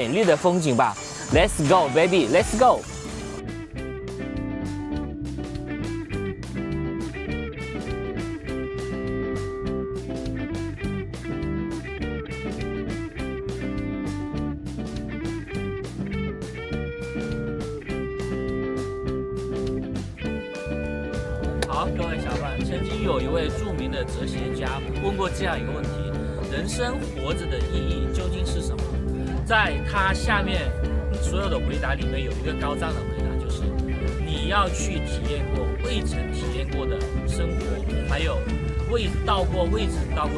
美丽的风景吧。Let's go, baby, let's go。好，各位小伙伴，曾经有一位著名的哲学家问过这样一个问题：人生活着的意义究竟是什么？在他下面所有的回答里面有一个高赞的回答，就是你要去体验过未曾体验过的生活，还有未曾到过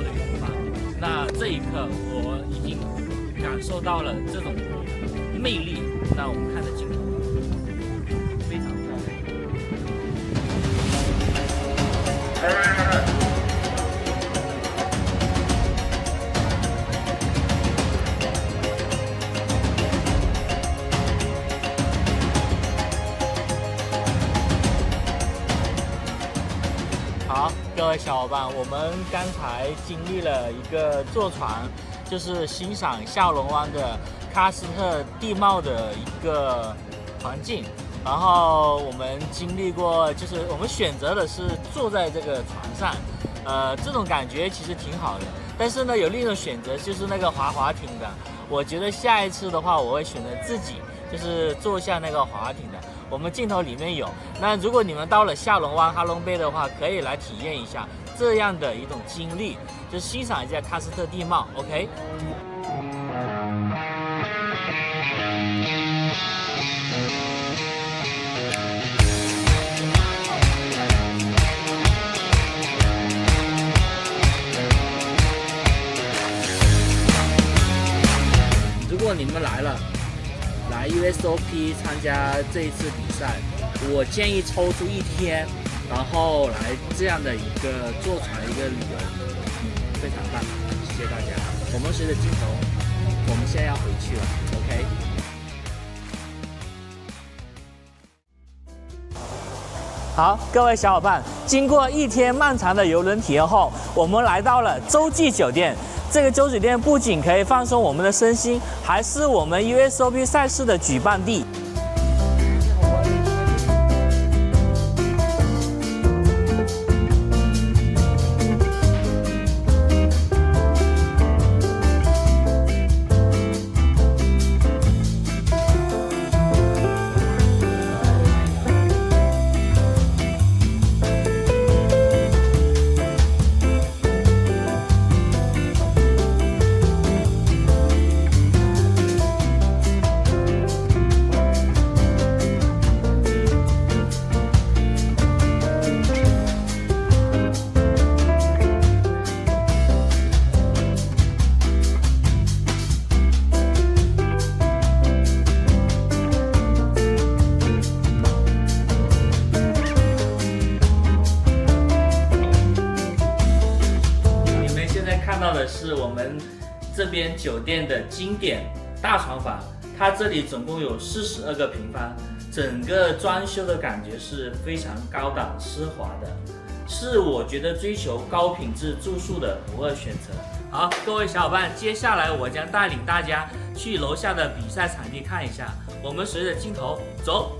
的远方。那这一刻，我已经感受到了这种魅力。那我们看着镜头。非常漂亮。好，各位小伙伴，我们刚才经历了一个坐船，就是欣赏下龙湾的喀斯特地貌的一个环境。然后我们经历过，就是我们选择的是坐在这个船上，这种感觉其实挺好的。但是呢，有另一种选择就是那个滑艇的。我觉得下一次的话，我会选择自己就是坐下那个滑艇的。我们镜头里面有。那如果你们到了下龙湾、哈龙贝的话，可以来体验一下这样的一种经历，就是欣赏一下喀斯特地貌。OK。如果你们来 Usop 参加这一次比赛，我建议抽出一天，然后来这样的一个坐船一个旅游，非常棒，谢谢大家。我们随着镜头，我们现在要回去了 ，OK。好，各位小伙伴，经过一天漫长的邮轮体验后，我们来到了洲际酒店。这个洲酒店不仅可以放松我们的身心，还是我们 Usop 赛事的举办地。到的是我们这边酒店的经典大床房，它这里总共有42个平方，整个装修的感觉是非常高档奢华的，是我觉得追求高品质住宿的不二选择。好，各位小伙伴，接下来我将带领大家去楼下的比赛场地看一下，我们随着镜头走。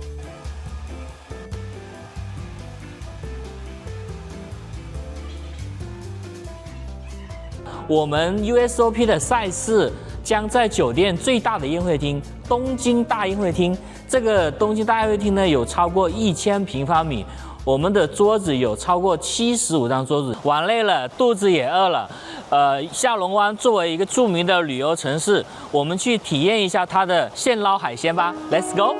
我们 Usop 的赛事将在酒店最大的宴会厅——东京大宴会厅。这个东京大宴会厅呢，有超过1000平方米，我们的桌子有超过75张桌子。玩累了，肚子也饿了。下龙湾作为一个著名的旅游城市，我们去体验一下它的现捞海鲜吧。Let's go！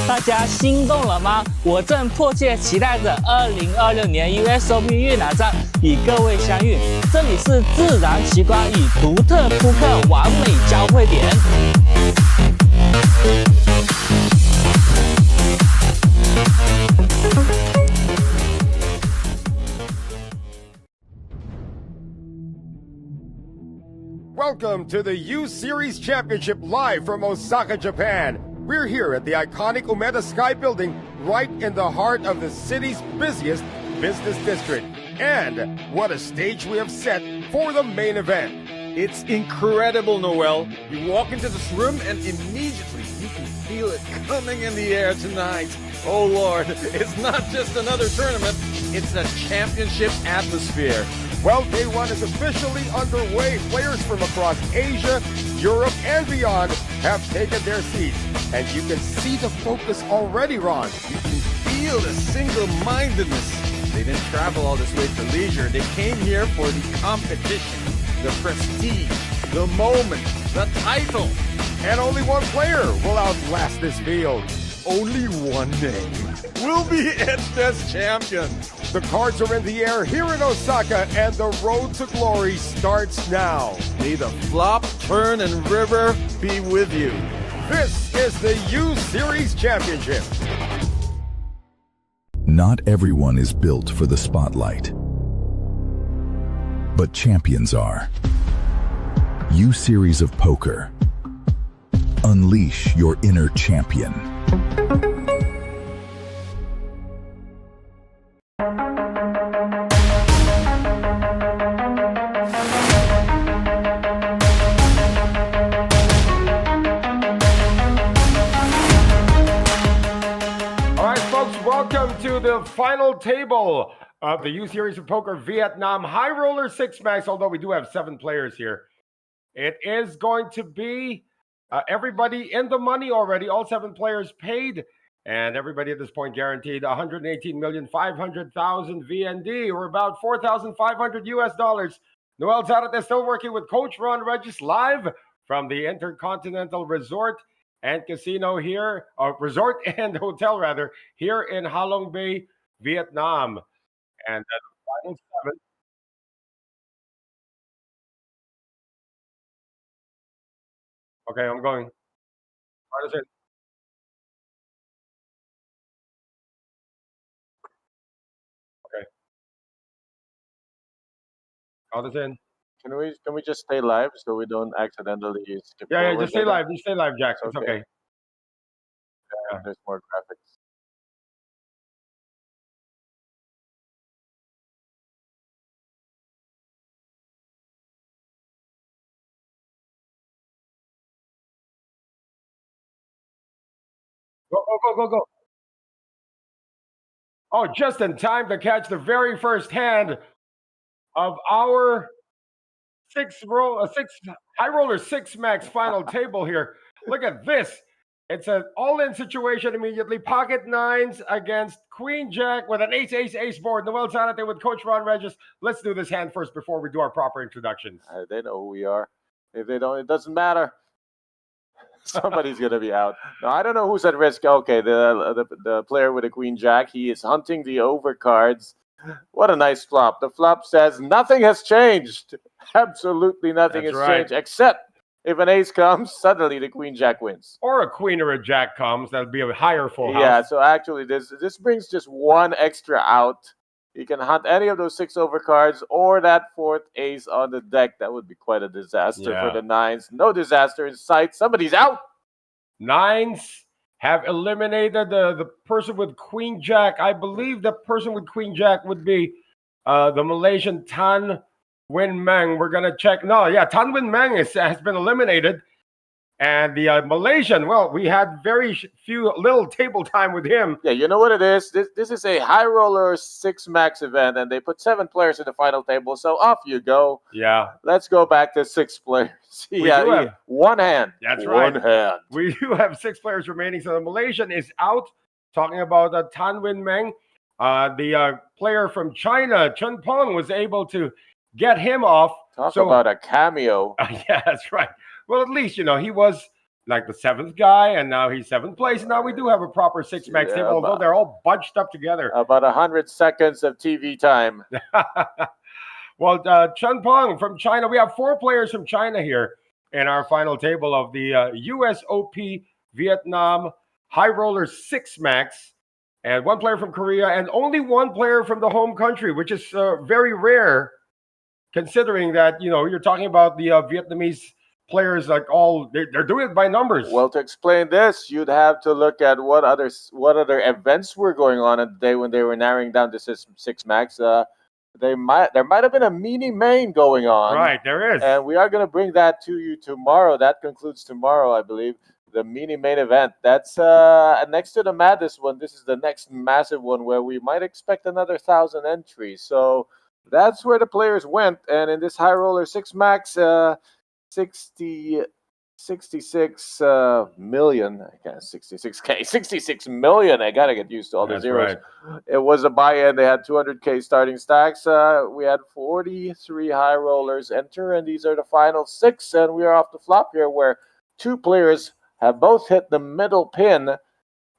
大家心动了吗？我正迫切期待着2026年 Usop 越南站与各位相遇。这里是自然奇观与独特扑克完美交汇点。Welcome to the U Series Championship live from Osaka, Japan. We're here at the iconic Umeda Sky Building right in the heart of the city's busiest business district. And what a stage we have set for the main event. It's incredible, Noel. You walk into this room and immediately you can feel it coming in the air tonight. Oh Lord, it's not just another tournament, it's a championship atmosphere. Well, day one is officially underway. Players from across Asia, Europe, and beyond have taken their seats. And you can see the focus already, Ron. You can feel the single-mindedness. They didn't travel all this way for leisure. They came here for the competition, the prestige, the moment, the title. And only one player will outlast this field. Only one name will be etched as champion. The cards are in the air here in Osaka, and the road to glory starts now. May the flop, turn, and river be with you. This is the U Series Championship. Not everyone is built for the spotlight, but champions are. U Series of Poker. Unleash your inner champion. Welcome to the final table of the U Series of Poker Vietnam High Roller 6 Max, although we do have 7 players here. It is going to be everybody in the money already, all 7 players paid, and everybody at this point guaranteed 118,500,000 VND, or about 4,500 US dollars. Noel Zarate is still working with Coach Ron Regis live from the Intercontinental Resort and Casino here, resort and hotel rather, here in Ha Long Bay, Vietnam. And the final 7. Okay, I'm going. How does it? Okay, how does it? Can we just stay live so we don't accidentally skip Yeah, forward? just stay live. Just stay live, Jack. It's okay. Yeah. There's more graphics. Go, go, go, go, go. Oh, just in time to catch the very first hand of our six high roller 6 max final table here. Look at this. It's an all-in situation immediately. Pocket nines against Queen Jack with an ace board. Noel Zarate with Coach Ron Regis. Let's do this hand first before we do our proper introductions. They know who we are. If they don't, it doesn't matter. Somebody's gonna be out. No, I don't know who's at risk. Okay, the player with the Queen Jack. He is hunting the overcards. What a nice flop. The flop says nothing has changed. Absolutely nothing has changed, except if an ace comes, suddenly the Queen Jack wins. Or a queen or a jack comes, that'll be a higher full house. Yeah, so actually this brings just one extra out. You can hunt any of those 6 overcards or that 4th ace on the deck. That would be quite a disaster for the nines. No disaster in sight. Somebody's out. Nines have eliminated the person with Queen Jack. I believe the person with Queen Jack would be the Malaysian Tan Win Meng. We're going to check. No, yeah, Tan Win Meng has been eliminated. And the Malaysian, well, we had very little table time with him. Yeah, you know what it is? This is a high roller 6 max event, and they put 7 players in the final table. So off you go. Yeah. Let's go back to 6 players. One hand. That's right. One hand. We do have 6 players remaining. So the Malaysian is out. Talking about Tan Win Meng. The player from China, Chen Peng, was able to get him off. Talk about a cameo. Yeah, that's right. Well, at least, he was like the seventh guy, and now he's seventh place. And now we do have a proper six max Yeah, table, although they're all bunched up together. About 100 seconds of TV time. Well, Chen Peng from China. We have 4 players from China here in our final table of the USOP Vietnam High Roller 6 Max, and 1 player from Korea, and only 1 player from the home country, which is very rare, considering that you're talking about the Vietnamese players, like they're doing it by numbers. Well, to explain this, you'd have to look at what other events were going on at the day when they were narrowing down the 6 Max. There might have been a mini main going on. Right, there is. And we are going to bring that to you tomorrow. That concludes tomorrow, I believe. The mini main event. That's next to the Madness one. This is the next massive one where we might expect another 1,000 entries. So that's where the players went. And in this High Roller 6 Max, 66 million. I can't 66K. 66 million. I gotta get used to all the zeros. Right. It was a buy-in. They had 200K starting stacks. We had 43 high rollers enter, and these are the final 6. And we are off the flop here, where 2 players have both hit the middle pin.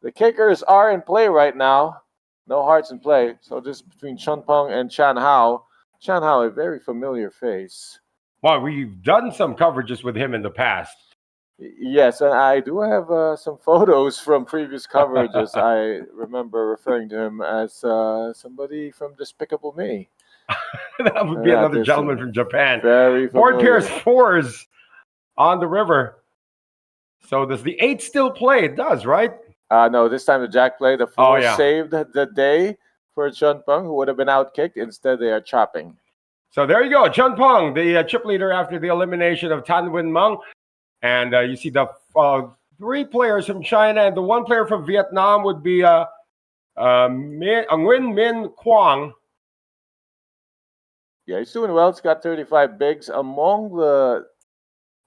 The kickers are in play right now. No hearts in play. So this is between Chen Peng and Chan Hao. Chan Hao, a very familiar face. Well, we've done some coverages with him in the past. Yes, and I do have some photos from previous coverages. I remember referring to him as somebody from Despicable Me. That would be another gentleman from Japan. Very familiar. Board pairs 4s on the river. So does the 8 still play? It does, right? No, this time the Jack played. The 4 saved the day for Chen Peng, who would have been outkicked. Instead, they are chopping. So there you go. Chen Peng, the chip leader after the elimination of Tan Win Meng. And you see the 3 players from China, and the 1 player from Vietnam would be Nguyen Minh Quang. Yeah, he's doing well. He's got 35 bigs. Among the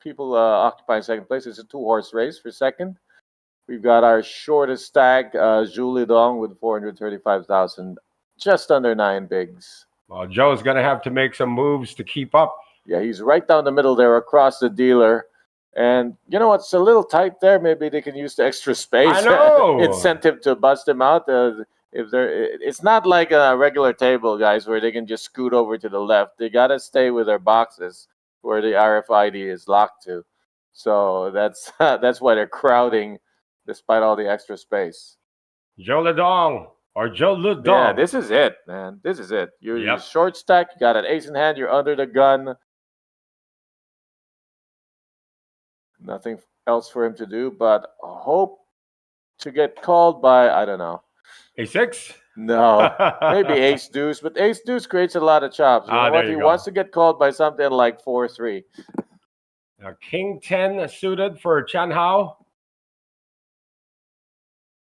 people occupying second place, it's a 2-horse race for second. We've got our shortest stack, Zhu Lidong, with 435,000, just under 9 bigs. Well, Joe's going to have to make some moves to keep up. Yeah, he's right down the middle there across the dealer. And you know what's a little tight there? Maybe they can use the extra space. I know. Incentive to bust him out. It's not like a regular table, guys, where they can just scoot over to the left. They got to stay with their boxes where the RFID is locked to. So that's why they're crowding despite all the extra space. Zhou Lidong or Zhou Lidong. Yeah, this is it, man. This is it. You're short stack. You got an ace in hand. You're under the gun. Nothing else for him to do, but hope to get called by, I don't know. A6? No, maybe ace deuce, but ace deuce creates a lot of chops. You know what? He wants to get called by something like 4-3. Now, King 10 suited for Chan Hao.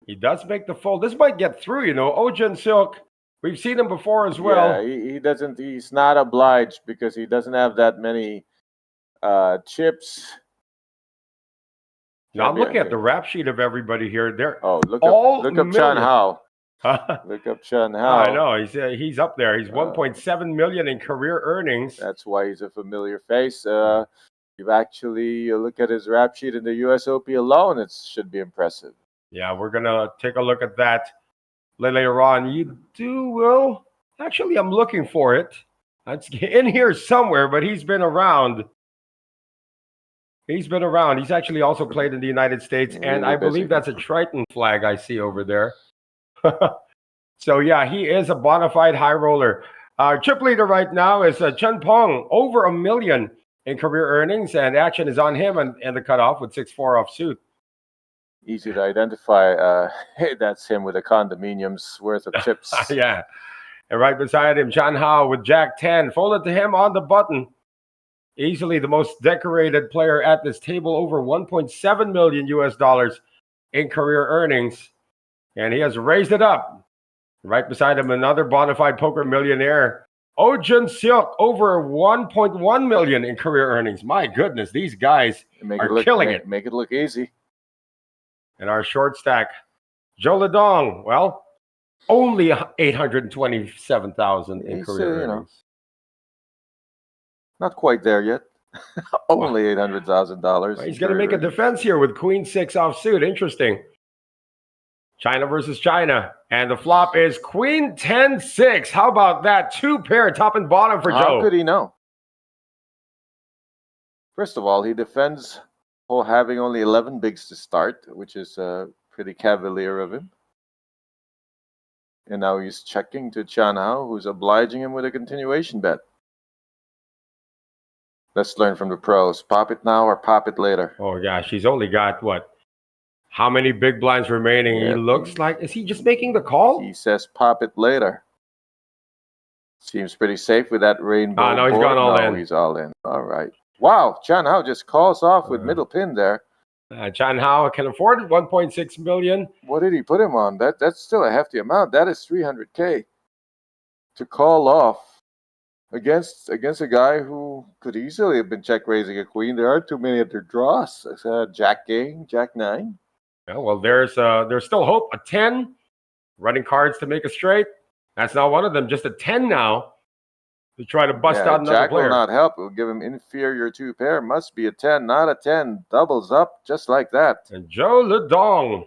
He does make the fold. This might get through, Oh Jun Silk, we've seen him before as well. Yeah, he doesn't. He's not obliged because he doesn't have that many chips. Now I'm looking at the rap sheet of everybody here. They're look up Chan Hao. Look up Chan Hao. I know he's up there. He's 1.7 million in career earnings. That's why he's a familiar face. You've actually look at his rap sheet in the USOP alone. It should be impressive. Yeah, we're gonna take a look at that later on. Well, actually, I'm looking for it. It's in here somewhere, but he's been around. He's been around. He's actually also played in the United States, and I believe that's a Triton flag I see over there. So, yeah, he is a bona fide high roller. Our chip leader right now is Chen Peng, over $1 million in career earnings, and action is on him and the cutoff with 6-4 offsuit. Easy to identify. That's him with a condominium's worth of chips. Yeah. And right beside him, Chan Hao with Jack 10, folded to him on the button. Easily the most decorated player at this table, over $1.7 million US in career earnings. And he has raised it up. Right beside him, another bona fide poker millionaire, Oh Jun Silk, over $1.1 million in career earnings. My goodness, these guys are killing it. Make it look easy. And our short stack, Zhou Lidong, well, only 827,000 in career earnings. Not quite there yet. Only $800,000. Well, he's going to make a defense here with Queen 6 offsuit. Interesting. China versus China. And the flop is Queen 10-6. How about that? Two pair, top and bottom for Joe. How could he know? First of all, he defends having only 11 bigs to start, which is pretty cavalier of him. And now he's checking to Chan Hao, who's obliging him with a continuation bet. Let's learn from the pros. Pop it now or pop it later. Oh, gosh. He's only got, what? How many big blinds remaining? Yeah. He looks like... Is he just making the call? He says pop it later. Seems pretty safe with that rainbow no, he's board. gone all in. He's all in. All right. Wow, Chan Hao just calls off with middle pin there. Chan Hao can afford it, 1.6 million. What did he put him on? That's still a hefty amount. That is 300K to call off against a guy who could easily have been check raising a queen. There aren't too many other draws. Jack Gang, Jack 9. Yeah, well, there's still hope. A 10, running cards to make a straight. That's not one of them. Just a 10 now to try to bust out another Jack player. will not help. It will give him inferior 2 pair. Must be a 10, not a 10. Doubles up just like that. And Joe Ledong.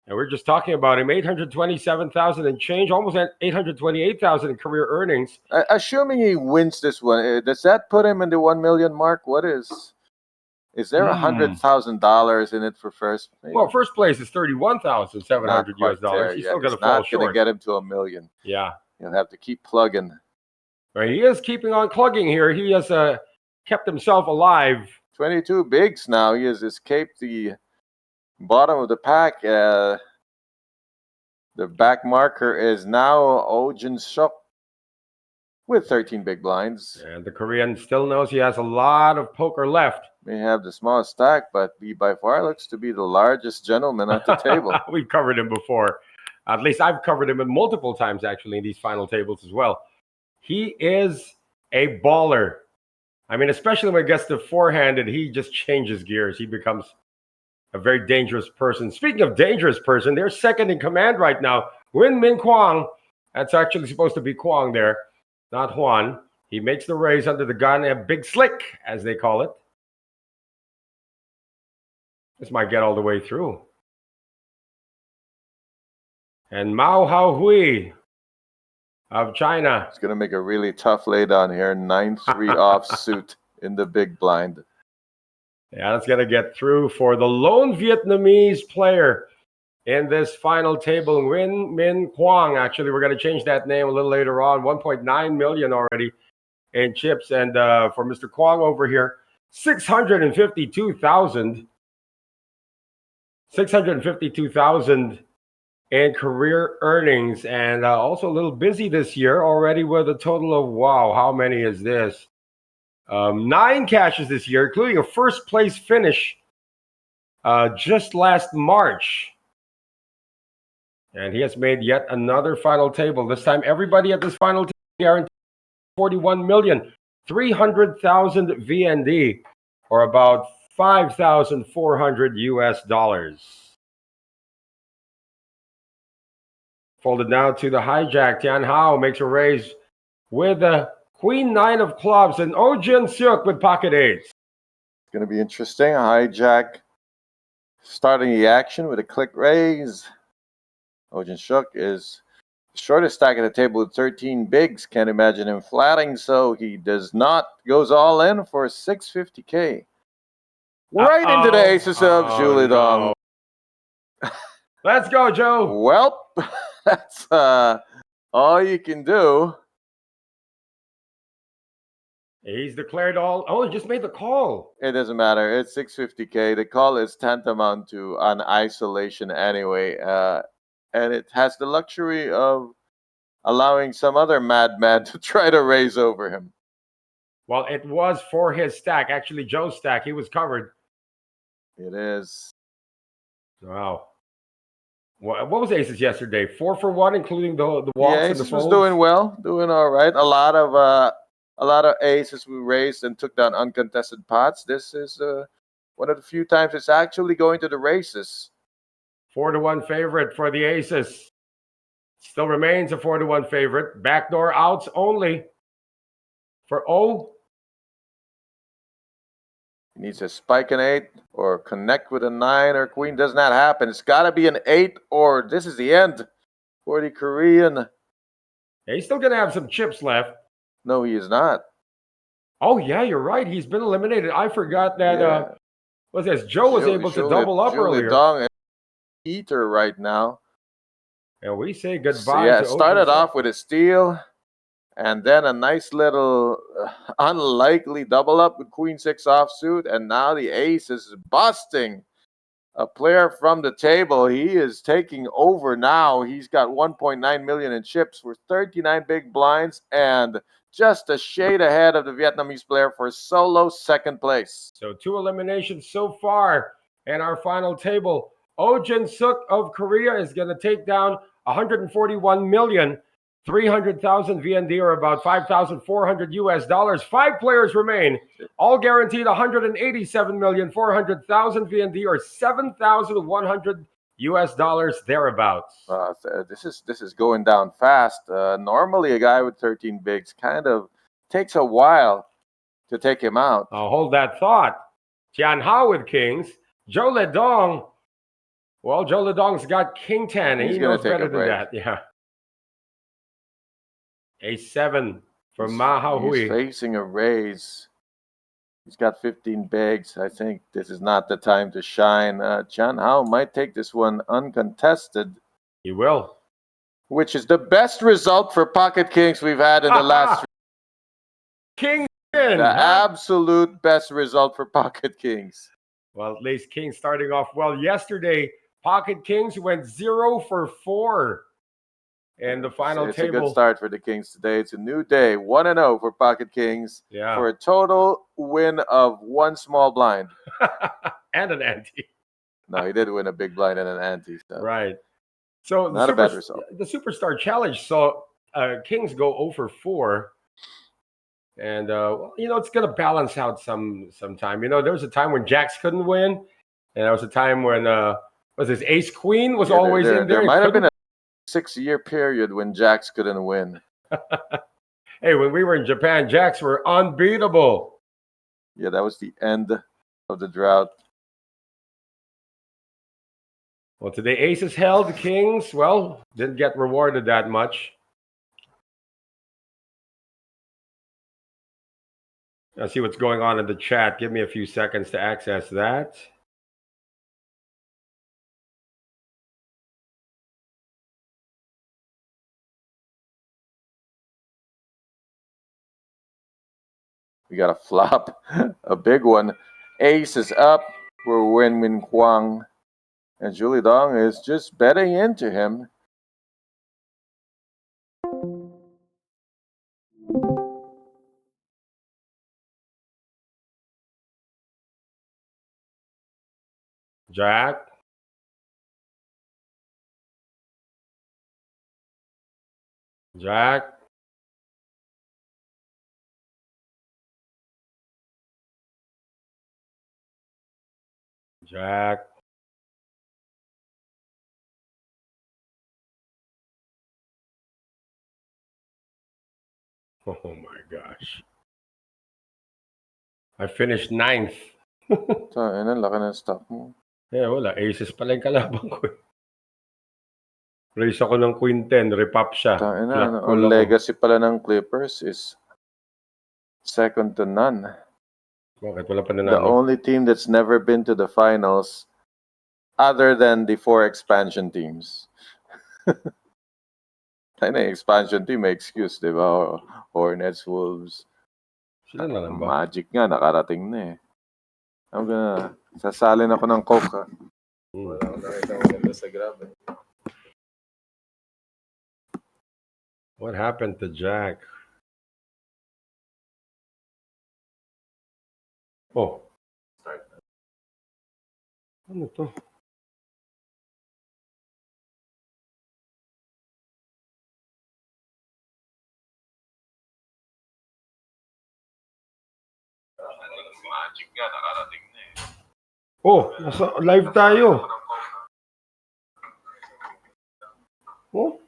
And we're just talking about him. 827,000 and change, almost at 828,000 in career earnings. Assuming he wins this one, does that put him in the 1 million mark? What is there $100,000 in it for first? Maybe? Well, first place is $31,700 US. He's still going to fall short. Going to get him to 1 million. Yeah. He'll have to keep plugging. Well, he is keeping on plugging here. He has kept himself alive. 22 bigs now. He has escaped the bottom of the pack. The back marker is now Usop with 13 big blinds. And the Korean still knows he has a lot of poker left. May have the smallest stack, but he by far looks to be the largest gentleman at the table. We've covered him before. At least I've covered him multiple times, actually, in these final tables as well. He is a baller. I mean, especially when it gets to four-handed, he just changes gears. He becomes a very dangerous person. Speaking of dangerous person, they're second in command right now. Win Min Kwang. That's actually supposed to be Kwang there, not Juan. He makes the raise under the gun, a big slick, as they call it. This might get all the way through. And Mao Haohui of China. He's going to make a really tough lay down here. 9-3 offsuit in the big blind. Yeah, that's going to get through for the lone Vietnamese player in this final table, Nguyen Minh Quang. Actually, we're going to change that name a little later on. 1.9 million already in chips. And for Mr. Quang over here, 652,000. 652,000 in career earnings, and also a little busy this year already with a total of, wow, how many is this? 9 cashes this year, including a first place finish just last March. And he has made yet another final table. This time, everybody at this final table guaranteed 41,300,000 VND, or about $5,400 US. Folded now to the hijack. Tian Hao makes a raise with a Queen 9 of clubs and Oh Jin Seok with pocket 8s. It's going to be interesting. Hijack starting the action with a click raise. Oh Jin Seok is the shortest stack at the table with 13 bigs. Can't imagine him flatting, so he does not. Goes all in for 650K. Right into the aces of Julie Dong. Let's go, Joe. Well, that's all you can do. He's declared all. Oh, he just made the call. It doesn't matter. It's 650K. The call is tantamount to an isolation anyway. And it has the luxury of allowing some other madman to try to raise over him. Well, it was for his stack. Actually, Joe's stack. He was covered. It is. Wow. What was aces yesterday? 4 for 1, including the walks and the aces folds. Was doing well, doing all right. A lot of aces we raised and took down uncontested pots. This is one of the few times it's actually going to the races. 4-1 favorite for the aces. Still remains a 4-1 favorite. Backdoor outs only for O. Needs a spike an 8 or connect with a 9 or queen. Does not happen. It's got to be an 8 or this is the end for the Korean. Yeah, he's still going to have some chips left. No, he is not. Oh, yeah, you're right. He's been eliminated. I forgot that, Yeah. what's this? Joe was able to double up earlier. Dong and Eater right now. And we say goodbye Yeah, to started Ocean off with a steal. And then a nice little unlikely double up with queen 6 offsuit. And now the ace is busting a player from the table. He is taking over now. He's got 1.9 million in chips for 39 big blinds and just a shade ahead of the Vietnamese player for solo second place. So 2 eliminations so far. And our final table, Oh Jin-suk of Korea is going to take down 141,300,000 VND, or about 5,400 US dollars. 5 players remain, all guaranteed 187,400,000 VND, or 7,100 US dollars thereabouts. This is going down fast. Normally, a guy with 13 bigs kind of takes a while to take him out. I'll hold that thought. Tian Hao with kings. Zhou Ledong. Well, Zhou Ledong's got king 10. He's He gonna knows take better a than break. that. Yeah. A7 for Ma Hao He's Hui. facing a raise. He's got 15 bigs. I think this is not the time to shine. Tian Hao might take this one uncontested. He will. Which is the best result for Pocket Kings we've had in the last. King 10. The absolute best result for Pocket Kings. Well, at least Kings starting off well. Yesterday, Pocket Kings went 0 for 4. And the final it's table. a good start for the Kings today. It's a new day. 1-0 for Pocket Kings. Yeah. For a total win of 1 small blind. And an ante. No, he did win a big blind and an ante. So. Right. So not a bad result. The Superstar Challenge saw Kings go 0 for 4. And, it's going to balance out sometime. There was a time when Jacks couldn't win. And there was a time when, was this Ace Queen was always in there. There might have been a 6-year period when Jacks couldn't win. Hey, when we were in Japan, Jacks were unbeatable. Yeah, that was the end of the drought. Well, today Aces held. The Kings, well, didn't get rewarded that much. Let's see what's going on in the chat. Give me a few seconds to access that. We got a flop, a big one. Ace is up for Wen Min Kwang. And Julie Dong is just betting into him. Jack. Jack. Jack. Oh my gosh. I finished 9th. Laki ng stock mo. Eh, wala. Aces pala yung kalaban ko. Raise ako ng Queen 10. Repop siya. Ang legacy pala ng Clippers is second to none. Bakit? Wala pa nanalo? The only team that's never been to the finals other than the 4 expansion teams. Tayo na expansion team, may excuse, di ba? Hornets, Wolves. Sila na lang ba? Magic nga, nakarating na eh. Sasalin ako ng Coke, ha? Wala akong nakita maganda sa Grab, eh. What happened to Jack? Oh. Ano to? Magic nga, nakarating na eh. Oh, nasa live tayo. Oh.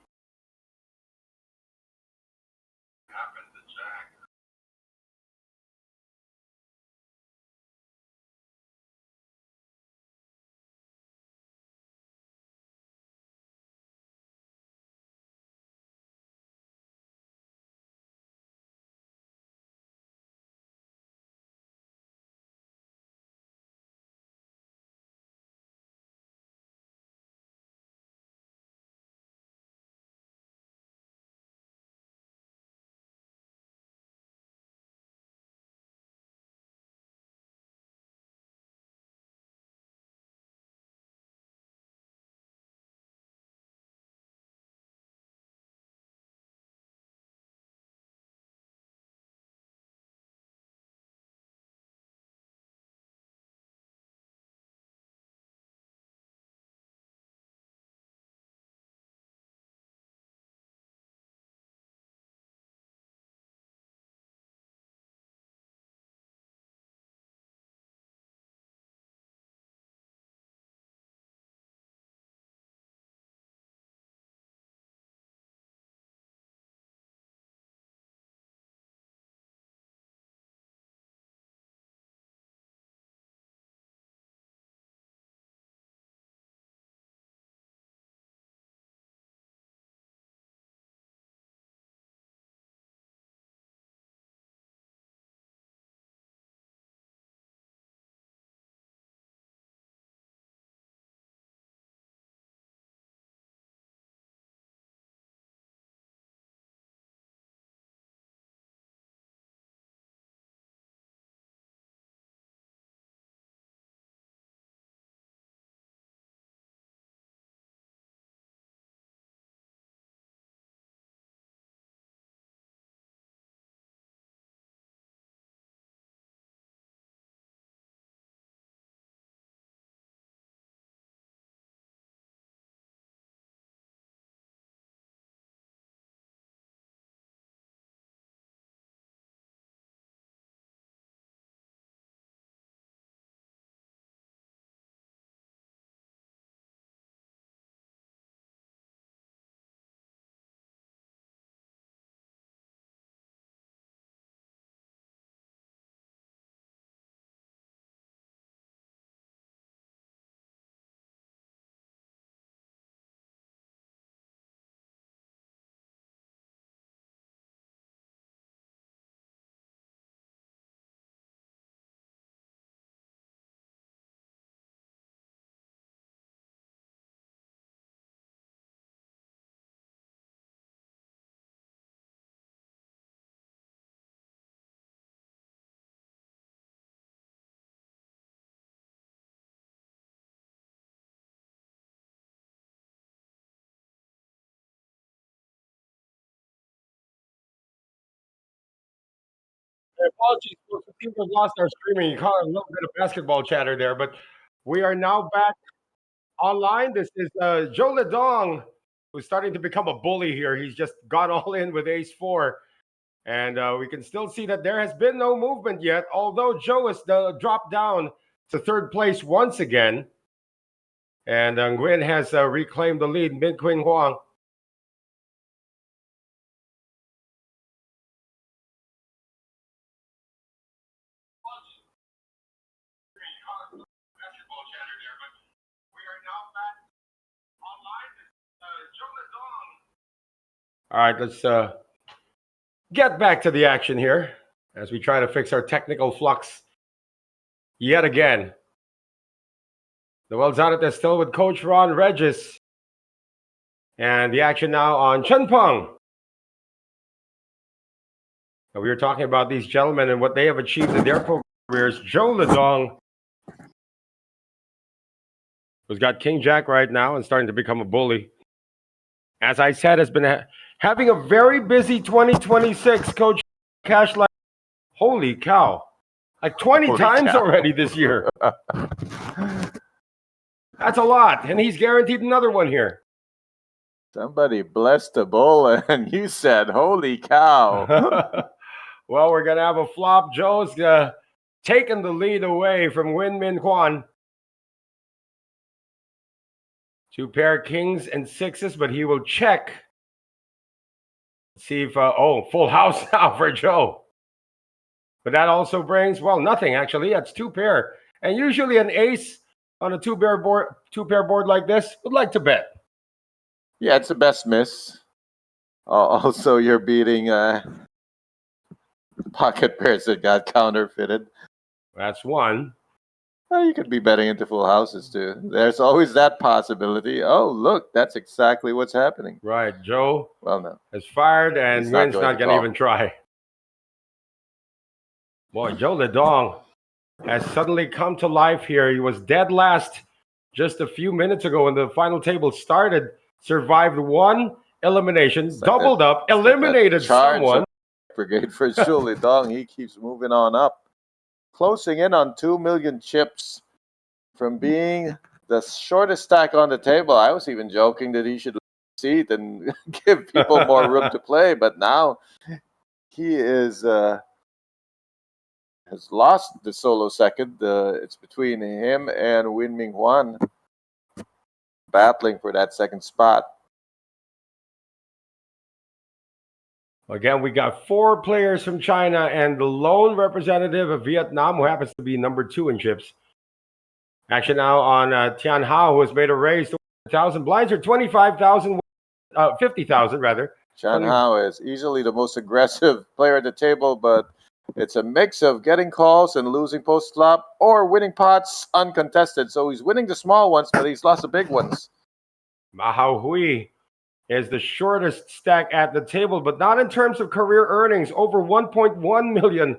Apologies, folks. It seems we've lost our streaming. You caught a little bit of basketball chatter there, but we are now back online. This is Joe Ledong, who's starting to become a bully here. He's just gone all in with ace four. And we can still see that there has been no movement yet, although Joe has dropped down to third place once again. And Nguyen has reclaimed the lead. Min Quinn Huang. All right, let's get back to the action here as we try to fix our technical flux yet again. The Welzanit is still with Coach Ron Regis. And the action now on Chen Peng. We were talking about these gentlemen and what they have achieved in their poker careers. Joe Ledong, who's got King Jack right now and starting to become a bully. As I said, has been having a very busy 2026. Coach Cashline, holy cow, like 20 times already this year. That's a lot, and he's guaranteed another one here. Somebody blessed the bull, and you said, holy cow. Well, we're going to have a flop. Joe's taking the lead away from Nguyen Minh Quan. Two pair kings and sixes, but he will check. See if, full house now for Joe. But that also brings, well, nothing actually. That's two pair. And usually an ace on a two-pair board like this would like to bet. Yeah, it's the best miss. Also, you're beating pocket pairs that got counterfeited. That's one. Well, you could be betting into full houses too. There's always that possibility. Oh, look, that's exactly what's happening. Right, Joe. Well, no, has fired, and Nguyen's not going to even try. Boy, Joe Ledong has suddenly come to life here. He was dead last just a few minutes ago when the final table started. Survived one elimination, doubled up, eliminated someone. Brigade for Joe Ledong. He keeps moving on up. Closing in on 2 million chips from being the shortest stack on the table. I was even joking that he should seat and give people more room to play, but now he is has lost the solo second. It's between him and Nguyen Minh Quan battling for that second spot. Again, we got four players from China and the lone representative of Vietnam, who happens to be number 2 in chips. Action now on Tian Hao, who has made a raise to 1,000. Blinds are 25,000, 50,000 rather. Tian Hao is easily the most aggressive player at the table, but it's a mix of getting calls and losing post-flop or winning pots uncontested. So he's winning the small ones, but he's lost the big ones. Ma Hao Hui is the shortest stack at the table, but not in terms of career earnings. Over 1.1 million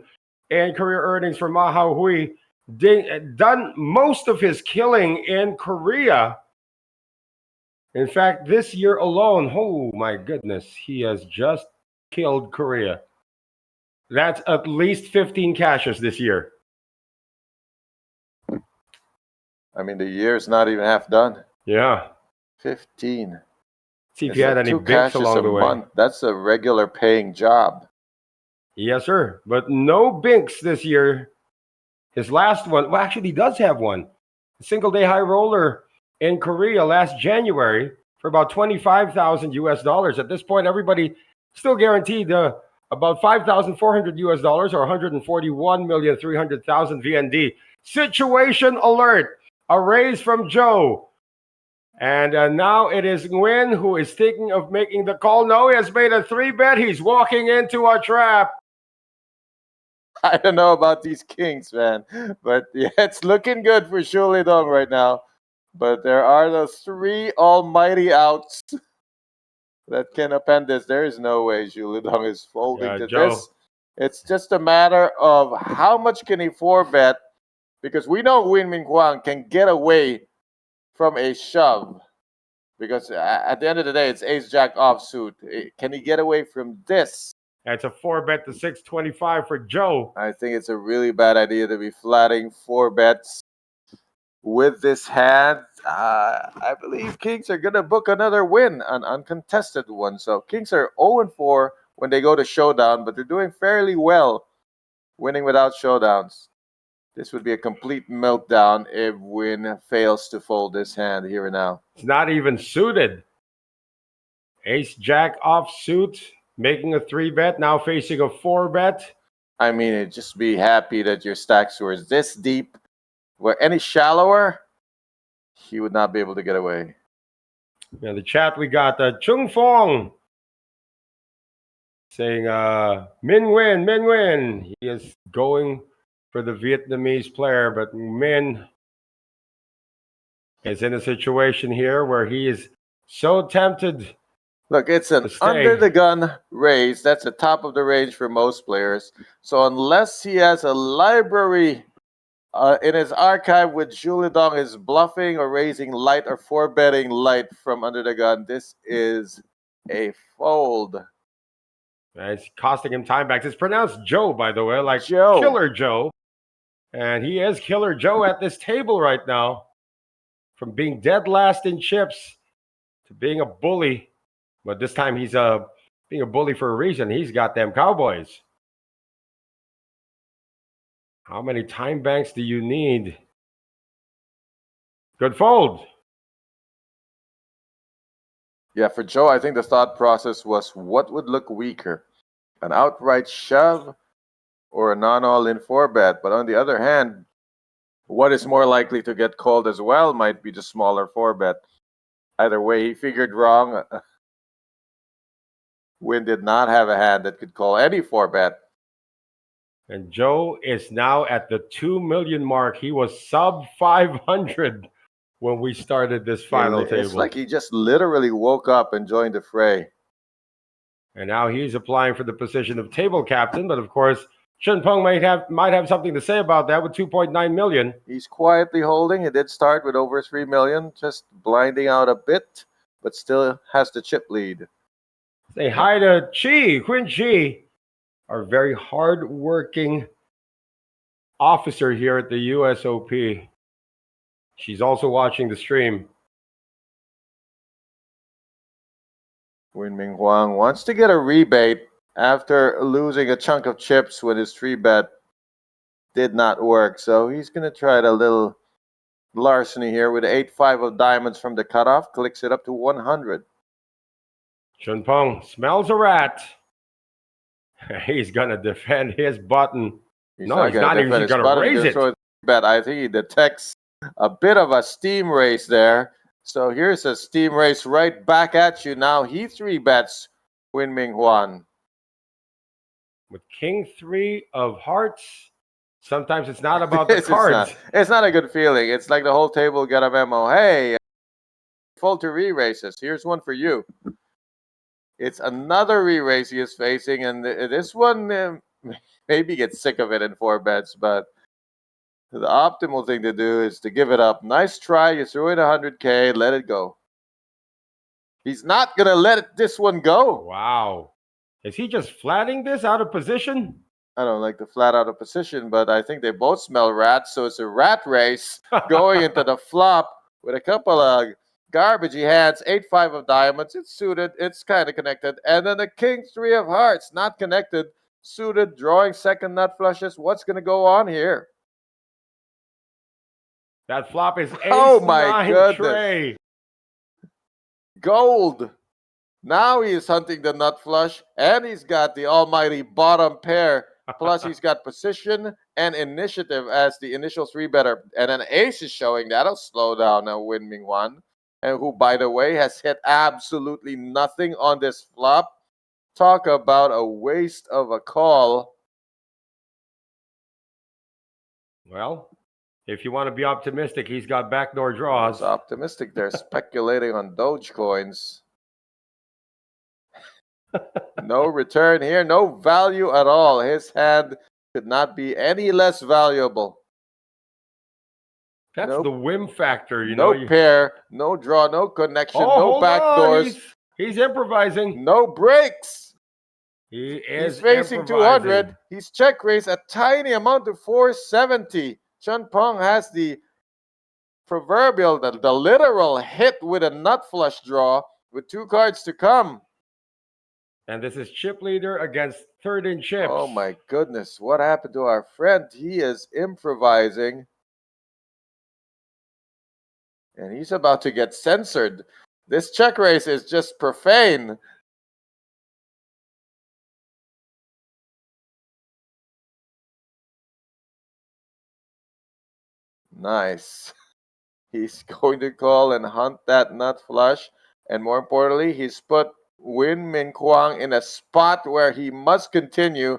in career earnings for Ma Hao Hui. Done most of his killing in Korea. In fact, this year alone, oh my goodness, he has just killed Korea. That's at least 15 cashes this year. I mean, the year's not even half done. Yeah. 15. See if you had any binks along the way. Month. That's a regular paying job. Yes, sir. But no binks this year. His last one, well, actually, he does have one. A single-day high roller in Korea last January for about 25,000 US dollars. At this point, everybody still guaranteed about 5,400 US dollars or 141,300,000 VND. Situation alert. A raise from Joe. And now it is Nguyen who is thinking of making the call. No, he has made a 3-bet. He's walking into a trap. I don't know about these kings, man. But yeah, it's looking good for Joe Ledong right now. But there are those 3 almighty outs that can append this. There is no way Joe Ledong is folding to Joe. this. It's just a matter of how much can he 4-bet. Because we know Nguyen Minh Quan can get away from a shove, because at the end of the day, it's ace-jack offsuit. Can he get away from this? That's a 4-bet to 625 for Joe. I think it's a really bad idea to be flatting 4 bets with this hand. I believe Kings are going to book another win, an uncontested one. So Kings are 0-4 when they go to showdown, but they're doing fairly well winning without showdowns. This would be a complete meltdown if Win fails to fold this hand here and now. It's not even suited. Ace Jack offsuit, making a 3-bet, now facing a 4-bet. I mean, just be happy that your stacks were this deep. Were any shallower, he would not be able to get away. In the chat, we got Chung Fong saying, Min Win. He is going for the Vietnamese player, but Min is in a situation here where he is so tempted. Look, it's an under the gun raise. That's the top of the range for most players. So unless he has a library in his archive with Julidong is bluffing or raising light or 4-betting light from under the gun, this is a fold. It's costing him time backs. It's pronounced Joe, by the way, like Joe. Killer Joe. And he is Killer Joe at this table right now. From being dead last in chips to being a bully. But this time he's being a bully for a reason. He's got them Cowboys. How many time banks do you need? Good fold. Yeah, for Joe, I think the thought process was what would look weaker, an outright shove or a non-all-in 4-bet. But on the other hand, what is more likely to get called as well might be the smaller 4-bet. Either way, he figured wrong. Win did not have a hand that could call any 4-bet. And Joe is now at the 2 million mark. He was sub 500 when we started this final table. It's like he just literally woke up and joined the fray. And now he's applying for the position of table captain. But of course, Shen Peng might have something to say about that with 2.9 million. He's quietly holding. He did start with over 3 million, just blinding out a bit, but still has the chip lead. Say hi to Quinn Chi, our very hard-working officer here at the USOP. She's also watching the stream. Winming Huang wants to get a rebate after losing a chunk of chips when his 3-bet did not work. So he's going to try the little larceny here with 8-5 of diamonds from the cutoff. Clicks it up to 100. Shen Peng smells a rat. He's going to defend his button. He's not even going to raise it. I think he detects a bit of a steam race there. So here's a steam race right back at you. Now he 3-bets Winming Huang. With King 3 of hearts, sometimes it's not about the cards. It's not a good feeling. It's like the whole table got a memo. Hey, fold to re-races. Here's one for you. It's another re-race he is facing, and this one maybe gets sick of it in 4-bets, but the optimal thing to do is to give it up. Nice try. You threw in 100K. Let it go. He's not going to let this one go. Wow. Is he just flatting this out of position? I don't like the flat out of position, but I think they both smell rats, so it's a rat race going into the flop with a couple of garbagey hands. 8-5 of diamonds. It's suited. It's kind of connected. And then the King 3 of hearts. Not connected. Suited. Drawing second nut flushes. What's going to go on here? That flop is oh my goodness. Tray. Gold. Now he is hunting the nut flush, and he's got the almighty bottom pair. Plus, he's got position and initiative as the initial 3-better. And an ace is showing. That'll slow down now Winming Huang. And who, by the way, has hit absolutely nothing on this flop. Talk about a waste of a call. Well, if you want to be optimistic, he's got backdoor draws. He's optimistic. They're speculating on Dogecoins. No return here. No value at all. His hand could not be any less valuable. That's the whim factor, you know. No pair, no draw, no connection, no backdoors. He's improvising. No breaks. He He's is facing 200. He's check raised a tiny amount to 470. Chun Pong has the proverbial, the literal hit with a nut flush draw with 2 cards to come. And this is chip leader against third in chips. Oh my goodness, what happened to our friend? He is improvising. And he's about to get censored. This check raise is just profane. Nice. He's going to call and hunt that nut flush. And more importantly, he's put Win Min Kwang in a spot where he must continue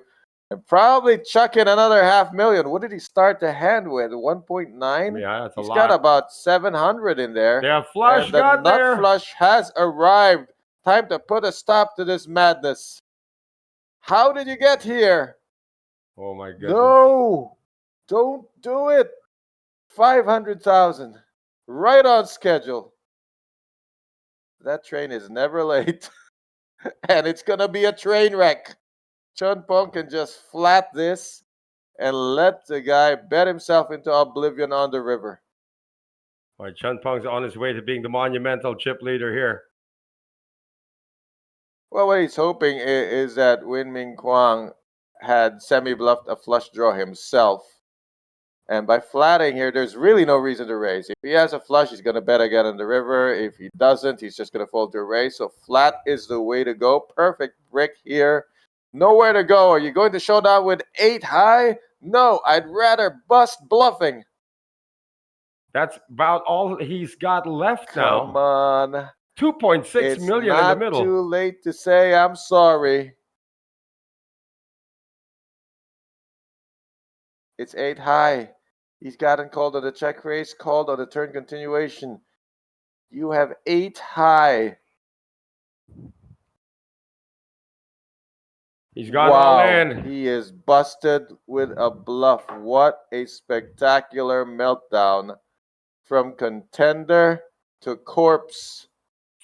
and probably chuck in another $500,000. What did he start the hand with? 1.9? Yeah, that's a He's lot. got about 700 in there. Yeah, flush and the got nut there. flush has arrived. Time to put a stop to this madness. How did you get here? Oh my goodness. No, don't do it. 500,000, right on schedule. That train is never late, and it's gonna be a train wreck. Chun Pong can just flat this and let the guy bet himself into oblivion on the river. All right, Chun Pong's on his way to being the monumental chip leader here. Well, what he's hoping is that Win Min Kwang had semi-bluffed a flush draw himself. And by flatting here, there's really no reason to raise. If he has a flush, he's going to bet again on the river. If he doesn't, he's just going to fold to a raise. So flat is the way to go. Perfect brick here. Nowhere to go. Are you going to showdown with 8 high? No, I'd rather bust bluffing. That's about all he's got left now. Come on. 2.6 million in the middle. It's not too late to say I'm sorry. It's 8 high. He's gotten called on the check raise, called on the turn continuation. You have 8 high. He's gone all in. He is busted with a bluff. What a spectacular meltdown from contender to corpse.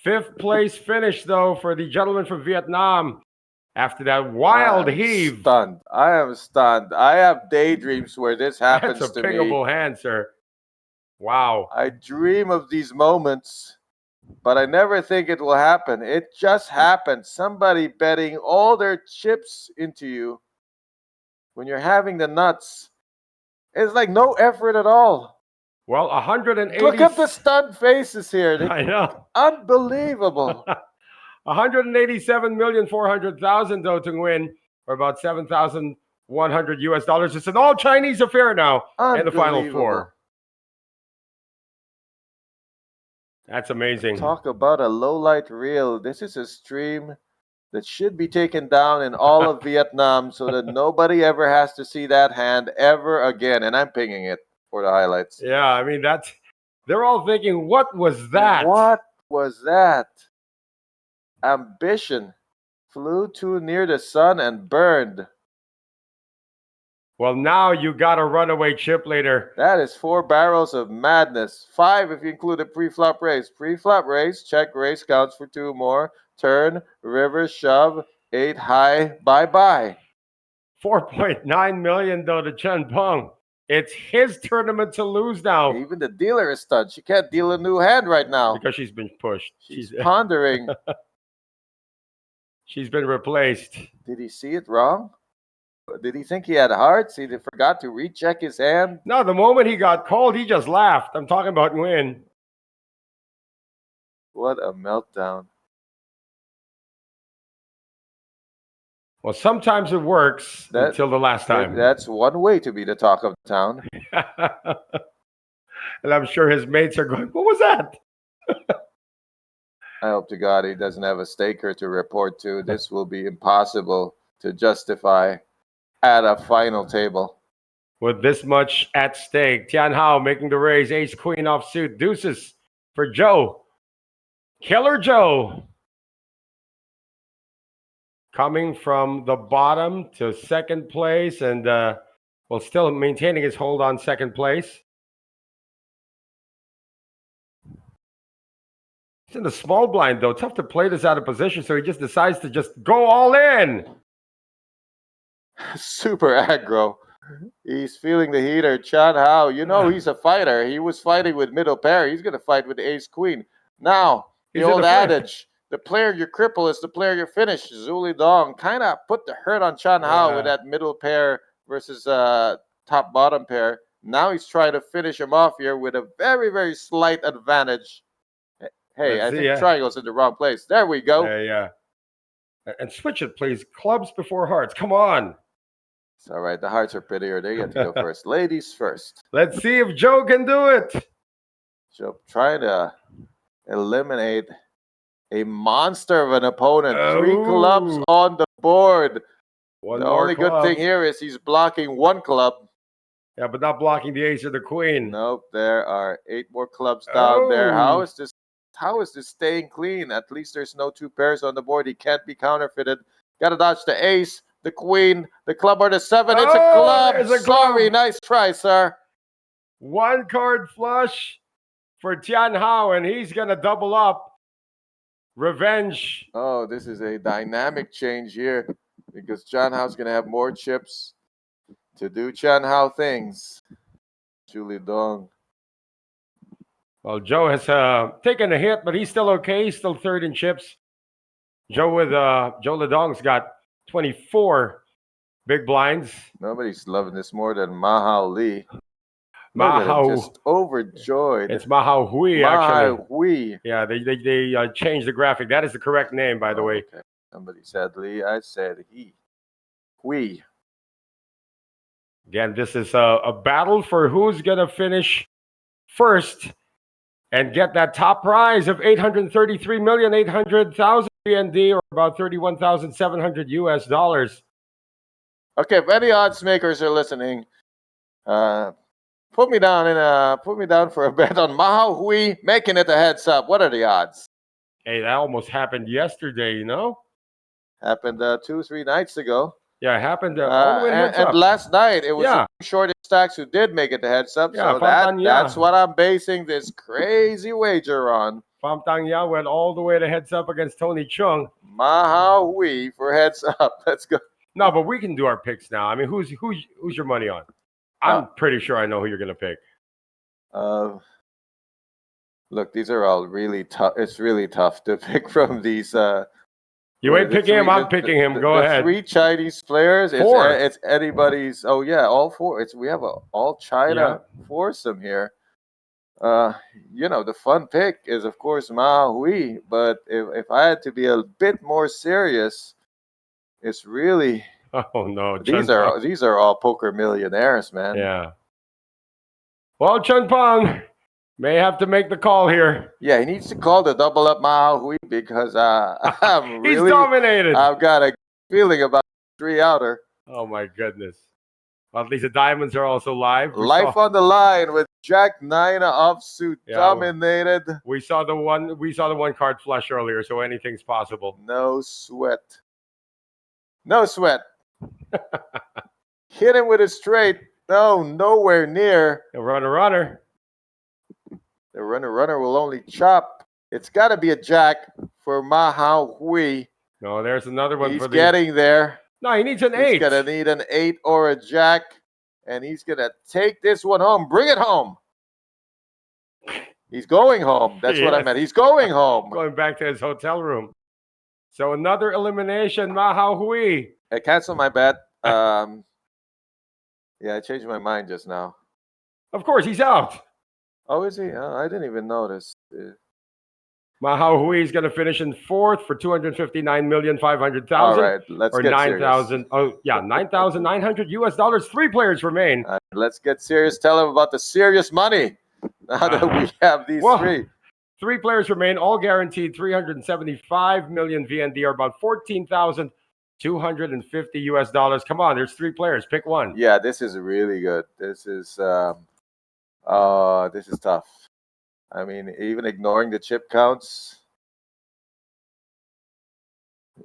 5th place finish, though, for the gentleman from Vietnam. After that wild heave. Stunned. I am stunned. I have daydreams where this happens That's a to me. pingable hand, sir. Wow. I dream of these moments, but I never think it will happen. It just happened. Somebody betting all their chips into you when you're having the nuts. It's like no effort at all. Well, 180. Look at the stunned faces here. I know. Unbelievable. 187,400,000 though to win, or about 7,100 US dollars. It's an all Chinese affair now in the final 4. That's amazing. Talk about a low light reel. This is a stream that should be taken down in all of Vietnam so that nobody ever has to see that hand ever again. And I'm pinging it for the highlights. Yeah, I mean, they're all thinking, what was that? What was that? Ambition flew too near the sun and burned. Well, now you got a runaway chip leader. That is 4 barrels of madness. 5 if you include a pre-flop raise. Pre-flop raise, check raise counts for 2 more. Turn, river, shove, 8 high, bye-bye. 4.9 million though to Chun Pong. It's his tournament to lose now. Even the dealer is stunned. She can't deal a new hand right now. Because she's been pushed. She's pondering. She's been replaced. Did he see it wrong? Did he think he had hearts? He forgot to recheck his hand? No, the moment he got called, he just laughed. I'm talking about Nguyen. What a meltdown. Well, sometimes it works until the last time. That's one way to be the talk of the town. And I'm sure his mates are going, what was that? I hope to God he doesn't have a staker to report to. This will be impossible to justify at a final table. With this much at stake, Tian Hao making the raise, ace, queen offsuit, deuces for Joe. Killer Joe. Coming from the bottom to second place and still maintaining his hold on second place. He's in the small blind, though. Tough to play this out of position, so he just decides to just go all in. super aggro. He's feeling the heater. Chan Hao, you know he's a fighter. He was fighting with middle pair. He's going to fight with ace queen. Now, the He's in old the front. adage, the player you cripple is the player you finish. Zuli Dong kind of put the hurt on Chan Hao with that middle pair versus top-bottom pair. Now he's trying to finish him off here with a very, very slight advantage. Hey, Let's I see, think triangle's in the wrong place. There we go. Yeah. And switch it, please. Clubs before hearts. Come on. It's all right. The hearts are prettier. They get to go first. Ladies first. Let's see if Joe can do it. Joe trying to eliminate a monster of an opponent. 3 clubs on the board. One the more only club. good thing here is he's blocking 1 club. Yeah, but not blocking the ace or the queen. Nope, there are 8 more clubs down there. How is this staying clean? At least there's no 2 pairs on the board. He can't be counterfeited. Gotta dodge the ace, the queen, the club, or the 7. It's a club. It's a Sorry, club. nice try, sir. 1 card flush for Tian Hao, and he's gonna double up. Revenge. Oh, this is a dynamic change here because Chan Hao's gonna have more chips to do Chan Hao things. Julie Dong. Well, Joe has taken a hit, but he's still okay. He's still 3rd in chips. Joe Ledong's got 24 big blinds. Nobody's loving this more than Mahao Lee. Mahao, just overjoyed. It's Mahao Hui, actually. Mahao Hui. Yeah, they changed the graphic. That is the correct name, by the way. Okay. Somebody said Lee. I said he. Hui. Again, this is a battle for who's going to finish first and get that top prize of $833,800,000 BND, or about $31,700 US dollars. Okay, if any odds makers are listening, put me down for a bet on Mahao Hui making it a heads up. What are the odds? Hey, that almost happened yesterday, you know? Happened 2-3 nights ago. Yeah, it happened all the way to heads up. And last night, it was the shortest stacks who did make it the heads up. Yeah, so that's what I'm basing this crazy wager on. Pham Tang Ya went all the way to heads up against Tony Chung. Mahao Hui for heads up. Let's go. No, but we can do our picks now. I mean, who's your money on? I'm pretty sure I know who you're going to pick. Look, these are all really tough. It's really tough to pick from these. You ain't picking him. I'm picking him. Go ahead. 3 Chinese players. 4. It's anybody's. Oh yeah, all 4. We have a all China foursome here. The fun pick is of course Ma Hui, but if I had to be a bit more serious, it's really. Oh no! These are all poker millionaires, man. Yeah. Well, Chun Pong may have to make the call here. Yeah, he needs to call the double up Mahao Hui because I'm really. He's dominated. I've got a feeling about 3 outer. Oh my goodness! Well, at least the diamonds are also live. Life on the line with Jack 9 offsuit dominated. We saw the one card flush earlier, so anything's possible. No sweat. No sweat. Hit him with a straight. No, nowhere near. The runner. The runner will only chop. It's got to be a jack for Mahao Hui. No, there's another one. He's getting there. No, he needs an 8. He's going to need an 8 or a jack, and he's going to take this one home. Bring it home. He's going home. That's what I meant. He's going home. Going back to his hotel room. So another elimination, Mahao Hui. I cancel my bet. Yeah, I changed my mind just now. Of course, he's out. Oh, is he? Oh, I didn't even notice. Mahao Hui is going to finish in 4th for $259,500,000. All right, let's get 9,000. Oh, yeah, $9,900 US dollars. 3 players remain. Let's get serious. Tell him about the serious money. Now that we have these 3. 3 players remain, all guaranteed 375 million VND, or about 14,250 US dollars. Come on, there's 3 players. Pick one. Yeah, this is really good. This is tough. I mean, even ignoring the chip counts.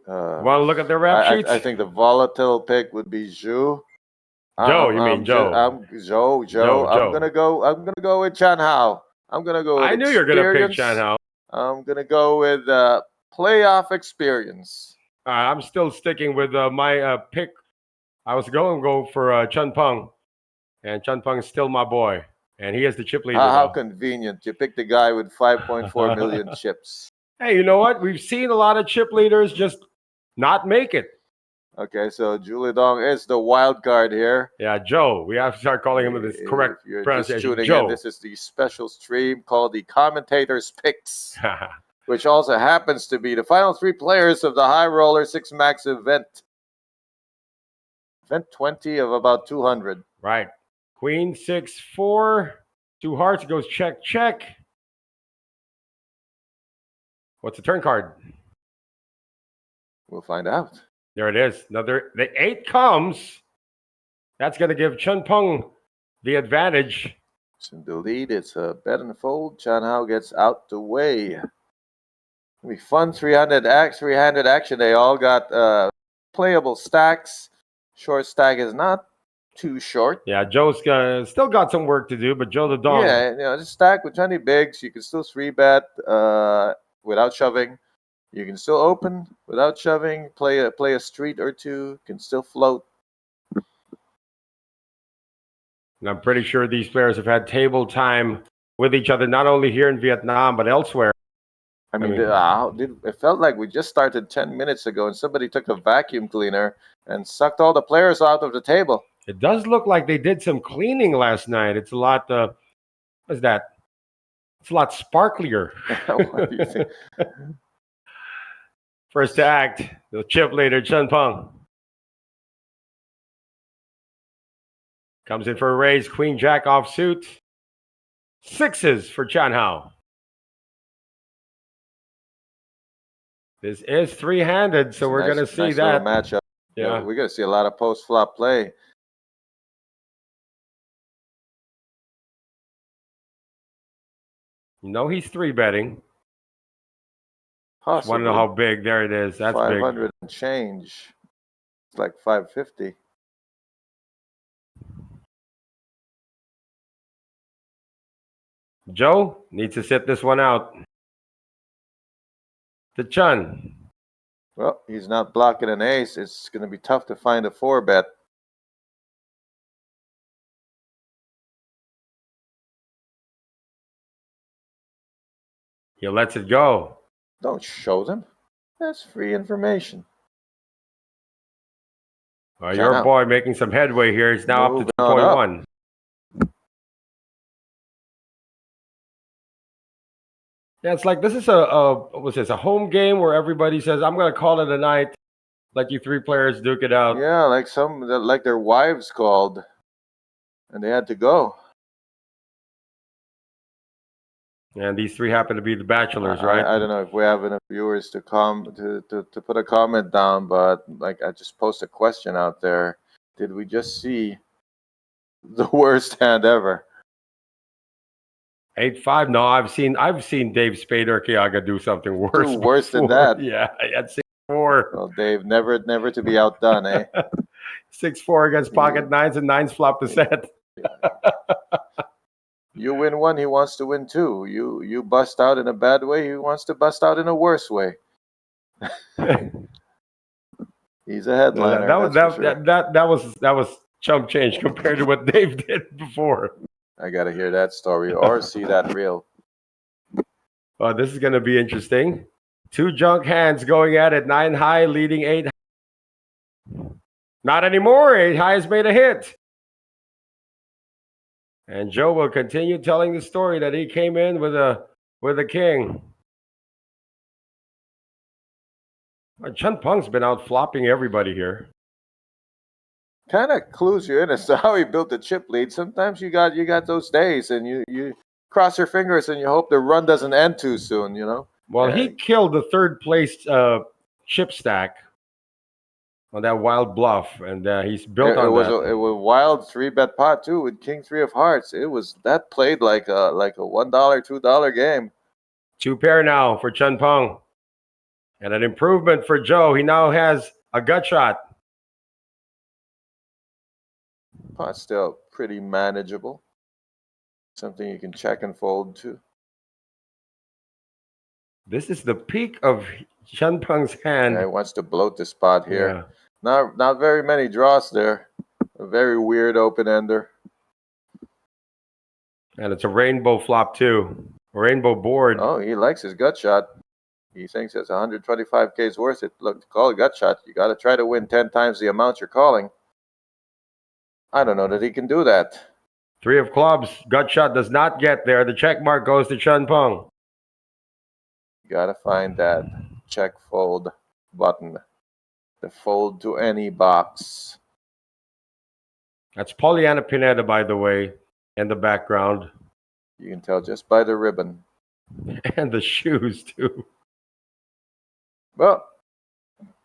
Want to look at the rap sheets? I think the volatile pick would be Zhu. Joe, you mean Joe? Joe. I'm gonna go with Chan Hao. I'm gonna go. With I knew you were gonna pick Chan Hao. I'm gonna go with playoff experience. I'm still sticking with my pick I was going to go for Chun Peng, and Chun Peng is still my boy, and he is the chip leader. How convenient. You picked the guy with 5.4 million chips. Hey, you know what? We've seen a lot of chip leaders just not make it. Okay, so Julidong is the wild card here. Yeah, Joe. We have to start calling him with his correct If you're pronunciation. just tuning Joe. in, this is the special stream called the Commentator's Picks, which also happens to be the final 3 players of the High Roller 6 Max event. Event 20 of about 200. Right. Queen 6-4. 2 hearts goes check, check. What's the turn card? We'll find out. There it is. The 8 comes. That's going to give Chun Peng the advantage. It's in the lead. It's a bet and fold. Chan Hao gets out the way. It'll be fun. 300 action. They all got playable stacks. Short stack is not too short. Yeah, Joe's still got some work to do, but Joe the Dong. Yeah, just stack with 20 bigs. You can still 3-bet without shoving. You can still open without shoving. Play a street or two. Can still float. And I'm pretty sure these players have had table time with each other, not only here in Vietnam, but elsewhere. I mean, it felt like we just started 10 minutes ago and somebody took a vacuum cleaner and sucked all the players out of the table. It does look like they did some cleaning last night. It's a lot, what's that? It's a lot sparklier. What do you think? First to act, the chip leader, Chun Peng. Comes in for a raise, Queen Jack offsuit. 6s for Chan Hao. This is 3-handed, so we're going to see nice that. Matchup. Yeah. We're going to see a lot of post-flop play. No, he's 3-betting. Possibly. Want to know how big? There it is. That's 500 big. and change. It's like 550. Joe needs to sit this one out. The Chun. Well, he's not blocking an ace. It's going to be tough to find a 4-bet. He lets it go. Don't show them. That's free information. Your boy making some headway here. He's now up to 2.1. Yeah, it's like this is a home game where everybody says, I'm going to call it a night. Let you 3 players duke it out. Yeah, like their wives called and they had to go. And these 3 happen to be the bachelors, right? I don't know if we have enough viewers to put a comment down, but like I just posted a question out there. Did we just see the worst hand ever? 8-5. No, I've seen Dave Spader do something worse. Worse than that. Yeah, at 6-4. Well, Dave, never to be outdone, eh? 6-4 against pocket 9s, and 9s flop the set. You win 1, he wants to win 2. You bust out in a bad way, he wants to bust out in a worse way. He's a headliner. That was chump change compared to what Dave did before. I gotta hear that story or see that reel. This is gonna be interesting. 2 junk hands going at it. 9 high leading 8. Not anymore. 8 high has made a hit. And Joe will continue telling the story that he came in with a king. Chun Peng's been out flopping everybody here. Kind of clues you in as to how he built the chip lead. Sometimes you got those days, and you cross your fingers and you hope the run doesn't end too soon. You know. Well, he killed the 3rd place chip stack on that wild bluff, and he's built on that. It was a wild 3-bet pot too with King 3 of Hearts. That played like a $1, $2 game. 2 pair now for Chun Peng, and an improvement for Joe. He now has a gut shot. Pot's still pretty manageable. Something you can check and fold to. This is the peak of Chun Peng's hand. Yeah, he wants to bloat the spot here. Yeah. Not very many draws there. A very weird open-ender. And it's a rainbow flop too. Rainbow board. Oh, he likes his gut shot. He thinks it's 125K's worth it. Look, to call a gut shot, you got to try to win 10 times the amount you're calling. I don't know that he can do that. 3 of clubs. Gut shot does not get there. The check mark goes to Chun Pung. You got to find that check fold button. The fold to any box. That's Pollyanna Pineda, by the way, in the background. You can tell just by the ribbon. And the shoes, too. Well,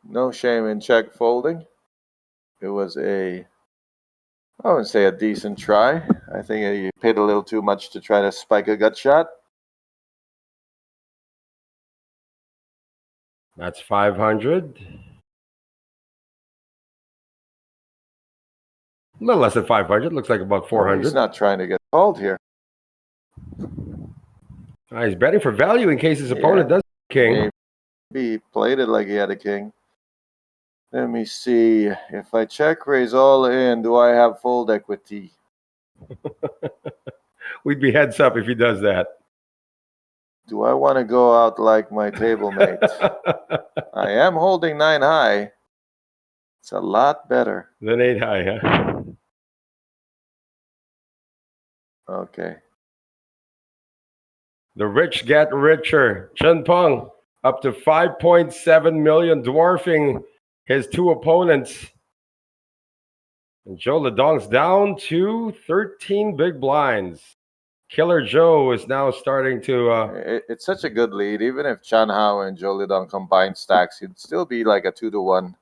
no shame in check folding. It was I wouldn't say a decent try. I think he paid a little too much to try to spike a gut shot. That's 500. A little less than 500. Looks like about 400. He's not trying to get called here. He's betting for value in case his opponent does king. Maybe he played it like he had a king. Let me see. If I check raise all in, do I have fold equity? We'd be heads up if he does that. Do I want to go out like my table mate? I am holding 9 high. It's a lot better. Than 8 high, huh? Okay. The rich get richer. Chun Pung up to 5.7 million, dwarfing his 2 opponents. And Joe Ledong's down to 13 big blinds. Killer Joe is now starting to... It's such a good lead. Even if Chan Hao and Joe Lidong combined stacks, he'd still be like a 2-1.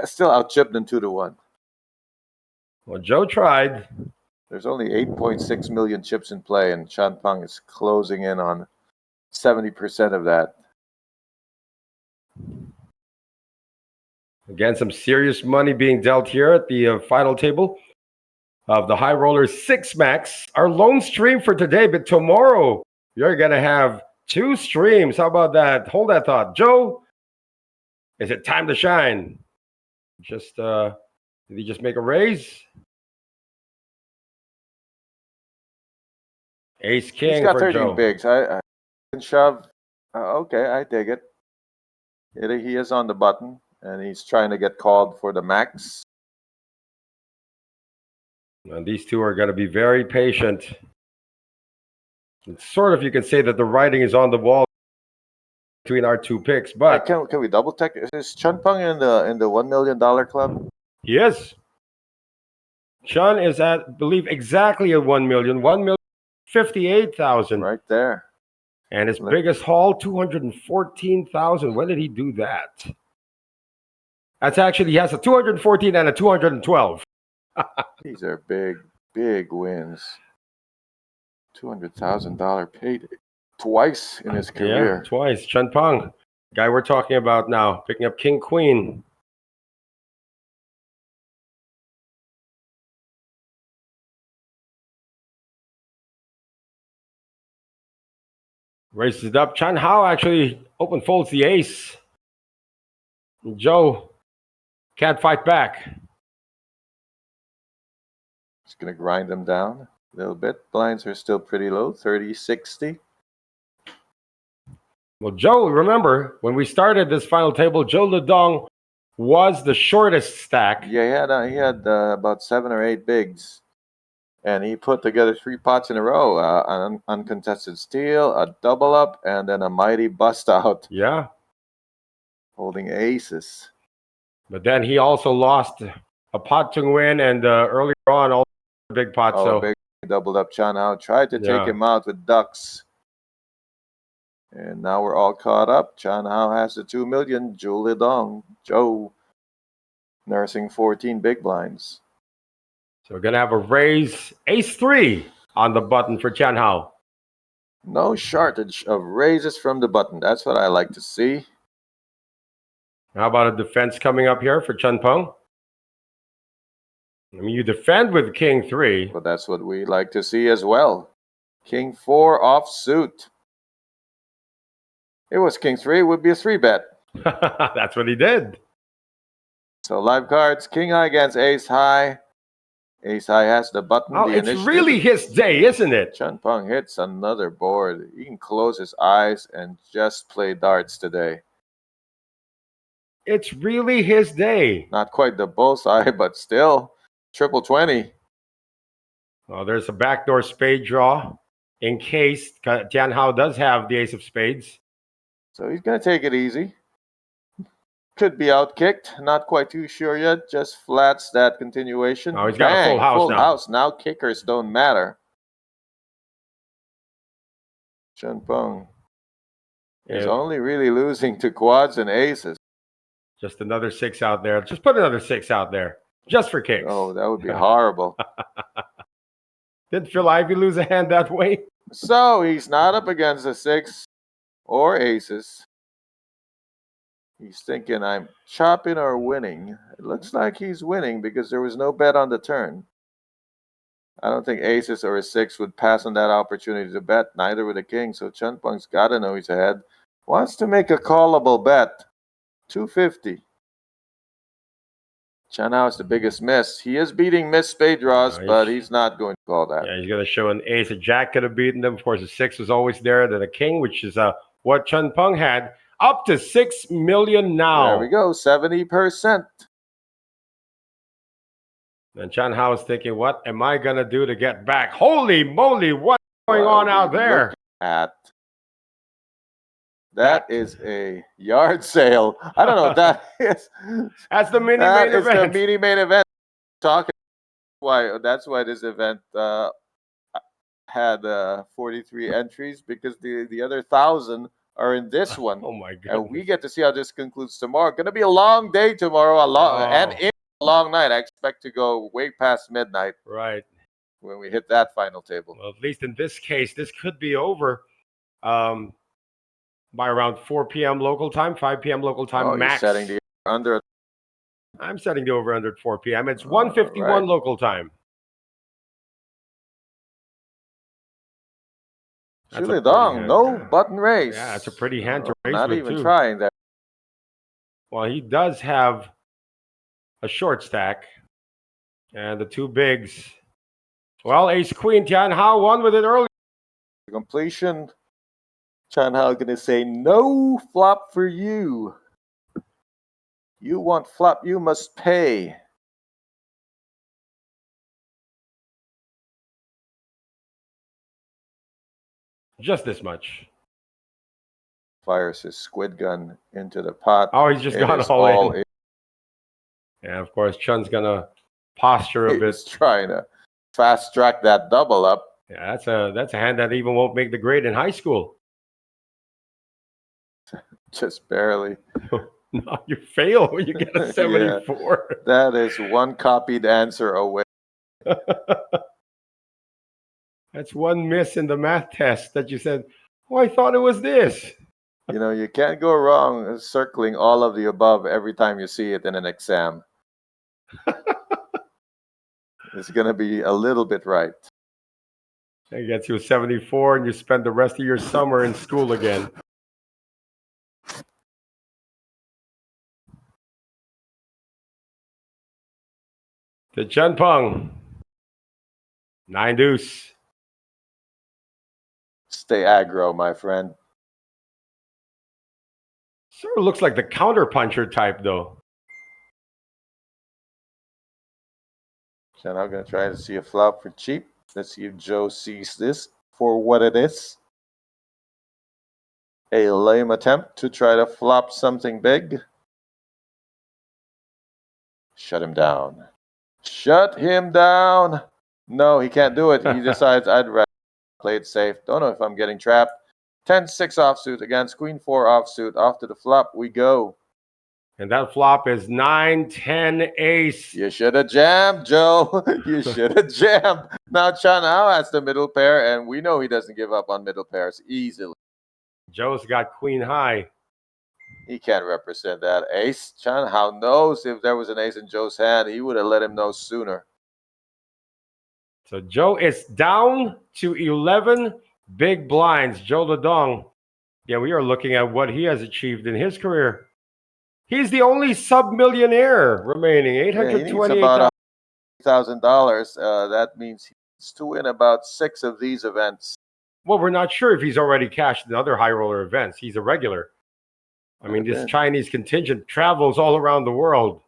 Still out-chipped in 2-1. Well, Joe tried. There's only 8.6 million chips in play, and Chan Pung is closing in on 70% of that. Again, some serious money being dealt here at the final table of the High Rollers 6 Max. Our lone stream for today, but tomorrow you're going to have 2 streams. How about that? Hold that thought. Joe, is it time to shine? Did he just make a raise? Ace King. He's got for 13 Joe. bigs. I can shove. Okay, I dig it. He is on the button, and he's trying to get called for the max. And these two are going to be very patient. It's sort of, you can say that the writing is on the wall between our 2 picks, but Can we double check? Is Chun Pung in the $1 million club? he is. Chun is at, I believe, exactly at 1 million. 1,058,000. Right there. And his biggest haul, 214,000. When did he do that? That's actually, he has a 214 and a 212. These are big wins. $200,000 paid twice in his career. Yeah, twice. Chun Pung, guy we're talking about now, picking up King Queen. Raises it up. Chan Hao actually open folds the ace. And Joe can't fight back. Just going to grind them down a little bit. Blinds are still pretty low, 30-60. Well, Joe, remember, when we started this final table, Joe Ledong was the shortest stack. Yeah, he had about 7 or 8 bigs. And he put together 3 pots in a row. An uncontested steal, a double up, and then a mighty bust out. Yeah. Holding aces. But then he also lost a pot to win, and earlier on, all big pots. Oh, big doubled up Chan Hao. Tried to take him out with ducks. And now we're all caught up. Chan Hao has the 2 million. Joe Lidong. Joe nursing 14 big blinds. So we're going to have a raise, ace-3 on the button for Chan Hao. No shortage of raises from the button. That's what I like to see. How about a defense coming up here for Chun Pung? I mean, you defend with King 3. But that's what we like to see as well. King 4 offsuit. It was King 3. It would be a 3-bet. That's what he did. So live cards, king high against ace high. Ace high has the button, Oh, the it's initiative. really his day, isn't it? Chun Peng hits another board. He can close his eyes and just play darts today. It's really his day. Not quite the bullseye, but still. Triple 20. Well, there's a backdoor spade draw in case Tian Hao does have the ace of spades. So he's going to take it easy. Could be outkicked. Not quite too sure yet. Just flats that continuation. Oh, he's got a full house full now. house. Now kickers don't matter. Chun Peng is only really losing to quads and aces. Just another 6 out there. Just put another 6 out there. Just for kicks. Oh, that would be horrible. Did Phil Ivey lose a hand that way? So he's not up against a 6 or aces. He's thinking, I'm chopping or winning. It looks like he's winning because there was no bet on the turn. I don't think aces or a 6 would pass on that opportunity to bet. Neither would a king. So Chun Peng's got to know he's ahead. Wants to make a callable bet. 250. Chun Hao is the biggest miss. He is beating missed spade draws, but he's not going to call that. Yeah, he's going to show an ace. A jack could have beaten them. Of course, a 6 was always there. Then a king, which is what Chun Peng had. Up to 6 million now. There we go, 70%. And Chun Hao is thinking, what am I going to do to get back? Holy moly, what's going on out there? That is a yard sale. I don't know what that is. That's the mini main event. That's the mini main event. That's why this event had 43 entries, because the other 1,000 are in this one. Oh my god! And we get to see how this concludes tomorrow. Going to be a long day tomorrow, and a long night. I expect to go way past midnight. Right. When we hit that final table. Well, at least in this case, this could be over by around 4 p.m. local time, 5 p.m. local time max. You're setting the under. I'm setting the over under at 4 p.m. It's 1:51 local time. Chile Dong, no button raise. Yeah, it's a pretty hand to raise. Not even trying that. Well, he does have a short stack and the 2 bigs. Well, ace queen, Tian Hao won with it early. Completion. Tian Hao gonna say no flop for you. You want flop, you must pay. Just this much. Fires his squid gun into the pot. Oh, he's just gone all in. Yeah, of course, Chun's gonna posture a bit. He's trying to fast track that double up. Yeah, that's a hand that even won't make the grade in high school. Just barely. No, you fail when you get a 74. Yeah, that is one copied answer away. That's one miss in the math test that you said, oh, I thought it was this. You know, you can't go wrong circling all of the above every time you see it in an exam. It's going to be a little bit right. It gets you a 74 and you spend the rest of your summer in school again. To Chun Peng. 9 deuce. Stay aggro, my friend. Sort of looks like the counter puncher type, though. So I'm going to try to see a flop for cheap. Let's see if Joe sees this for what it is. A lame attempt to try to flop something big. Shut him down. Shut him down. No, he can't do it. He decides I'd rather play it safe. Don't know if I'm getting trapped. 10-6 offsuit against Queen 4 offsuit. Off to the flop we go. And that flop is 9-10 ace. You should have jammed, Joe. You should have jammed. Now Chun Hao has the middle pair, and we know he doesn't give up on middle pairs easily. Joe's got queen high. He can't represent that ace. Chun Hao knows if there was an ace in Joe's hand, he would have let him know sooner. So Joe is down to 11 big blinds. Joe Ledong. Yeah, we are looking at what he has achieved in his career. He's the only sub-millionaire remaining. Yeah, he needs 828,000. about $1,000. That means he needs to win about 6 of these events. Well, we're not sure if he's already cashed in other high roller events. He's a regular. I mean, this Chinese contingent travels all around the world.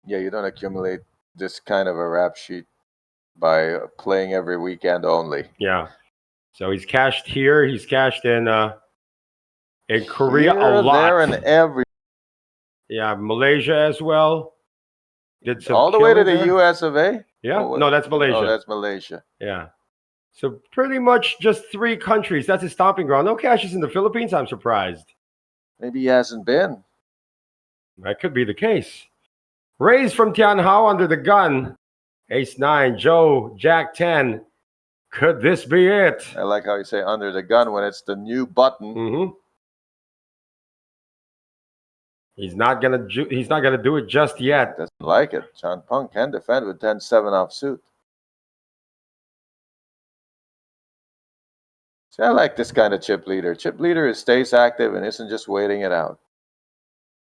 Yeah, you don't accumulate this kind of a rap sheet by playing every weekend only. Yeah. So he's cashed here. He's cashed in Korea Here, a lot. there, and every. Yeah, Malaysia as well. Did some all the way to killing the there. US of A? Yeah. No, that's Malaysia. Oh, that's Malaysia. Yeah. So pretty much just 3 countries. That's his stomping ground. No cashes in the Philippines. I'm surprised. Maybe he hasn't been. That could be the case. Raised from Tianhao under the gun. Ace 9, Joe, Jack 10. Could this be it? I like how you say under the gun when it's the new button. Mm-hmm. He's not gonna do it just yet. Doesn't like it. Chan Peng can defend with 10-7 offsuit. See, I like this kind of chip leader. Chip leader stays active and isn't just waiting it out.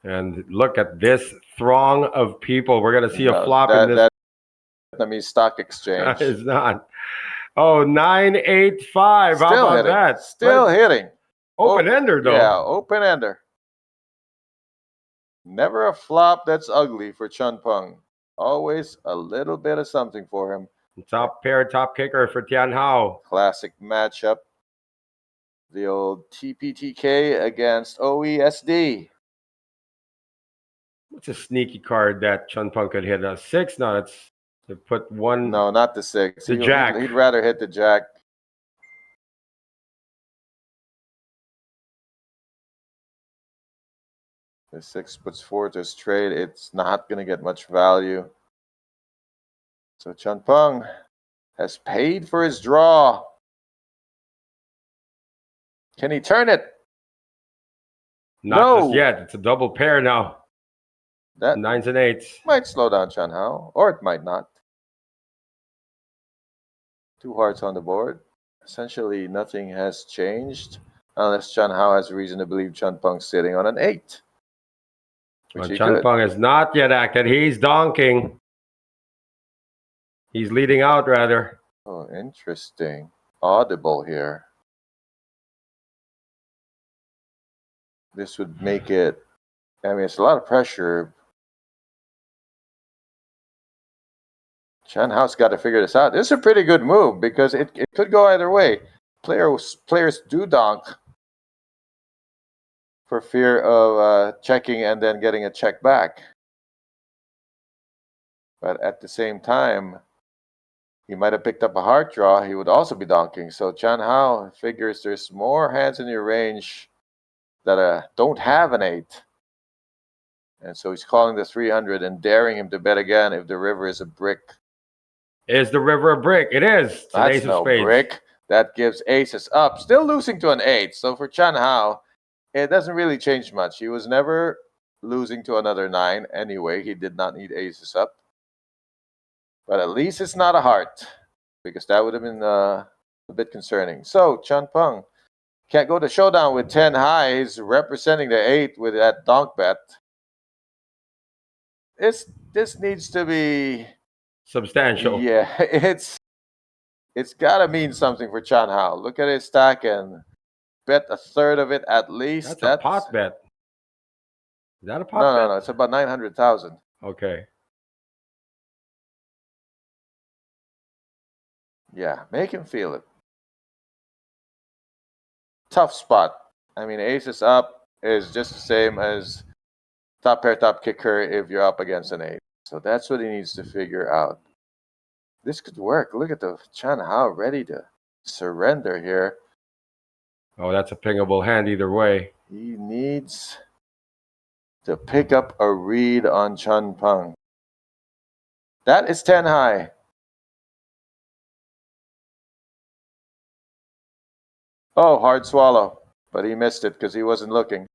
And look at this throng of people. We're gonna see a flop in this. That Vietnamese stock exchange. It's not. Oh, 985. Still How about hitting. that? Still hitting. Open-ender, though. Yeah, open-ender. Never a flop that's ugly for Chun Peng. Always a little bit of something for him. Top pair, top kicker for Tianhao. Classic matchup. The old TPTK against OESD. What's a sneaky card that Chun Peng could hit? A 6? No, it's to put one. No, not the 6. The jack. He'd rather hit the jack. The 6 puts forward to his trade. It's not going to get much value. So Chun Peng has paid for his draw. Can he turn it? Not just yet. It's a double pair now. That 9s and 8s. might slow down Chan Hao, or it might not. 2 hearts on the board. Essentially, nothing has changed unless Chan Hao has reason to believe Chun Peng's sitting on an 8. Well, Chun Peng has not yet acted. He's donking. He's leading out, rather. Oh, interesting. Audible here. This would make it, I mean, it's a lot of pressure. Chan Hao's got to figure this out. This is a pretty good move because it could go either way. Players do donk for fear of checking and then getting a check back. But at the same time, he might have picked up a heart draw. He would also be donking. So Chan Hao figures there's more hands in your range that don't have an 8. And so he's calling the 300 and daring him to bet again if the river is a brick. Is the river a brick? It is. It's That's an ace no of spades. brick. That gives aces up. Still losing to an 8. So for Chan Hao, it doesn't really change much. He was never losing to another 9 anyway. He did not need aces up. But at least it's not a heart, because that would have been a bit concerning. So Chun Peng can't go to showdown with 10 highs, representing the 8 with that donk bet. This needs to be substantial. Yeah, it's got to mean something for Chan Hao. Look at his stack and bet a third of it at least. That's a pot bet. Is that a pot bet? No. It's about 900,000. Okay. Yeah, make him feel it. Tough spot. I mean, aces up is just the same as top pair, top kicker if you're up against an 8. So that's what he needs to figure out. This could work. Look at the Chan Hao ready to surrender here. Oh, that's a pingable hand either way. He needs to pick up a read on Chun Peng. That is 10 high. Oh, hard swallow. But he missed it because he wasn't looking.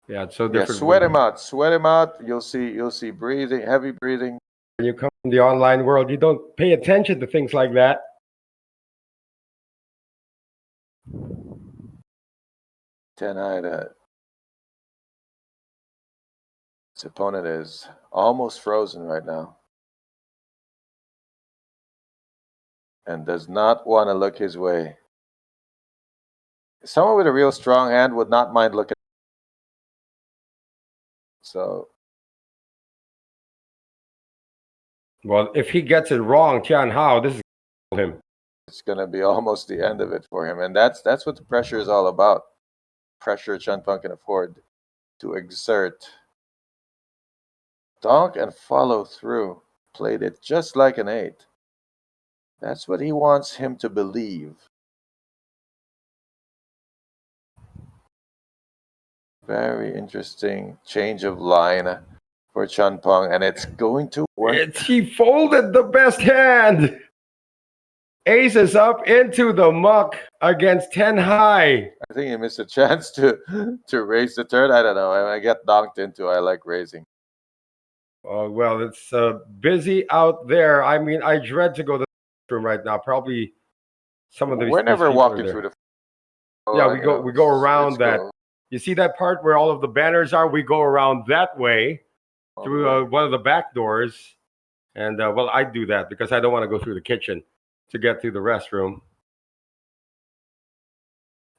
Yeah, it's so different. Yeah, sweat him out. Sweat him out. You'll see breathing, heavy breathing. When you come from the online world, you don't pay attention to things like that. 10-eyed. His opponent is almost frozen right now and does not want to look his way. Someone with a real strong hand would not mind looking. So, well, if he gets it wrong, Tian Hao, this is him. it's going to be almost the end of it for him, and that's what the pressure is all about. Pressure Chun Pang can afford to exert. Donk and follow through. Played it just like an 8. That's what he wants him to believe. Very interesting change of line for Chun Pang, and it's going to work. He folded the best hand. Ace is up into the muck against 10 high. I think he missed a chance to raise the turn. I don't know. I get donked into. I like raising. Oh, well, it's busy out there. I mean, I dread to go to the room right now. Probably some of the. We're never walking through the. Yeah, we go around that. Cool. You see that part where all of the banners are? We go around that way through one of the back doors, and well, I do that because I don't want to go through the kitchen to get to the restroom.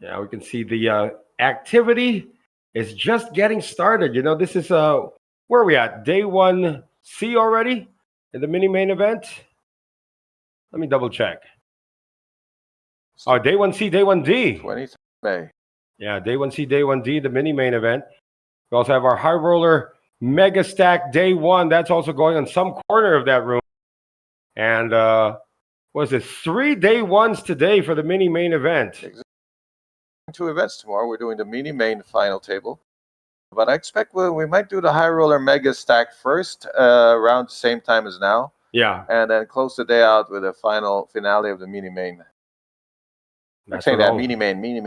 Yeah, we can see the activity is just getting started. You know, this is where are we at? Day 1C already in the mini main event? Let me double check. Oh, day 1C, day 1D. 20th May. Yeah, day 1C, day 1D, the mini main event. We also have our high roller mega stack day 1. That's also going on some corner of that room. And what is it? 3 day 1s today for the mini main event. 2 events tomorrow. We're doing the mini main final table. But I expect we might do the high roller mega stack first, around the same time as now. Yeah. And then close the day out with a finale of the mini main. I'm saying that mini main. Mini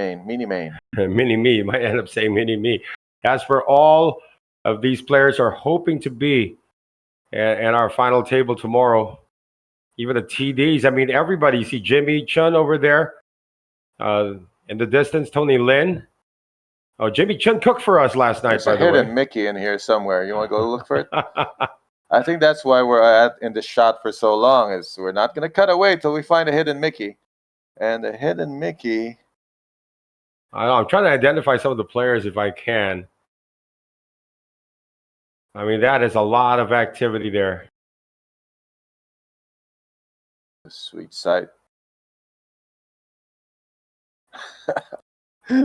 me might end up saying mini me. As for all of these players are hoping to be at our final table tomorrow, even the TDs. I mean, everybody. You see Jimmy Chun over there in the distance. Tony Lin. Oh, Jimmy Chun cooked for us last night. There's a hidden Mickey in here somewhere. You want to go look for it? I think that's why we're in the shot for so long. Is we're not going to cut away till we find a hidden Mickey. And the hidden Mickey. I know, I'm trying to identify some of the players if I can. I mean, that is a lot of activity there. Sweet sight.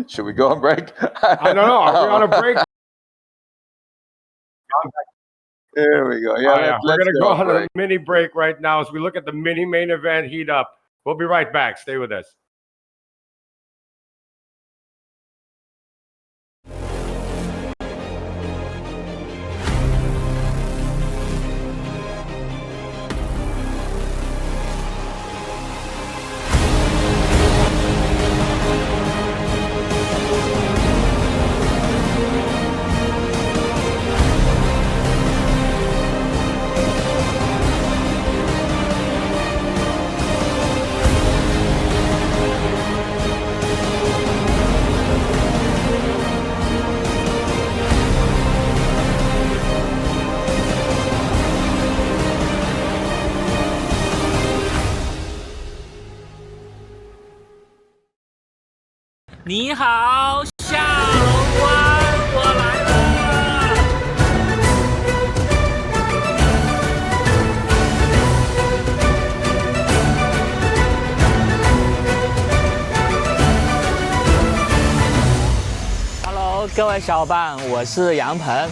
Should we go on break? I don't know. Are we on a break? There we go. Yeah, we're going to go on a mini break right now as we look at the mini main event heat up. We'll be right back. Stay with us.你好，下龙湾，我来了。Hello， 各位小伙伴，我是杨鹏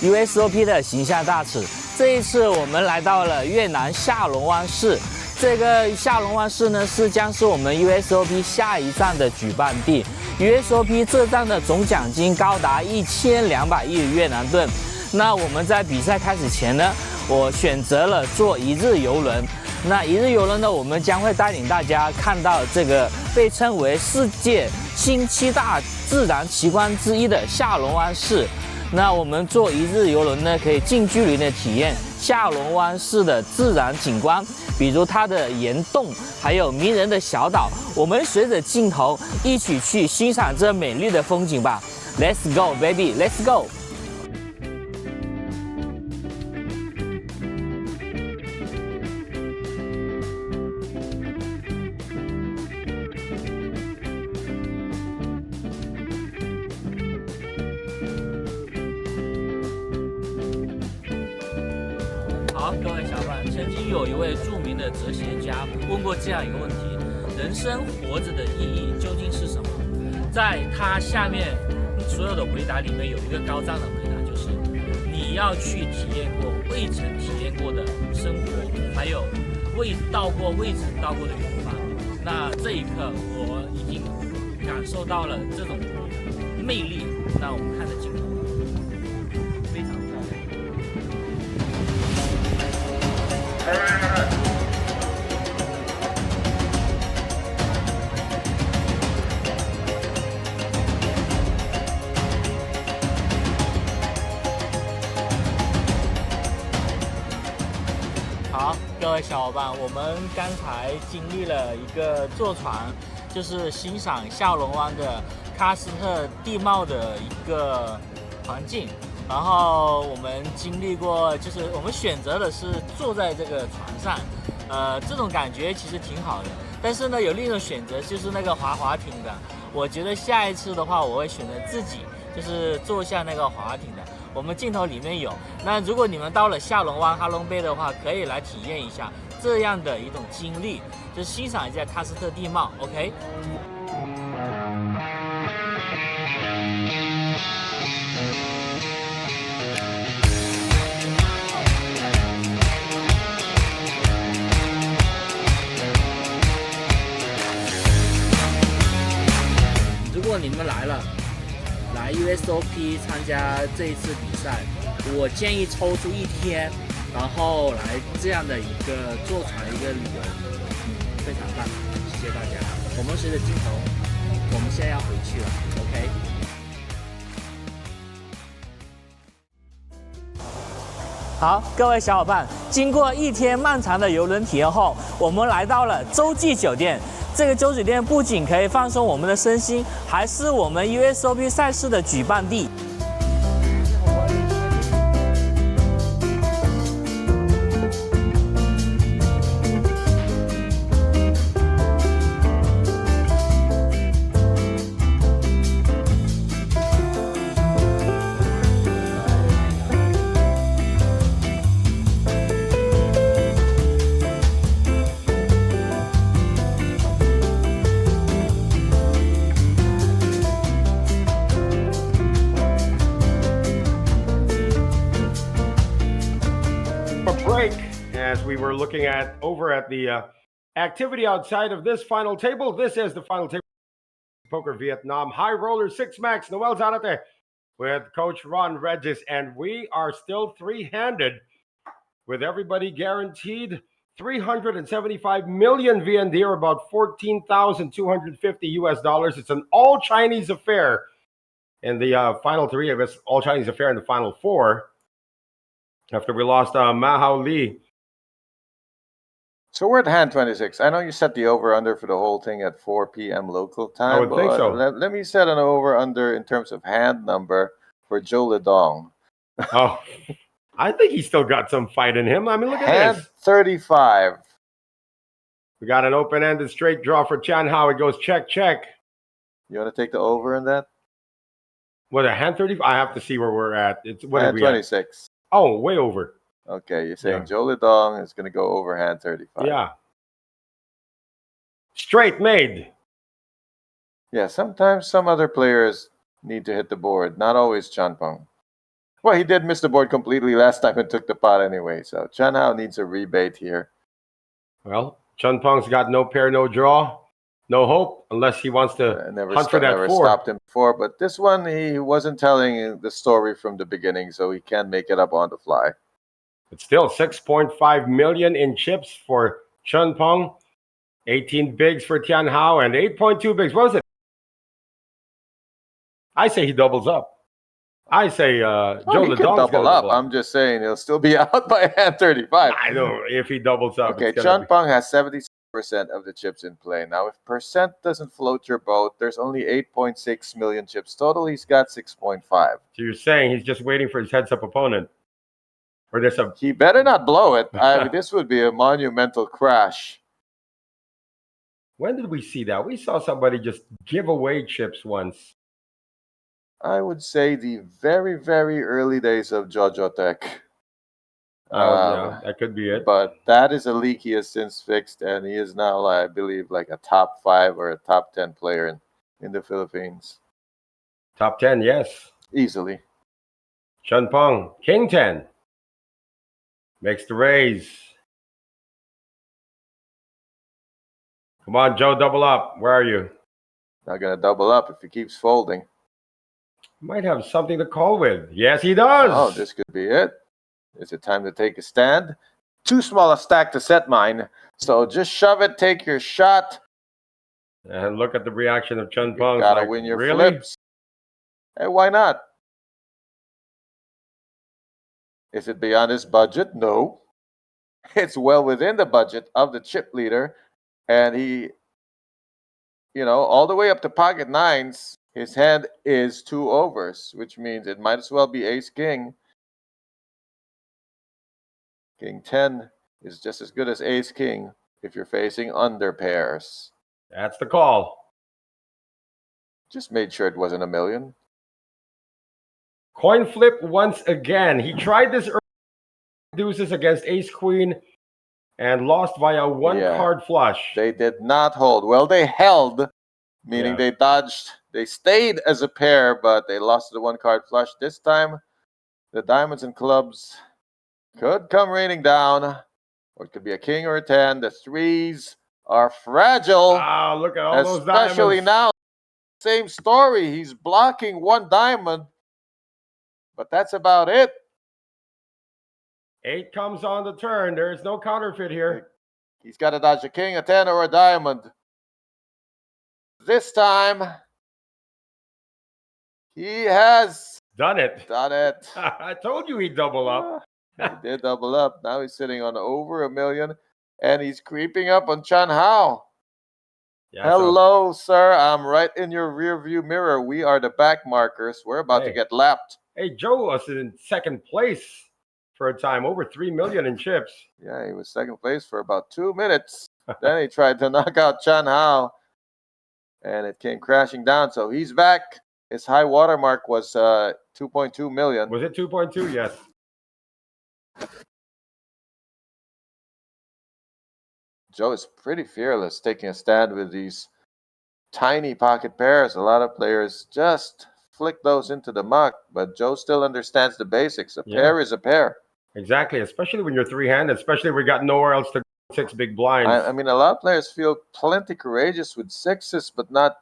，USOP 的形象大使。这一次我们来到了越南下龙湾市。这个下龙湾市呢，将是我们 USOP 下一站的举办地。USOP 这站的总奖金高达1200亿越南盾。那我们在比赛开始前呢，我选择了坐一日游轮。那一日游轮呢，我们将会带领大家看到这个被称为世界新7大自然奇观之一的下龙湾市。那我们坐一日游轮呢，可以近距离的体验下龙湾市的自然景观，比如它的岩洞，还有迷人的小岛。我们随着镜头一起去欣赏这美丽的风景吧。Let's go, baby, let's go！好，各位小伙伴，曾经有一位著名的哲学家问过这样一个问题：人生活着的意义究竟是什么？在他下面所有的回答里面有一个高赞的回答，就是你要去体验过未曾体验过的生活，还有未到过未曾到过的远方。那这一刻，我已经感受到了这种魅力。那我们看着镜头，非常漂亮。好，各位小伙伴，我们刚才经历了一个坐船，就是欣赏下龙湾的喀斯特地貌的一个环境。然后我们经历过，就是我们选择的是坐在这个船上，这种感觉其实挺好的。但是呢，有另一种选择就是那个滑艇的。我觉得下一次的话，我会选择自己就是坐下那个滑艇的。我们镜头里面有。那如果你们到了下龙湾、哈龙贝的话，可以来体验一下这样的一种经历，就欣赏一下喀斯特地貌。OK。如果你们来 USOP 参加这一次比赛，我建议抽出一天，然后来这样的一个坐船一个旅游，非常棒，谢谢大家。我们随着镜头，我们现在要回去了 ，OK。好，各位小伙伴，经过一天漫长的游轮体验后，我们来到了洲际酒店。这个洲酒店不仅可以放松我们的身心，还是我们 USOP 赛事的举办地。As we were looking at over at the activity outside of this final table, this is the final table poker Vietnam high roller 6 max Noel Zanate with Coach Ron Regis, and we are still three-handed with everybody guaranteed 375 million VND, or about 14,250 US dollars. It's an all Chinese affair in the final three of us, all Chinese affair in the final four. After we lost Mahao Lee. So we're at hand 26. I know you set the over-under for the whole thing at 4 p.m. local time. I would think so. Let me set an over-under in terms of hand number for Joe Ledong. Oh, I think he's still got some fight in him. I mean, look at hand this. 35. We got an open-ended straight draw for Chan Hao. It goes check, check. You want to take the over in that? What, a hand 35? I have to see where we're at. It's what hand are we 26. At? Oh, way over. Okay, you're saying Joe Ledong is going to go over hand 35. Yeah. Straight made. Yeah, sometimes some other players need to hit the board. Not always Chan Peng. Well, he did miss the board completely last time and took the pot anyway. So Chan Hao needs a rebate here. Well, Chan Peng's got no pair, no draw. No hope, unless he wants to hunt for that never four. Stopped him before, but this one, he wasn't telling the story from the beginning, so he can't make it up on the fly. But still, 6.5 million in chips for Chen Peng, 18 bigs for Tian Hao, and 8.2 bigs. What was it? I say he doubles up. I say Oh, Joe he the could Dog's double gonna up. double up. I'm just saying he'll still be out by hand 35. I know if he doubles up. Okay, It's gonna Chun Pong has 76% of the chips in play. Now, if percent doesn't float your boat, there's only 8.6 million chips total. He's got 6.5. So you're saying he's just waiting for his heads-up opponent, or there's a He better not blow it. I mean, this would be a monumental crash. When did we see that? We saw somebody just give away chips once. I would say the very, very early days of JoJo Tech. Yeah, that could be it. But that is a leak he has since fixed, and he is now, I believe, like a top 5 or a top 10 player in the Philippines. Top 10, yes. Easily. Chun Pong, King 10. Makes the raise. Come on, Joe, double up. Where are you? Not going to double up if he keeps folding. Might have something to call with. Yes, he does. Oh, this could be it. Is it time to take a stand? Too small a stack to set mine. So just shove it, take your shot. And look at the reaction of Chun Pong. You gotta like, win your really? flips. Hey, why not? Is it beyond his budget? No. It's well within the budget of the chip leader. And he, all the way up to pocket nines, his hand is 2 overs, which means it might as well be ace king. King 10 is just as good as ace king if you're facing under pairs. That's the call. Just made sure it wasn't a million. Coin flip once again. He tried this early deuces against ace queen and lost via one card flush. They did not hold. Well, they held, meaning they dodged. They stayed as a pair, but they lost the 1 card flush. This time, the diamonds and clubs could come raining down, or it could be a king or a 10. The 3s are fragile. Wow, look at all those diamonds. Especially now, same story. He's blocking 1 diamond, but that's about it. 8 comes on the turn. There's no counterfeit here. He's got to dodge a king, a 10, or a diamond. This time, he has done it. Done it. I told you he'd double up. He did double up. Now he's sitting on over a million, and he's creeping up on Chan Hao. Yeah, hello, sir. I'm right in your rear view mirror. We are the back markers. We're about to get lapped. Hey, Joe was in second place for a time, over 3 million in chips. Yeah, he was second place for about 2 minutes. Then he tried to knock out Chan Hao, and it came crashing down. So he's back. His high water mark was 2.2 million. Was it 2.2? Yes. Joe is pretty fearless taking a stand with these tiny pocket pairs. A lot of players just flick those into the muck, but Joe still understands the basics. A pair is a pair. Exactly, especially when you're 3-handed, especially when we got nowhere else to go. 6 big blinds. I mean, a lot of players feel plenty courageous with 6s, but not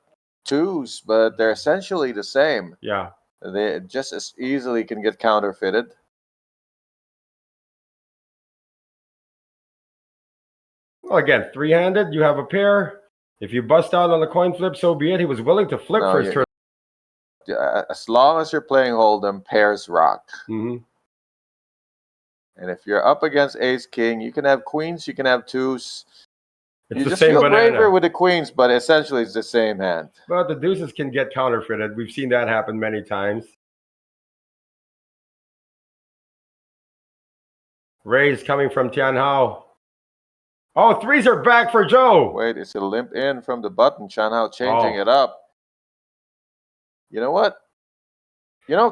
2s, but they're essentially the same. Yeah. They just as easily can get counterfeited. Well, again, 3-handed, you have a pair. If you bust out on the coin flip, so be it. He was willing to flip for his turn. As long as you're playing Hold'em, pairs rock. Mm-hmm. And if you're up against ace king, you can have queens, you can have 2s. It's you the just same feel banana. braver with the queens, but essentially it's the same hand. But the deuces can get counterfeited. We've seen that happen many times. Raise coming from Tian Hao. Oh, 3s are back for Joe. Wait, it's a limp in from the button. Chan Hao changing it up. You know what?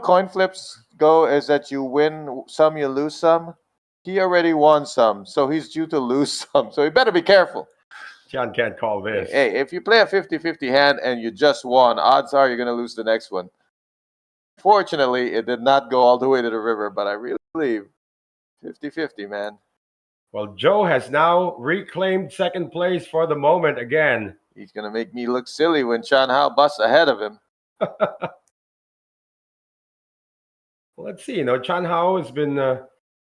Coin flips go is that you win some, you lose some. He already won some, so he's due to lose some. So he better be careful. Tian can't call this. Hey, if you play a 50-50 hand and you just won, odds are you're going to lose the next one. Fortunately, it did not go all the way to the river, but I really believe 50-50, man. Well, Joe has now reclaimed second place for the moment again. He's going to make me look silly when Chan Hao busts ahead of him. Let's see. Chan Hao has been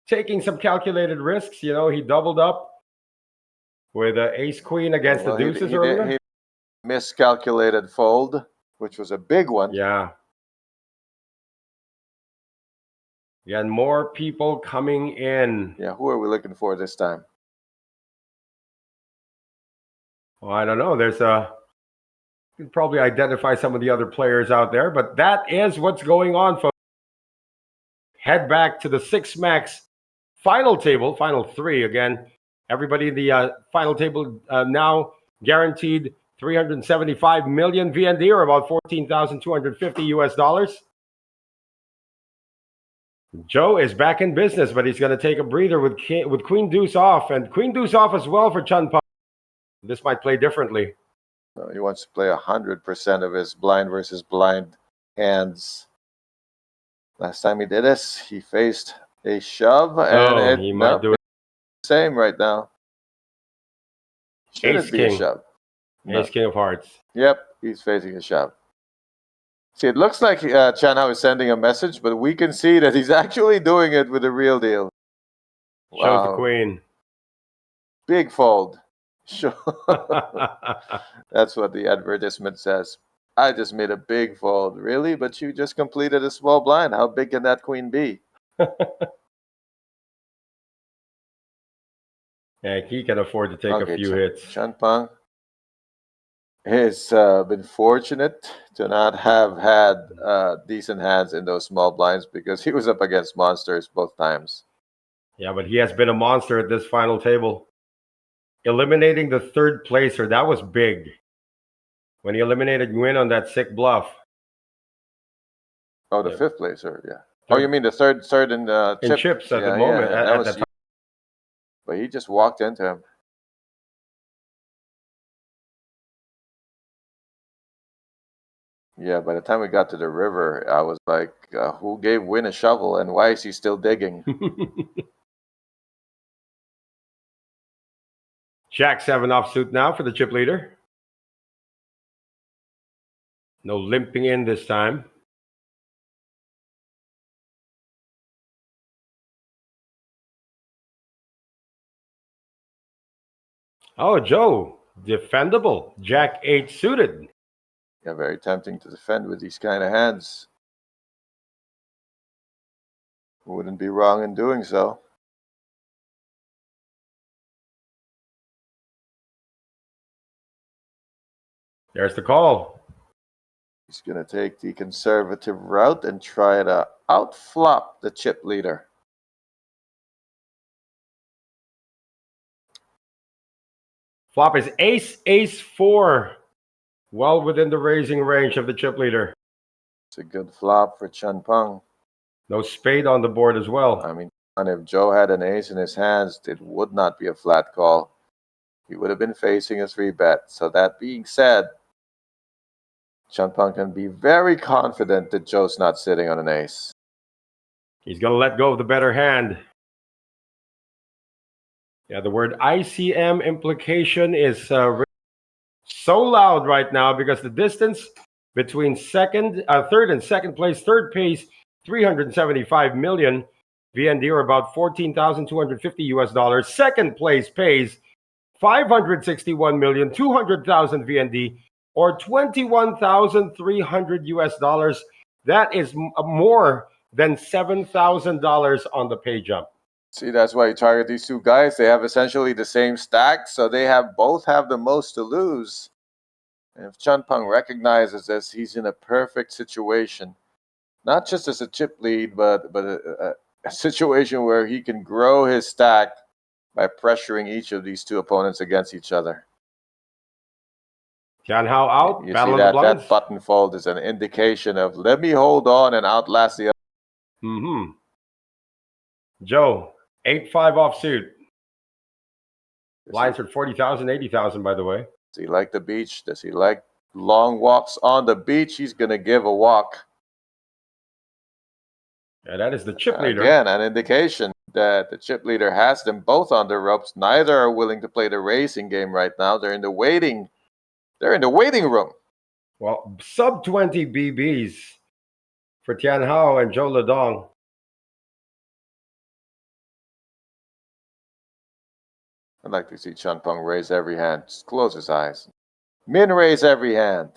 taking some calculated risks. He doubled up with ace queen against the deuces earlier. He miscalculated fold, which was a big one. Yeah. Again, more people coming in. Yeah, who are we looking for this time? Well, I don't know. You can probably identify some of the other players out there, but that is what's going on, folks. Head back to the 6-max final table, final three again. Everybody in the final table now guaranteed 375 million VND, or about 14,250 US dollars. Joe is back in business, but he's going to take a breather with Queen Deuce off, and Queen Deuce off as well for Chun Pang. This might play differently. He wants to play 100% of his blind versus blind hands. Last time he did this, he faced a shove, and he might do it. Same right now. Should Ace it be King. a shove? No. Ace King of Hearts. Yep, he's facing a shove. See, it looks like Chan Hao is sending a message, but we can see that he's actually doing it with the real deal. Shows the queen. Big fold. That's what the advertisement says. I just made a big fold. Really? But you just completed a small blind. How big can that queen be? Yeah, he can afford to take a few hits. Chun Pang has been fortunate to not have had decent hands in those small blinds because he was up against monsters both times. Yeah, but he has been a monster at this final table. Eliminating the third placer, that was big. When he eliminated Nguyen on that sick bluff. Oh, the fifth placer, yeah. Oh, you mean the third in chips at the moment. Yeah, that was, but he just walked into him. Yeah, by the time we got to the river, I was like, who gave Win a shovel and why is he still digging? Jack 7 offsuit now for the chip leader. No limping in this time. Oh, Joe, defendable. Jack 8 suited. Yeah, very tempting to defend with these kind of hands. Wouldn't be wrong in doing so. There's the call. He's going to take the conservative route and try to outflop the chip leader. Flop is ace, ace 4. Well within the raising range of the chip leader. It's a good flop for Chun Pang. No spade on the board as well. I mean, and if Joe had an ace in his hands, it would not be a flat call. He would have been facing a 3-bet. So that being said, Chun Pang can be very confident that Joe's not sitting on an ace. He's going to let go of the better hand. Yeah, the word ICM implication is so loud right now because the distance between third and second place, third pays 375 million VND, or about 14,250 US dollars. Second place pays 561 million 200,000 VND, or 21,300 US dollars. That is more than $7,000 on the pay jump. See, that's why you target these two guys. They have essentially the same stack, so they both have the most to lose. And if Chun Pang recognizes this, he's in a perfect situation. Not just as a chip lead, but a situation where he can grow his stack by pressuring each of these two opponents against each other. Chan Hao out. You see that button fold is an indication of let me hold on and outlast the other. Joe, 8-5 offsuit. Lines are 40,000, 80,000, by the way. Does he like the beach? Does he like long walks on the beach? He's going to give a walk. Yeah, that is the chip leader. Again, an indication that the chip leader has them both on the ropes. Neither are willing to play the racing game right now. They're in the waiting room. Well, sub 20 BBs for Tian Hao and Joe Ledong. I'd like to see Chun Pang raise every hand. Just close his eyes. Min raise every hand.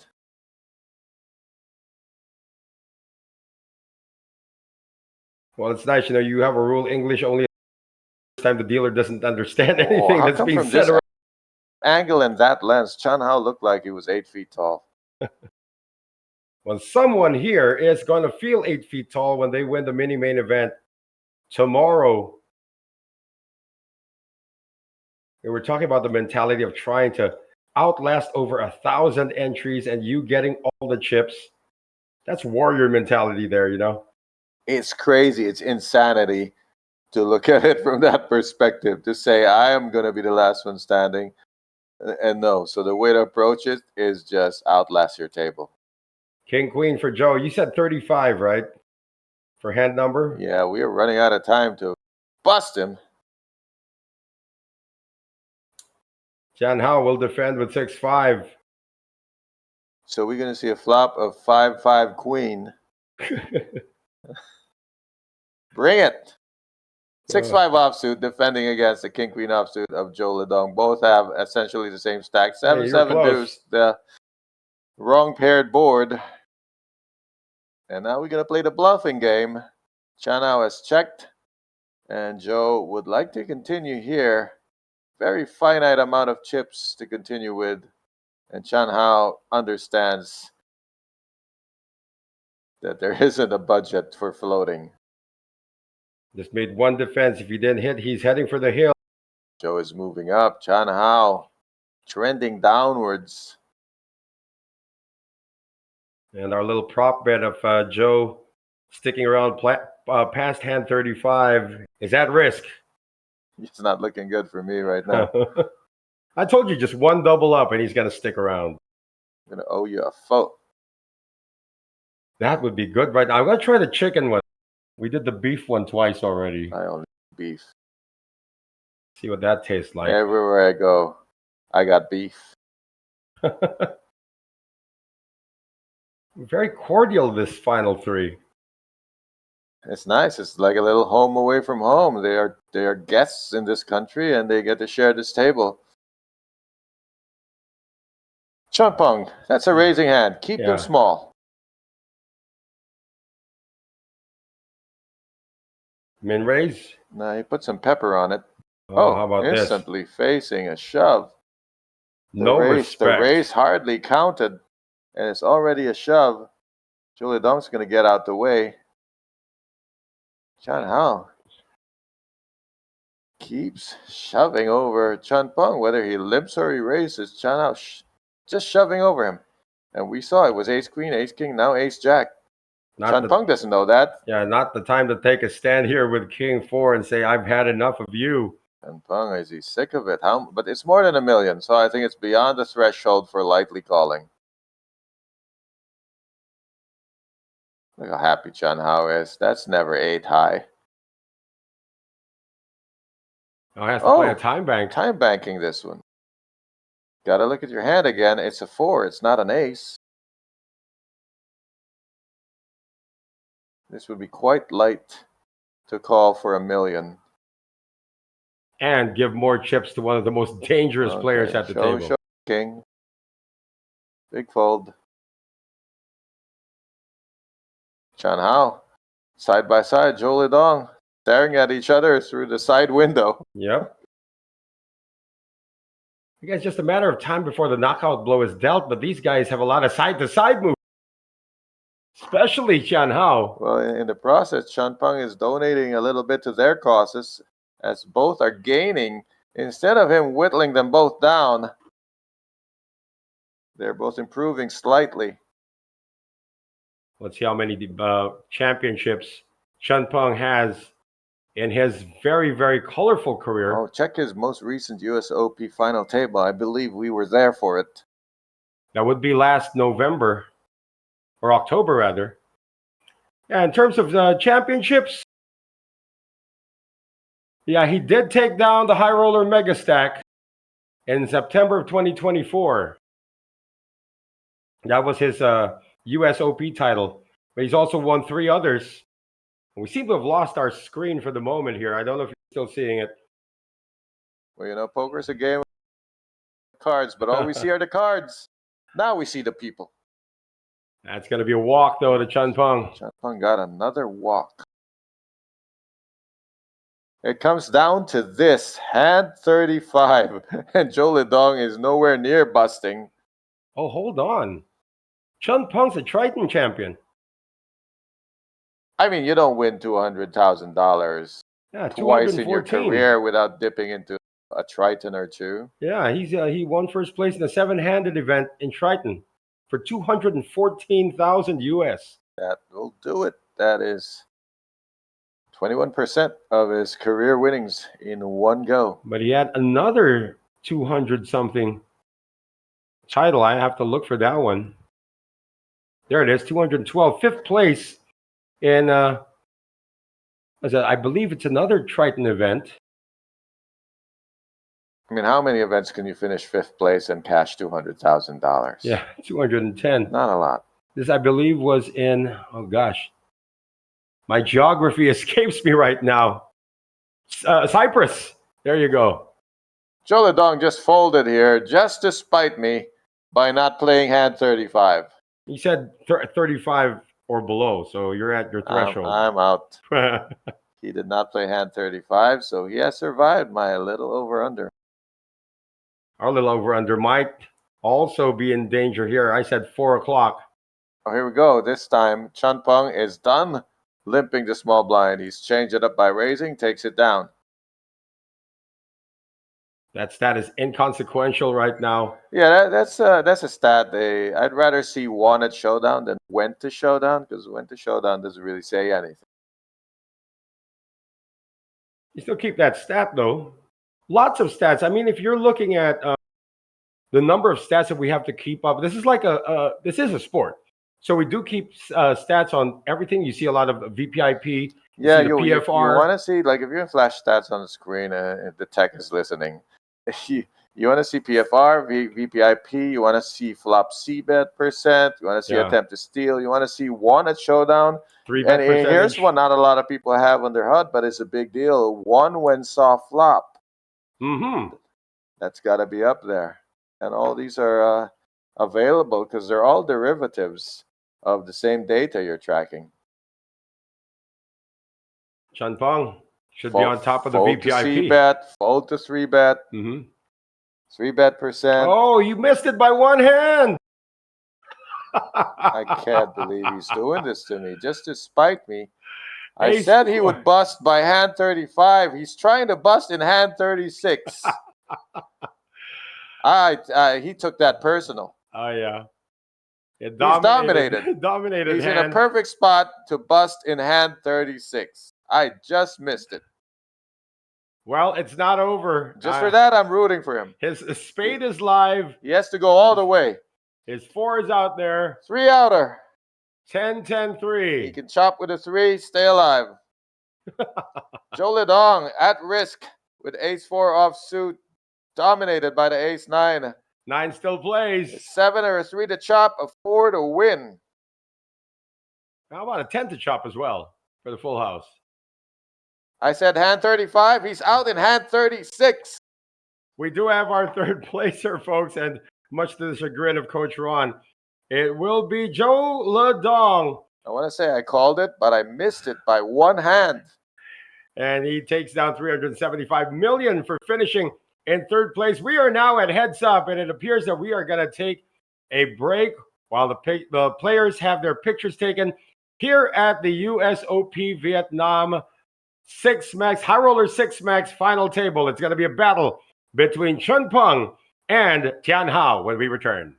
Well, it's nice, you have a rule English only this time the dealer doesn't understand anything how that's come being from said this around. angle and that lens, Chan Hao looked like he was 8 feet tall. Well, someone here is going to feel 8 feet tall when they win the mini main event tomorrow. We were talking about the mentality of trying to outlast over 1,000 entries and you getting all the chips. That's warrior mentality there, It's crazy. It's insanity to look at it from that perspective, to say I am going to be the last one standing. And no, so the way to approach it is just outlast your table. King Queen for Joe. You said 35, right? For hand number? Yeah, we are running out of time to bust him. Chan Hao will defend with 6-5. So we're going to see a flop of 5-5 queen. Bring it. 6-5 offsuit defending against the king queen offsuit of Joe Ledong. Both have essentially the same stack. 7-7 deuce, the wrong paired board. And now we're going to play the bluffing game. Chan Hao has checked, and Joe would like to continue here. Very finite amount of chips to continue with. And Chan Hao understands that there isn't a budget for floating. Just made one defense. If he didn't hit, he's heading for the hill. Joe is moving up. Chan Hao trending downwards. And our little prop bet of Joe sticking around past hand 35 is at risk. It's not looking good for me right now. I told you just one double up and he's going to stick around. I'm going to owe you a vote. That would be good right now. I'm going to try the chicken one. We did the beef one twice already. I only beef. See what that tastes like. Everywhere I go, I got beef. Very cordial, this final three. It's nice. It's like a little home away from home. They are guests in this country, and they get to share this table. Champong, that's a raising hand. Keep them small. Min raise? No, he put some pepper on it. Oh, how about instantly facing a shove. No respect. The raise hardly counted, and it's already a shove. Julie Dong's going to get out the way. Chan Hao keeps shoving over Chan Peng. Whether he limps or he raises, Chan Hao just shoving over him. And we saw it was ace queen, ace king, now ace jack. Chan Peng doesn't know that. Yeah, not the time to take a stand here with king 4 and say, I've had enough of you. Chan Peng, is he sick of it? But it's more than $1 million, so I think it's beyond the threshold for lightly calling. Look how happy Chan Hao is. That's never 8 high. Oh, he has to play a time bank. Time banking this one. Gotta look at your hand again. It's a 4. It's not an ace. This would be quite light to call for $1 million. And give more chips to one of the most dangerous players at the table. Show king. Big fold. Chan Hao, side by side, Joe Ledong, staring at each other through the side window. Yep. I guess just a matter of time before the knockout blow is dealt, but these guys have a lot of side-to-side moves. Especially Chan Hao. Well, in the process, Chan Peng is donating a little bit to their causes, as both are gaining. Instead of him whittling them both down, they're both improving slightly. Let's see how many championships Chan Peng has in his very, very colorful career. Oh, check his most recent USOP final table. I believe we were there for it. That would be last November, or October rather. Yeah, in terms of championships, yeah, he did take down the High Roller Mega Stack in September of 2024. That was his USOP title, but he's also won 3 others. We seem to have lost our screen for the moment here. I don't know if you're still seeing it. Well, poker's a game of cards, but all we see are the cards. Now we see the people. That's going to be a walk, though, to Chan Peng. Chan Peng got another walk. It comes down to this hand 35, and Joe Lidong is nowhere near busting. Oh, hold on. Chun Peng's a Triton champion. I mean, you don't win $200,000 Yeah, twice in your 214. career without dipping into a Triton or two. Yeah, he won first place in the seven-handed event in Triton for 214,000 US. That will do it. That is 21% of his career winnings in one go. But he had another 200 something title. I have to look for that one. There it is, 212, fifth place in I believe it's another Triton event. I mean, how many events can you finish fifth place and cash $200,000? Yeah, 210. Not a lot. This, I believe, was in, oh gosh, my geography escapes me right now. Cyprus. There you go. Joe Lidong just folded here just to spite me by not playing hand 35. You said 35 or below, so you're at your threshold. I'm out. He did not play hand 35, so he has survived my little over-under. Our little over-under might also be in danger here. I said 4 o'clock. Oh, here we go. This time, Chun Peng is done limping the small blind. He's changed it up by raising, takes it down. That stat is inconsequential right now. Yeah, that's a stat. I'd rather see won at showdown than went to showdown, because went to showdown doesn't really say anything. You still keep that stat though. Lots of stats. I mean, if you're looking at the number of stats that we have to keep up, this is like this is a sport. So we do keep stats on everything. You see a lot of VPIP. Yeah, you you PFR. want to see, like, if you're in flash stats on the screen, if the tech is listening, you want to see PFR, VPIP, you want to see flop C bet percent, you want to see attempt to steal, you want to see one at showdown. 3-bet percentage. Here's one not a lot of people have on their HUD, but it's a big deal. One when soft flop. Mm-hmm. That's got to be up there. And all these are available because they're all derivatives of the same data you're tracking. Chun Peng should be on top of the fold to VPIP. C-bet, fold to 3-bet, Mm-hmm. 3-bet percent. Oh, you missed it by one hand. I can't believe he's doing this to me just to spite me. I Hey, said he would bust by hand 35. He's trying to bust in hand 36. He took that personal. Oh, yeah. It He's dominated. Dominated He's hand. in a perfect spot to bust in hand 36. I just missed it. Well, it's not over. Just for that, I'm rooting for him. His spade is live. He has to go all the way. His 4 is out there. 3-outer. 10-10-3. He can chop with a 3, stay alive. Joe Lidong at risk with ace-4 offsuit, dominated by the ace-9. 9 still plays. 7 or a 3 to chop, a 4 to win. How about a 10 to chop as well for the full house? I said hand 35. He's out in hand 36. We do have our third placer, folks, and much to the chagrin of Coach Ron, it will be Joe Lidong. I want to say I called it, but I missed it by one hand. And he takes down $375 million for finishing in third place. We are now at heads up, and it appears that we are going to take a break while the players have their pictures taken here at the USOP Vietnam 6-Max, High Roller 6-Max final table. It's going to be a battle between Chun Peng and Tian Hao when we return.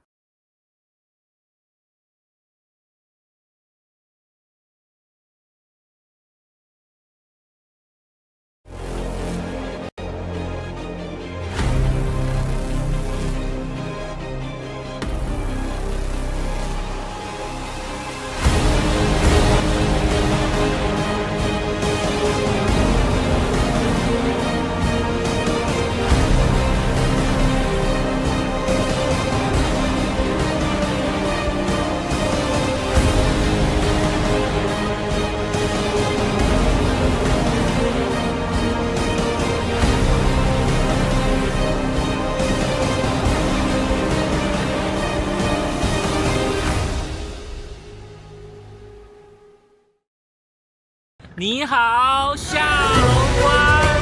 你好，小龙湾。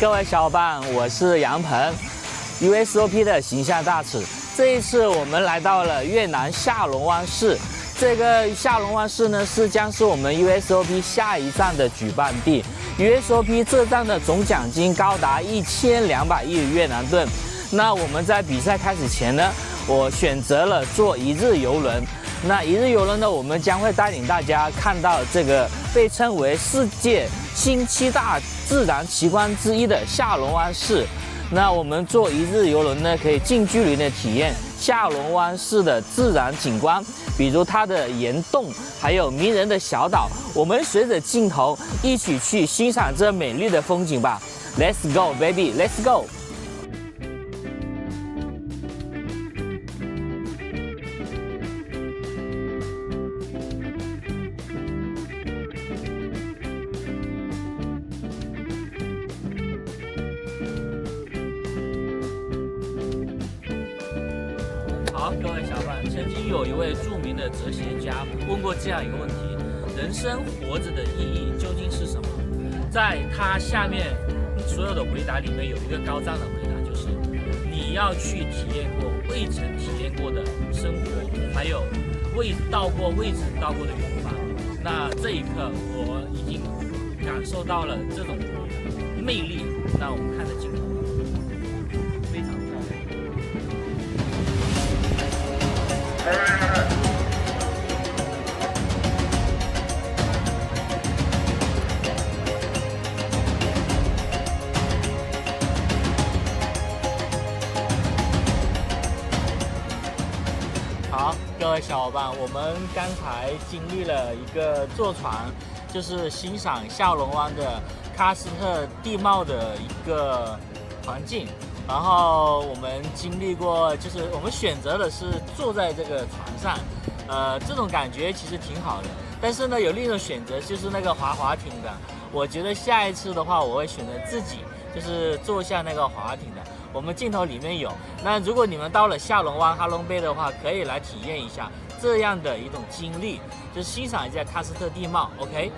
各位小伙伴，我是杨鹏 ，USOP 的形象大使。这一次我们来到了越南下龙湾市，这个下龙湾市呢将是我们 USOP 下一站的举办地。USOP 这站的总奖金高达1200亿越南盾。那我们在比赛开始前呢，我选择了坐一日游轮。那一日游轮呢，我们将会带领大家看到这个被称为世界新7大自然奇观之一的下龙湾市。那我们坐一日游轮呢，可以近距离的体验下龙湾市的自然景观，比如它的岩洞，还有迷人的小岛。我们随着镜头一起去欣赏这美丽的风景吧。Let's go, baby, let's go！好，各位小伙伴，曾经有一位著名的哲学家问过这样一个问题：人生活着的意义究竟是什么？在他下面所有的回答里面有一个高赞的回答，就是你要去体验过未曾体验过的生活，还有未曾到过的远方。那这一刻，我已经感受到了这种魅力。那我们看着镜头，非常漂亮。好，各位小伙伴，我们刚才经历了一个坐船，就是欣赏下龙湾的喀斯特地貌的一个环境。然后我们经历过，就是我们选择的是坐在这个船上，这种感觉其实挺好的。但是呢，有另一种选择就是那个滑艇的。我觉得下一次的话，我会选择自己就是坐下那个滑艇的。我们镜头里面有。那如果你们到了下龙湾哈龙贝的话，可以来体验一下这样的一种经历，就是欣赏一下喀斯特地貌。OK。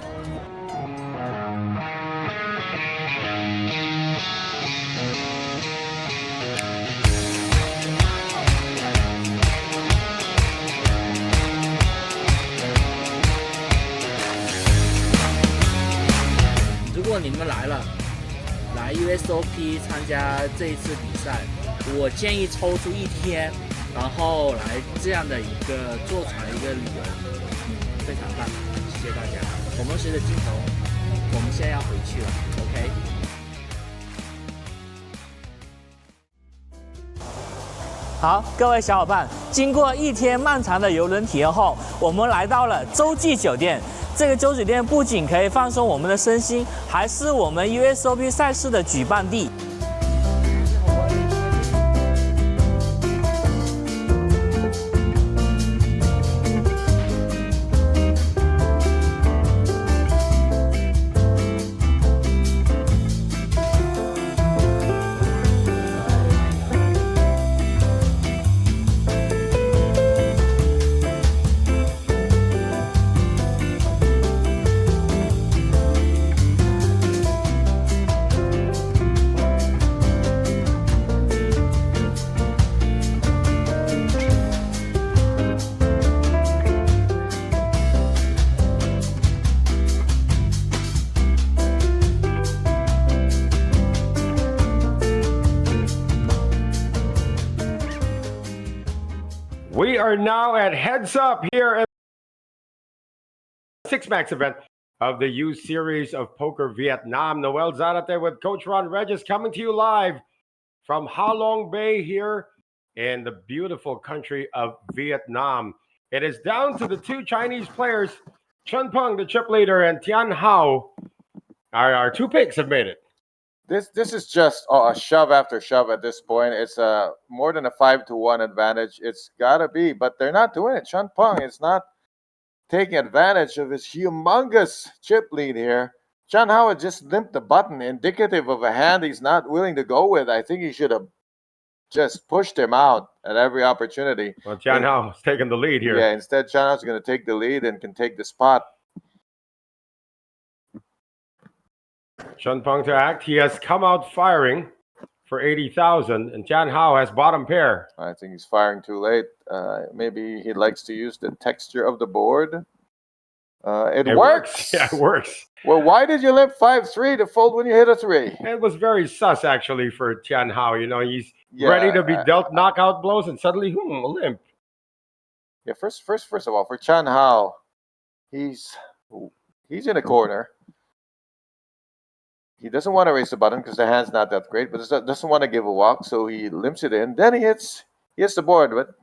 如果你们来 USOP 参加这一次比赛，我建议抽出一天，然后来这样的一个坐船一个旅游，非常棒，谢谢大家。我们随着镜头，我们现在要回去了 ，OK。好，各位小伙伴，经过一天漫长的游轮体验后，我们来到了洲际酒店。这个酒店不仅可以放松我们的身心，还是我们 USOP 赛事的举办地。We are now at Heads Up here at the 6 Max event of the U Series of Poker Vietnam. Noel Zarate with Coach Ron Regis coming to you live from Ha Long Bay here in the beautiful country of Vietnam. It is down to the two Chinese players, Chun Peng, the chip leader, and Tian Hao. Our two picks have made it. This is just a shove after shove at this point. It's more than a 5-1 advantage. It's gotta be, but they're not doing it. Chun Peng is not taking advantage of his humongous chip lead here. Tian Hao had just limped the button, indicative of a hand he's not willing to go with. I think he should have just pushed him out at every opportunity. Well, Tian Hao is taking the lead here. Yeah, instead Tian Hao's going to take the lead and can take the spot. Chun Peng to act. He has come out firing for 80,000, and Tian Hao has bottom pair. I think he's firing too late. Maybe he likes to use the texture of the board. It works. Yeah, it works. Well, why did you limp 5-3 to fold when you hit a 3? It was very sus, actually, for Tian Hao. You know, he's Yeah, ready to be dealt knockout blows, and suddenly, a limp. Yeah, first of all, for Chan Hao, he's in a corner. He doesn't want to raise the button because the hand's not that great, but doesn't want to give a walk, so he limps it in. Then he hits the board, but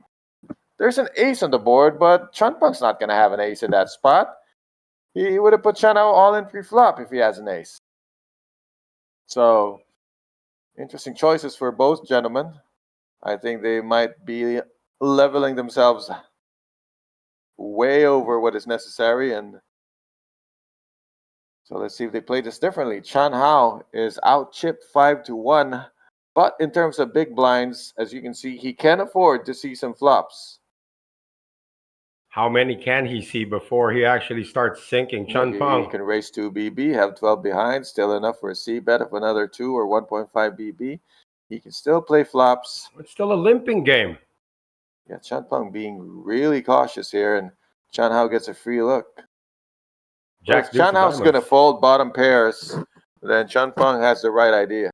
there's an ace on the board, but Chan Peng's not going to have an ace in that spot. He would have put Chan Hao all in pre-flop if he has an ace. So, interesting choices for both gentlemen. I think they might be leveling themselves way over what is necessary, and so let's see if they play this differently. Chan Hao is out chipped 5-1, but in terms of big blinds, as you can see, he can afford to see some flops. How many can he see before he actually starts sinking? Chun He Peng. can raise 2 BB, have 12 behind, still enough for a C bet of another 2 or 1.5 BB. He can still play flops. It's still a limping game. Yeah, Chan Peng being really cautious here, and Chan Hao gets a free look. If Chan Hao's going to fold bottom pairs, then Chan Peng has the right idea.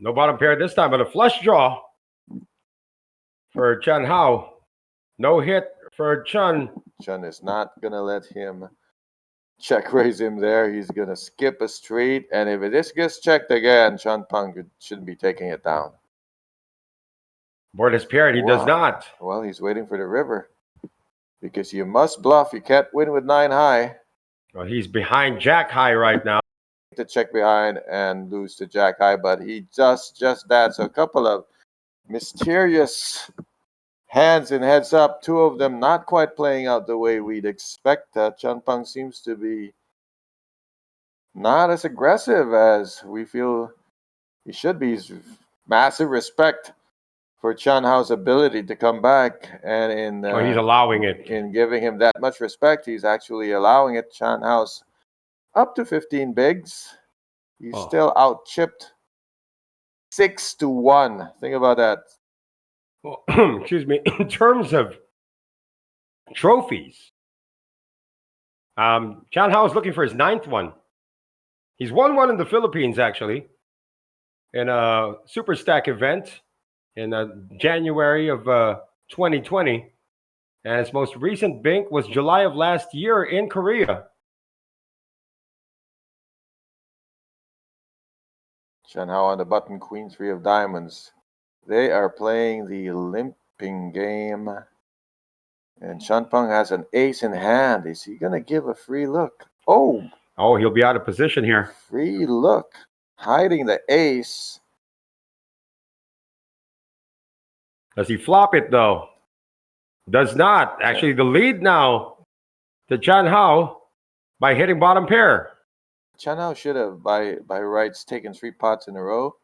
No bottom pair this time, but a flush draw for Chan Hao. No hit for Chun. Chun is not going to let him check raise him there. He's going to skip a straight, and if this gets checked again, Chan Peng shouldn't be taking it down. Board is paired. He does not. Well, he's waiting for the river because you must bluff. You can't win with 9 high. Well, he's behind Jack high right now. To check behind and lose to Jack high, but he just that. So a couple of mysterious hands and heads up, 2 of them not quite playing out the way we'd expect. Chan Peng seems to be not as aggressive as we feel he should be. Massive respect for Chan Hao's ability to come back, and he's allowing it. In giving him that much respect, he's actually allowing it. Chan Hao's up to 15 bigs. He's still out chipped 6-1. Think about that. Well, excuse me. In terms of trophies, Chan Hao is looking for his 9th one. He's won one in the Philippines, actually, in a Super Stack event in January of 2020. And his most recent bink was July of last year in Korea. Chan Hao on the button, queen 3 of diamonds. They are playing the limping game. And Chan Peng has an ace in hand. Is he going to give a free look? Oh, he'll be out of position here. Free look. Hiding the ace. Does he flop it, though? Does not. Actually, the lead now to Chan Hao by hitting bottom pair. Chan Hao should have, by rights, taken 3 pots in a row,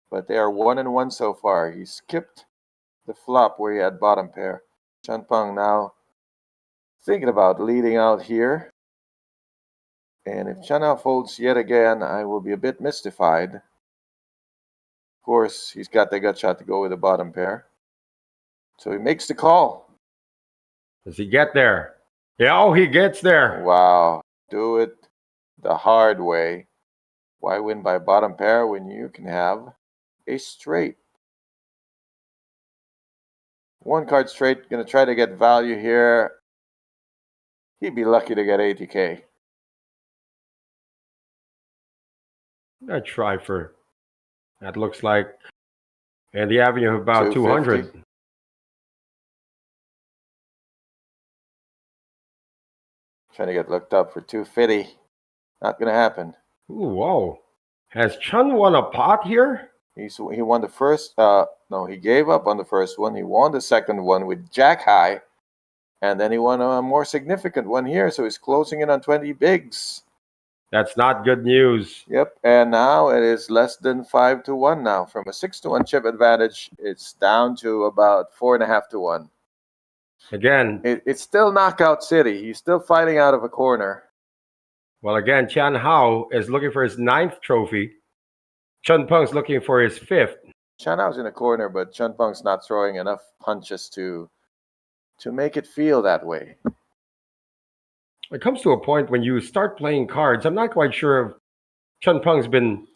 but they are 1-1 so far. He skipped the flop where he had bottom pair. Chan Peng now thinking about leading out here. And if Chan Hao folds yet again, I will be a bit mystified. Of course, he's got the gut shot to go with the bottom pair. So he makes the call. Does he get there? Yeah, he gets there. Wow. Do it the hard way. Why win by bottom pair when you can have a straight? 1 card straight, going to try to get value here. He'd be lucky to get 80K. I try for, that looks like, and the avenue of about 200. Trying to get looked up for 250. Not going to happen. Ooh, whoa. Has Chun won a pot here? He won the first, no, he gave up on the first one. He won the second one with Jack high. And then he won a more significant one here. So he's closing in on 20 bigs. That's not good news. Yep. And now it is less than 5-1 now. From a 6-1 chip advantage, it's down to about 4.5-1. Again, it's still knockout city. He's still fighting out of a corner. Well, again, Tian Hao is looking for his 9th trophy. Chun Peng's looking for his 5th. Chan Hao's in a corner, but Chun Peng's not throwing enough punches to make it feel that way. It comes to a point when you start playing cards. I'm not quite sure if Chun Peng's been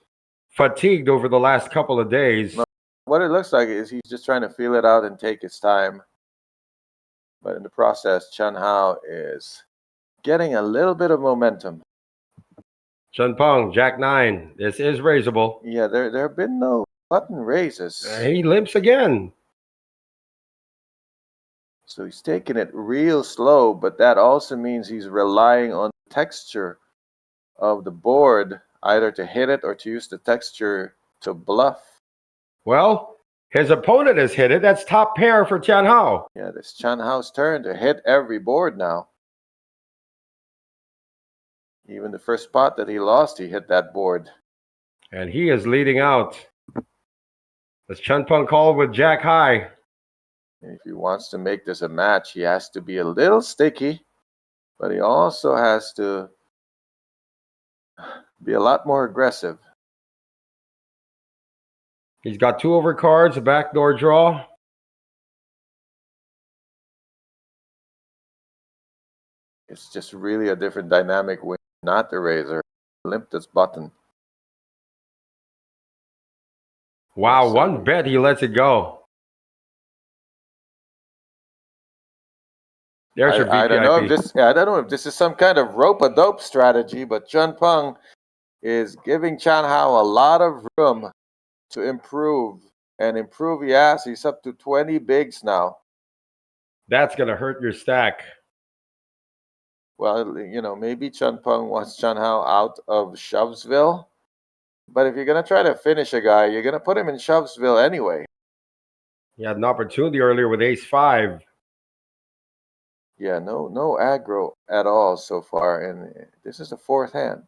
fatigued over the last couple of days. No, what it looks like is he's just trying to feel it out and take his time. But in the process, Chun Hao is getting a little bit of momentum. Chun Peng, Jack 9. This is raisable. Yeah, there have been no button raises. He limps again. So he's taking it real slow, but that also means he's relying on the texture of the board, either to hit it or to use the texture to bluff. Well, his opponent has hit it. That's top pair for Tian Hao. Yeah, it's Chan Hao's turn to hit every board now. Even the first spot that he lost, he hit that board. And he is leading out. As Chun Peng called with Jack high. And if he wants to make this a match, he has to be a little sticky, but he also has to be a lot more aggressive. He's got 2 overcards, a backdoor draw. It's just really a different dynamic when not the razor. Limp this button. Wow, one bet he lets it go. There's your VPIP. I don't know if this is some kind of rope-a-dope strategy, but Chun Peng is giving Chan Hao a lot of room to improve. And improve, yes, he's up to 20 bigs now. That's going to hurt your stack. Well, you know, maybe Chun Peng wants Chan Hao out of Shovesville. But if you're going to try to finish a guy, you're going to put him in Shovesville anyway. He had an opportunity earlier with ace-5. Yeah, no aggro at all so far. And this is the 4th hand.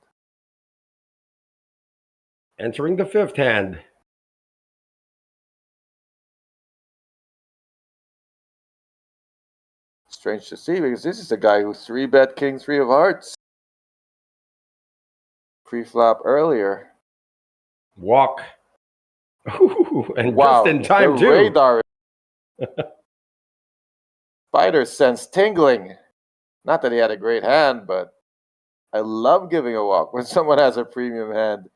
Entering the 5th hand. Strange to see, because this is the guy who 3-bet King 3 of hearts. Pre-flop earlier. Walk. Ooh, and wow, just in time, the too. Radar. Spider sense tingling. Not that he had a great hand, but I love giving a walk when someone has a premium hand.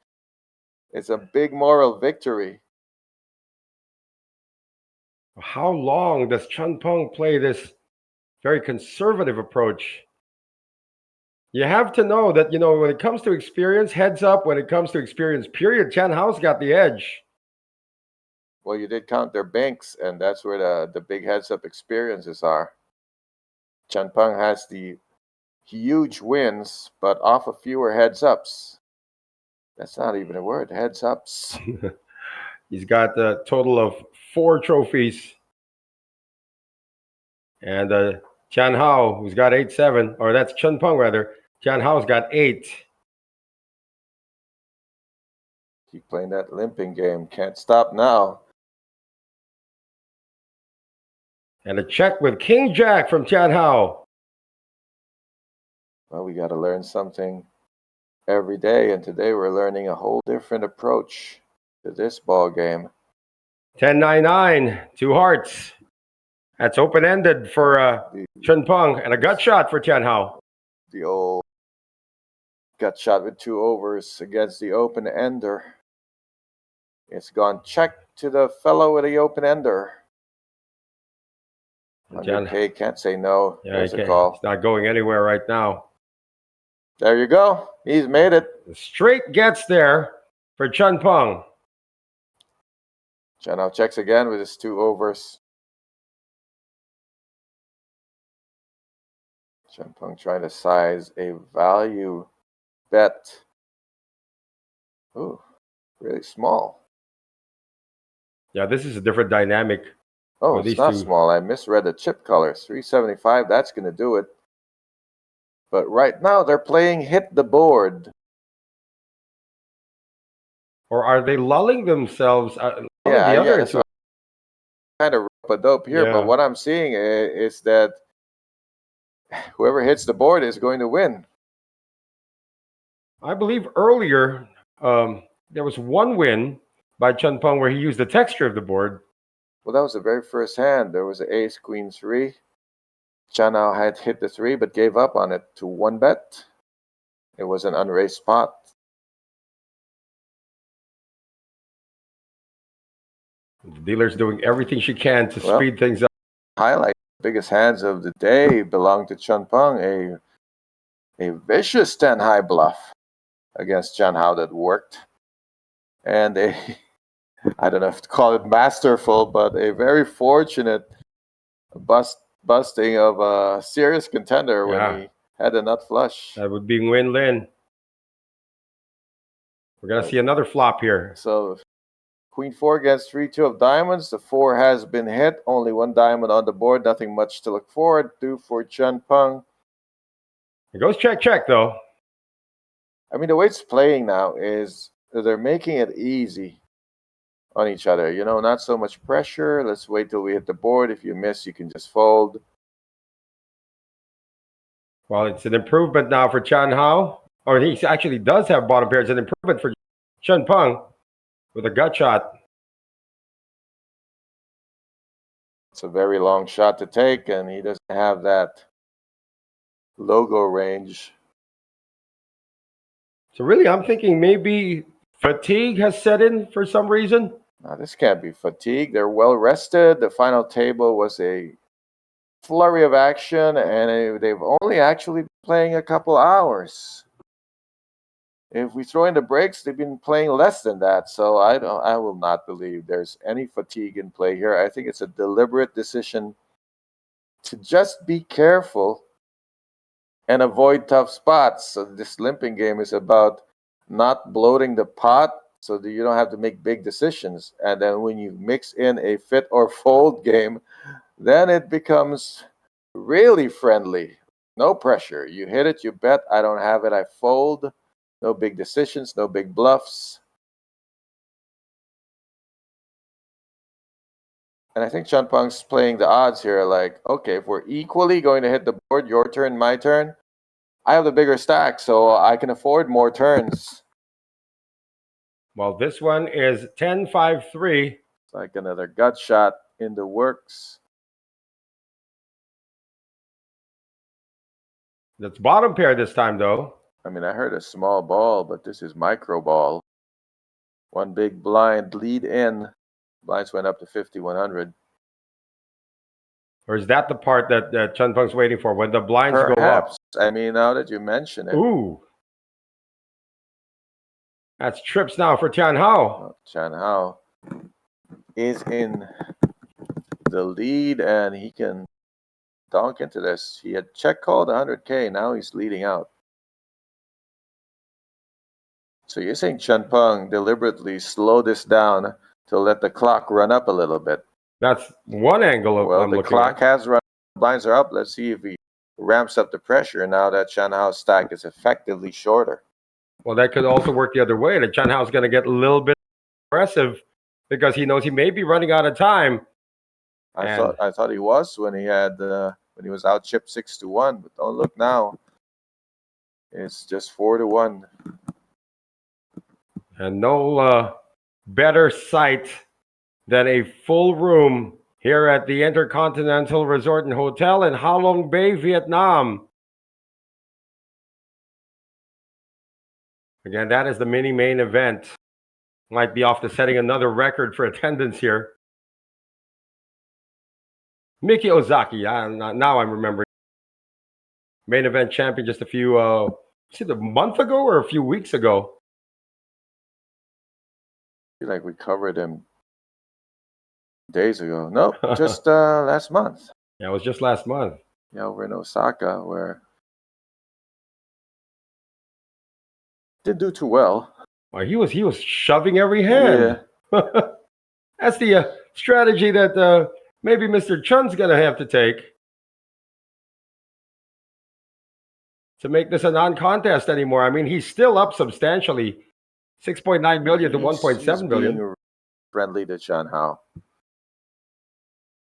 It's a big moral victory. How long does Chun Peng play this very conservative approach? You have to know that, you know, when it comes to experience, heads up, when it comes to experience, period, Tian Hao's got the edge. Well, you did count their banks, and that's where the big heads-up experiences are. Chun Peng has the huge wins, but off of fewer heads-ups. That's not even a word, heads-ups. He's got a total of 4 trophies. And Tian Hao, who's got 8-7, or that's Chun Peng rather. Tian Hao's got 8. Keep playing that limping game. Can't stop now. And a check with King Jack from Tian Hao. Well, we got to learn something every day, and today we're learning a whole different approach to this ball game. 10-9-9, 2 hearts. That's open-ended for Chun Peng, and a gut shot for Tian Hao. The old gut shot with 2 overs against the open-ender. It's gone check to the fellow with the open-ender. 100K, can't say no. Yeah, there's a call. He's not going anywhere right now. There you go. He's made it. The straight gets there for Chun Peng. Chan Hao checks again with his 2 overs. Chun Peng trying to size a value bet. Ooh, really small. Yeah, this is a different dynamic. Oh, it's not small. I misread the chip color. 375, that's going to do it. But right now, they're playing hit the board. Or are they lulling themselves? Yeah, so kind of rope-a-dope here, but what I'm seeing is that whoever hits the board is going to win. I believe earlier there was one win by Chun Peng where he used the texture of the board. Well, that was the very first hand. There was an ace, queen, 3. Chan Hao had hit the 3 but gave up on it to 1-bet. It was an unraised spot. The dealer's doing everything she can to speed things up. Highlight, biggest hands of the day belong to Chun Peng. A vicious 10 high bluff against Chan Hao that worked. And I don't know if to call it masterful, but a very fortunate busting of a serious contender when he had a nut flush. That would be win-win. We're going to see another flop here. So queen 4 against 3-2 of diamonds. The 4 has been hit. Only 1 diamond on the board. Nothing much to look forward to for Chun Peng. It goes check, check, though. I mean, the way it's playing now is they're making it easy on each other. You know, not so much pressure. Let's wait till we hit the board. If you miss, you can just fold. Well, it's an improvement now for Chan Hao. Or he actually does have bottom pair. It's an improvement for Chun Peng with a gut shot. It's a very long shot to take, and he doesn't have that logo range. So really, I'm thinking maybe fatigue has set in for some reason. Now, this can't be fatigue. They're well rested. The final table was a flurry of action, and they've only actually been playing a couple hours. If we throw in the breaks, they've been playing less than that. So I will not believe there's any fatigue in play here. I think it's a deliberate decision to just be careful and avoid tough spots. So this limping game is about not bloating the pot so that you don't have to make big decisions. And then when you mix in a fit or fold game, then it becomes really friendly. No pressure. You hit it, you bet. I don't have it, I fold. No big decisions, no big bluffs. And I think Chun Peng's playing the odds here, like, okay, if we're equally going to hit the board, your turn, my turn, I have the bigger stack, so I can afford more turns. Well, this one is 10-5-3. It's like another gut shot in the works. That's bottom pair this time, though. I mean, I heard a small ball, but this is micro ball. One big blind lead in. Blinds went up to 5,100. Or is that the part that Chun Peng's waiting for, when the blinds go up? Perhaps. I mean, now that you mention it. Ooh. That's trips now for Chan Hao. Chan Hao is in the lead, and he can donk into this. He had check called 100K. Now he's leading out. So you're saying Chun Peng deliberately slowed this down to let the clock run up a little bit. That's one angle of Well, the clock has run. Blinds are up. Let's see if he ramps up the pressure now that Chan Hao's stack is effectively shorter. Well, that could also work the other way. That Chan Hao's going to get a little bit aggressive because he knows he may be running out of time. I thought he was when he had when he was out chipped 6-1, but don't look now. It's just 4-1. And no better sight than a full room here at the Intercontinental Resort and Hotel in Ha Long Bay, Vietnam. Again, that is the mini main event. Might be off to setting another record for attendance here. Miki Ozaki, now I'm remembering. Main event champion just a few, a month ago or a few weeks ago? I feel like we covered him days ago. Nope, just last month. Yeah, it was just last month. Yeah, over in Osaka, where didn't do too well. Well, he was shoving every hand. Yeah. That's the strategy that maybe Mr. Chun's going to have to take to make this a non-contest anymore. I mean, he's still up substantially, 6.9 million to 1.7 billion. Being friendly to Chan Hao.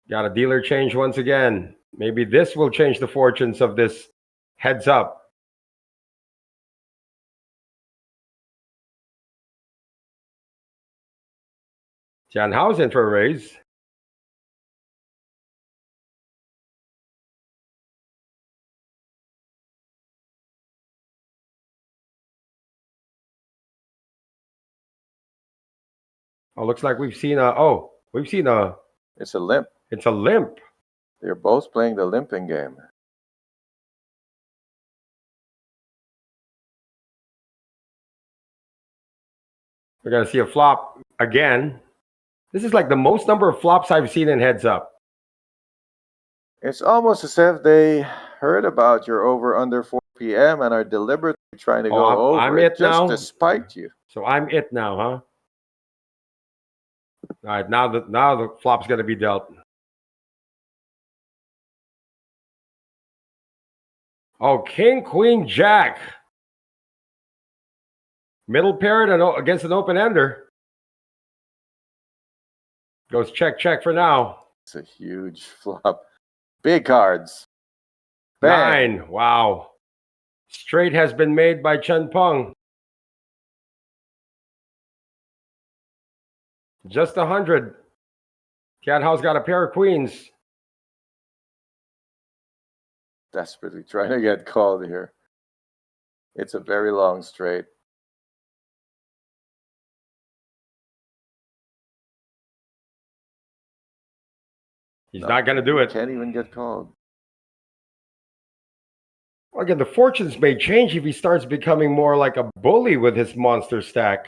Got a dealer change once again. Maybe this will change the fortunes of this heads up. Tian Hao's in for a raise. Oh, looks like we've seen a. It's a limp. It's a limp. They're both playing the limping game. We're gonna see a flop again. This is like the most number of flops I've seen in heads up. It's almost as if they heard about your over under 4 p.m. and are deliberately trying to go over I'm it it just now. to spite you. So I'm it now, huh? All right, now the flop's gonna be dealt. Oh, King, Queen, Jack. Middle pair against an open ender. Goes check, check for now. It's a huge flop. Big cards. Bang. 9. Wow. Straight has been made by Chen Peng. Just 100. Tian Hao's got a pair of queens. Desperately trying to get called here. It's a very long straight. He's not going to do it. Can't even get called. Well, again, the fortunes may change if he starts becoming more like a bully with his monster stack.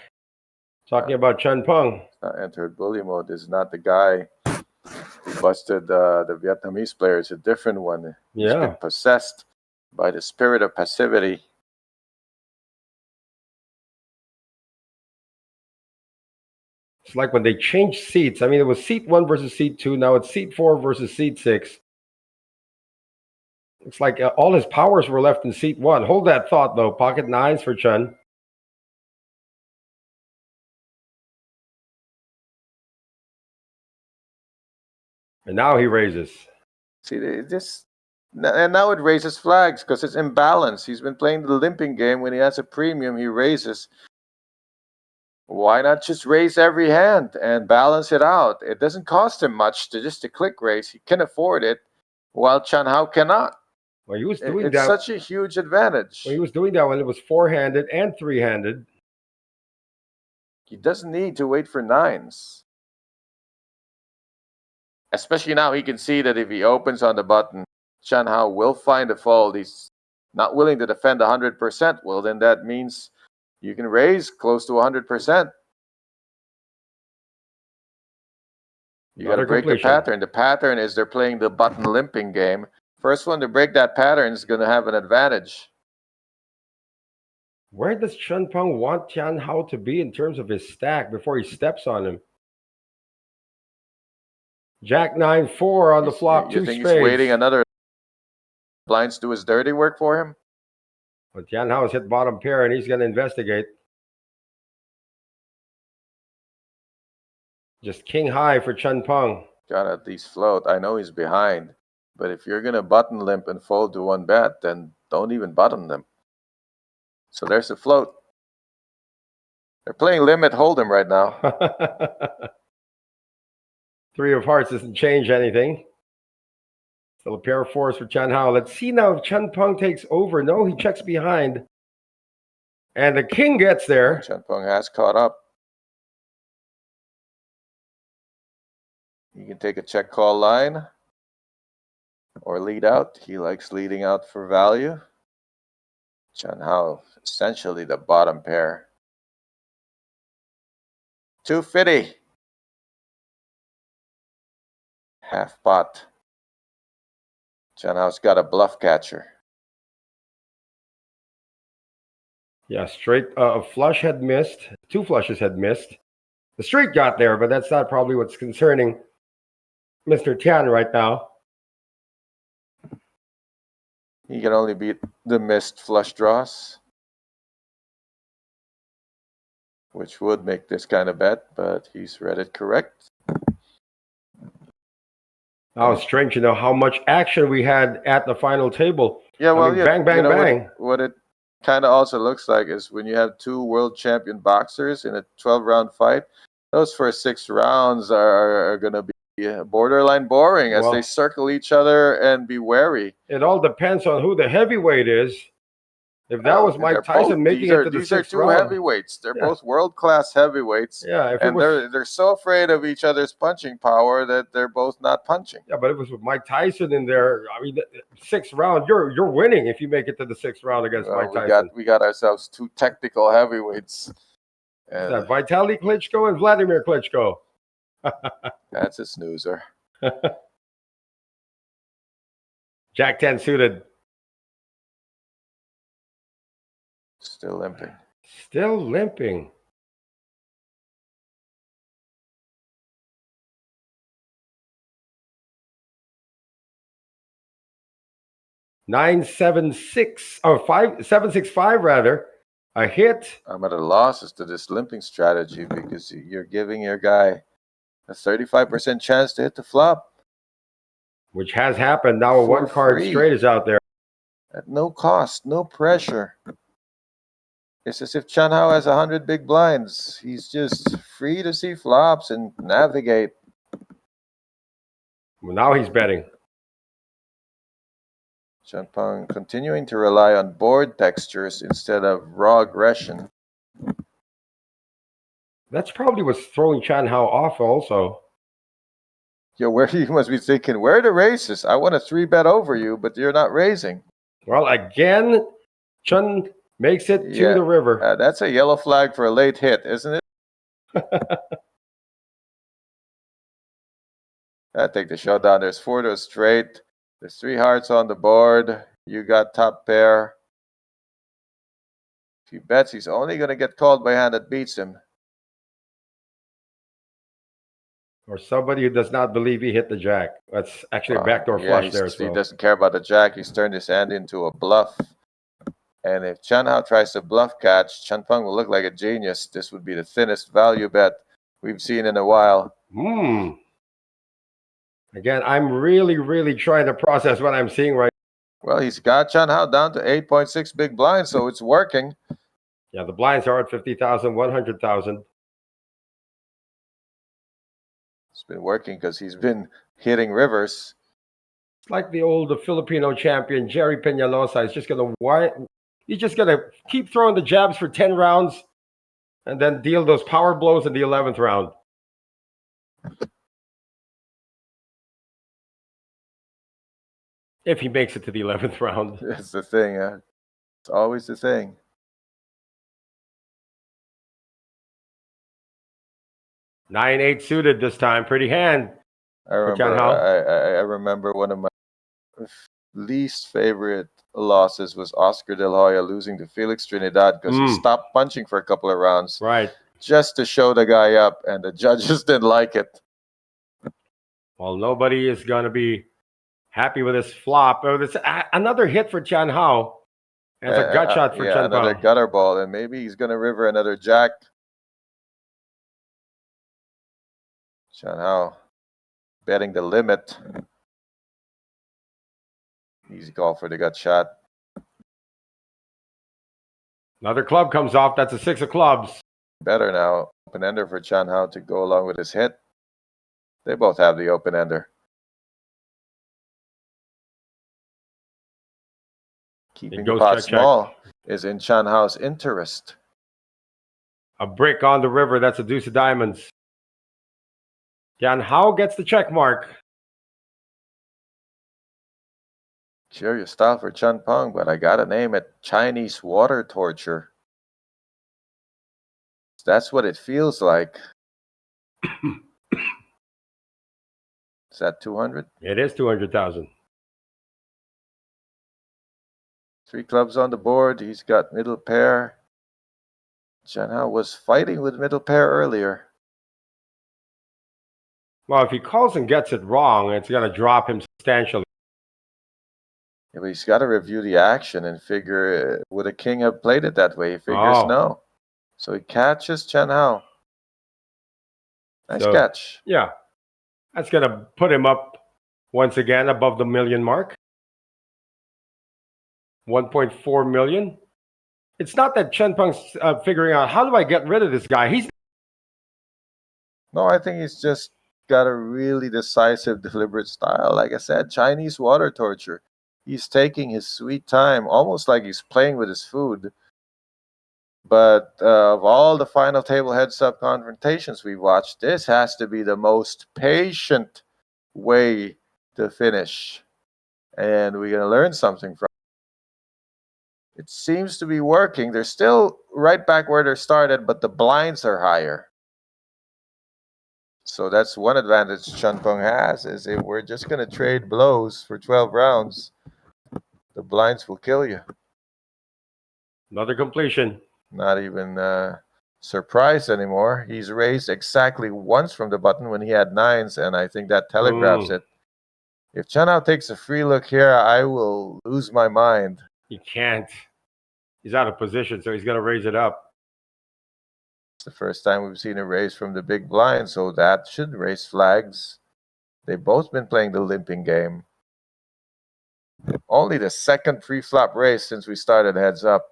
Talking about Chen Peng. Entered bully mode. This is not the guy who busted the Vietnamese player. It's a different one. He's been possessed by the spirit of passivity. It's like when they changed seats. I mean, it was seat 1 versus seat 2. Now it's seat 4 versus seat 6. It's like all his powers were left in seat 1. Hold that thought, though. Pocket 9s for Chen. And now he raises. See, this, and now it raises flags because it's imbalance. He's been playing the limping game. When he has a premium, he raises. Why not just raise every hand and balance it out? It doesn't cost him much to click raise. He can afford it, while Chen Hao cannot. Well, he was doing it's that. Such a huge advantage. Well, he was doing that when it was 4-handed and 3-handed. He doesn't need to wait for 9s. Especially now, he can see that if he opens on the button, Chen Hao will find a fold. He's not willing to defend 100%. Well, then that means you can raise close to 100%. You got to break the pattern. The pattern is they're playing the button limping game. First one to break that pattern is going to have an advantage. Where does Chen Peng want Tian Hao to be in terms of his stack before he steps on him? Jack 9-4 on the flop. You 2 think spades. He's waiting another blinds do his dirty work for him? Well, Tian Hao has hit bottom pair and he's going to investigate. Just king high for Chen Peng. Gotta at least float. I know he's behind, but if you're gonna button limp and fold to 1 bet, then don't even button them. So there's a float. They're playing limit hold'em right now. 3 of hearts doesn't change anything. Still a pair of 4s for Chen Hao. Let's see now if Chen Peng takes over. No, he checks behind. And the king gets there. Chen Peng has caught up. You can take a check call line or lead out. He likes leading out for value. Chen Hao, essentially the bottom pair. 250. Half pot. Chen Hao's got a bluff catcher. Yeah, straight. A flush had missed. 2 flushes had missed. The straight got there, but that's not probably what's concerning Mr. Tian right now. He can only beat the missed flush draws, which would make this kind of bet, but he's read it correct. Oh, strange, how much action we had at the final table. Yeah, well, bang, bang, bang. What it kind of also looks like is when you have 2 world champion boxers in a 12-round fight, those first 6 rounds are going to be borderline boring as they circle each other and be wary. It all depends on who the heavyweight is. If that was Mike Tyson making it to the 6th round. These are 2 heavyweights. They're both world-class heavyweights. Yeah, if and they're so afraid of each other's punching power that they're both not punching. Yeah, but it was with Mike Tyson in there. I mean, 6th round, you're winning if you make it to the 6th round against Mike Tyson. We got ourselves 2 technical heavyweights. And that Vitaly Klitschko and Vladimir Klitschko. That's a snoozer. Jack 10 suited. Still limping. Still limping. $976 or $765 rather. A hit. I'm at a loss as to this limping strategy because you're giving your guy a 35% chance to hit the flop. Which has happened. Now a 1 card straight is out there. At no cost, no pressure. It's as if Chan Hao has 100 big blinds. He's just free to see flops and navigate. Well, now he's betting. Chan Pang continuing to rely on board textures instead of raw aggression. That's probably what's throwing Chan Hao off also. Yo, where you must be thinking, where are the races? I want to 3-bet over you, but you're not raising. Well, again, Chun makes it to the river. That's a yellow flag for a late hit, isn't it? I take the showdown. There's 4 to a straight. There's 3 hearts on the board. You got top pair. If he bets, he's only going to get called by a hand that beats him. Or somebody who does not believe he hit the jack. That's actually a backdoor flush there as well. He doesn't care about the jack. He's turned his hand into a bluff. And if Chan Hao tries to bluff catch, Chan Pang will look like a genius. This would be the thinnest value bet we've seen in a while. Again, I'm really trying to process what I'm seeing right now. Well, he's got Chan Hao down to 8.6 big blinds, so it's working. Yeah, the blinds are at 50,000, 100,000. It's been working because he's been hitting rivers. It's like the old Filipino champion, Jerry Peñalosa. He's just going to keep throwing the jabs for 10 rounds and then deal those power blows in the 11th round. If he makes it to the 11th round. That's the thing. It's always the thing. Nine-8 suited this time. Pretty hand. I remember one of my least favorite losses was Oscar De La Hoya losing to Felix Trinidad because he stopped punching for a couple of rounds. Right. Just to show the guy up, and the judges didn't like it. Well, nobody is going to be happy with this flop. Oh, this another hit for Chan Hao. It's a gut shot for Chan Hao. Another gutter ball, and maybe he's going to river another jack. Chan Hao betting the limit. Easy call for the gut shot. Another club comes off. That's a 6 of clubs. Better now. Open ender for Chan Hao to go along with his hit. They both have the open ender. Keeping the pot small is in Chan Hao's interest. A brick on the river. That's a deuce of diamonds. Chan Hao gets the check mark. Curious style for Chan Pang, but I gotta name it Chinese water torture. That's what it feels like. Is that 200? It is 200,000. 3 clubs on the board. He's got middle pair. Chan Hao was fighting with middle pair earlier. Well, if he calls and gets it wrong, it's going to drop him substantially. Yeah, but he's got to review the action and figure, would a king have played it that way? He figures no. So he catches Chan Hao. Nice catch. Yeah. That's going to put him up once again above the million mark. 1.4 million. It's not that Chen Peng's figuring out, how do I get rid of this guy? He's No, I think he's just got a really decisive, deliberate style. Like I said, Chinese water torture. He's taking his sweet time, almost like he's playing with his food. But of all the final table heads-up confrontations we watched, this has to be the most patient way to finish. And we're going to learn something from it. It seems to be working. They're still right back where they started, but the blinds are higher. So that's one advantage Chunpeng has, is if we're just going to trade blows for 12 rounds, the blinds will kill you. Another completion. Not even surprised anymore. He's raised exactly once from the button when he had nines, and I think that telegraphs it. If Chen Hao takes a free look here, I will lose my mind. He can't. He's out of position, so he's going to raise it up. It's the first time we've seen a raise from the big blind, so that should raise flags. They've both been playing the limping game. Only the second pre-flop raise since we started heads up.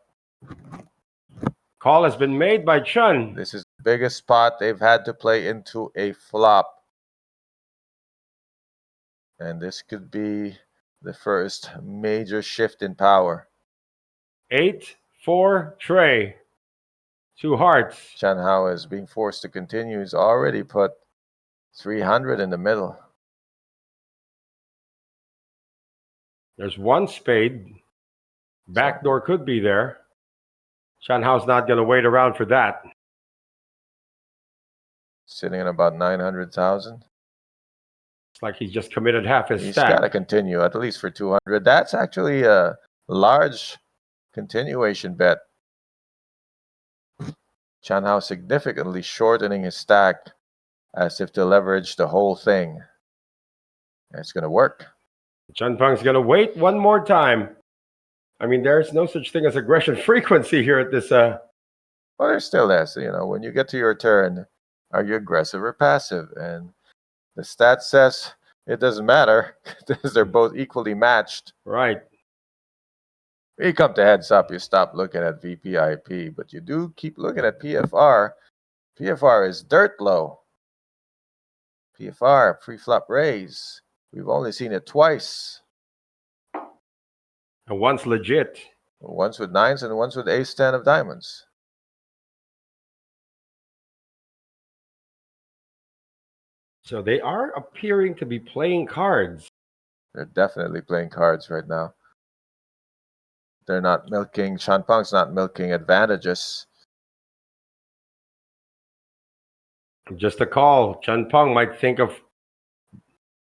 Call has been made by Chun. This is the biggest spot they've had to play into a flop. And this could be the first major shift in power. 8-4 tray. 2 hearts. Chen Hao is being forced to continue. He's already put 300 in the middle. There's 1 spade. Backdoor could be there. Chen Hao's not going to wait around for that. Sitting at about 900,000. It's like he's just committed half his He's stack. got to continue at least for 200. That's actually a large continuation bet. Chen Hao significantly shortening his stack as if to leverage the whole thing. It's going to work. Chunpeng's going to wait one more time. I mean, there's no such thing as aggression frequency here at this. Well, there still is. You know, when you get to your turn, are you aggressive or passive? And the stat says it doesn't matter because they're both equally matched. Right. When you come to heads up, you stop looking at VPIP, but you do keep looking at PFR. PFR is dirt low. PFR, pre-flop raise. We've only seen it twice. And one's legit. Once with nines and once with ace-10 of diamonds. So they are appearing to be playing cards. They're definitely playing cards right now. They're not milking, Chunpeng's not milking advantages. Just a call. Chunpeng might think of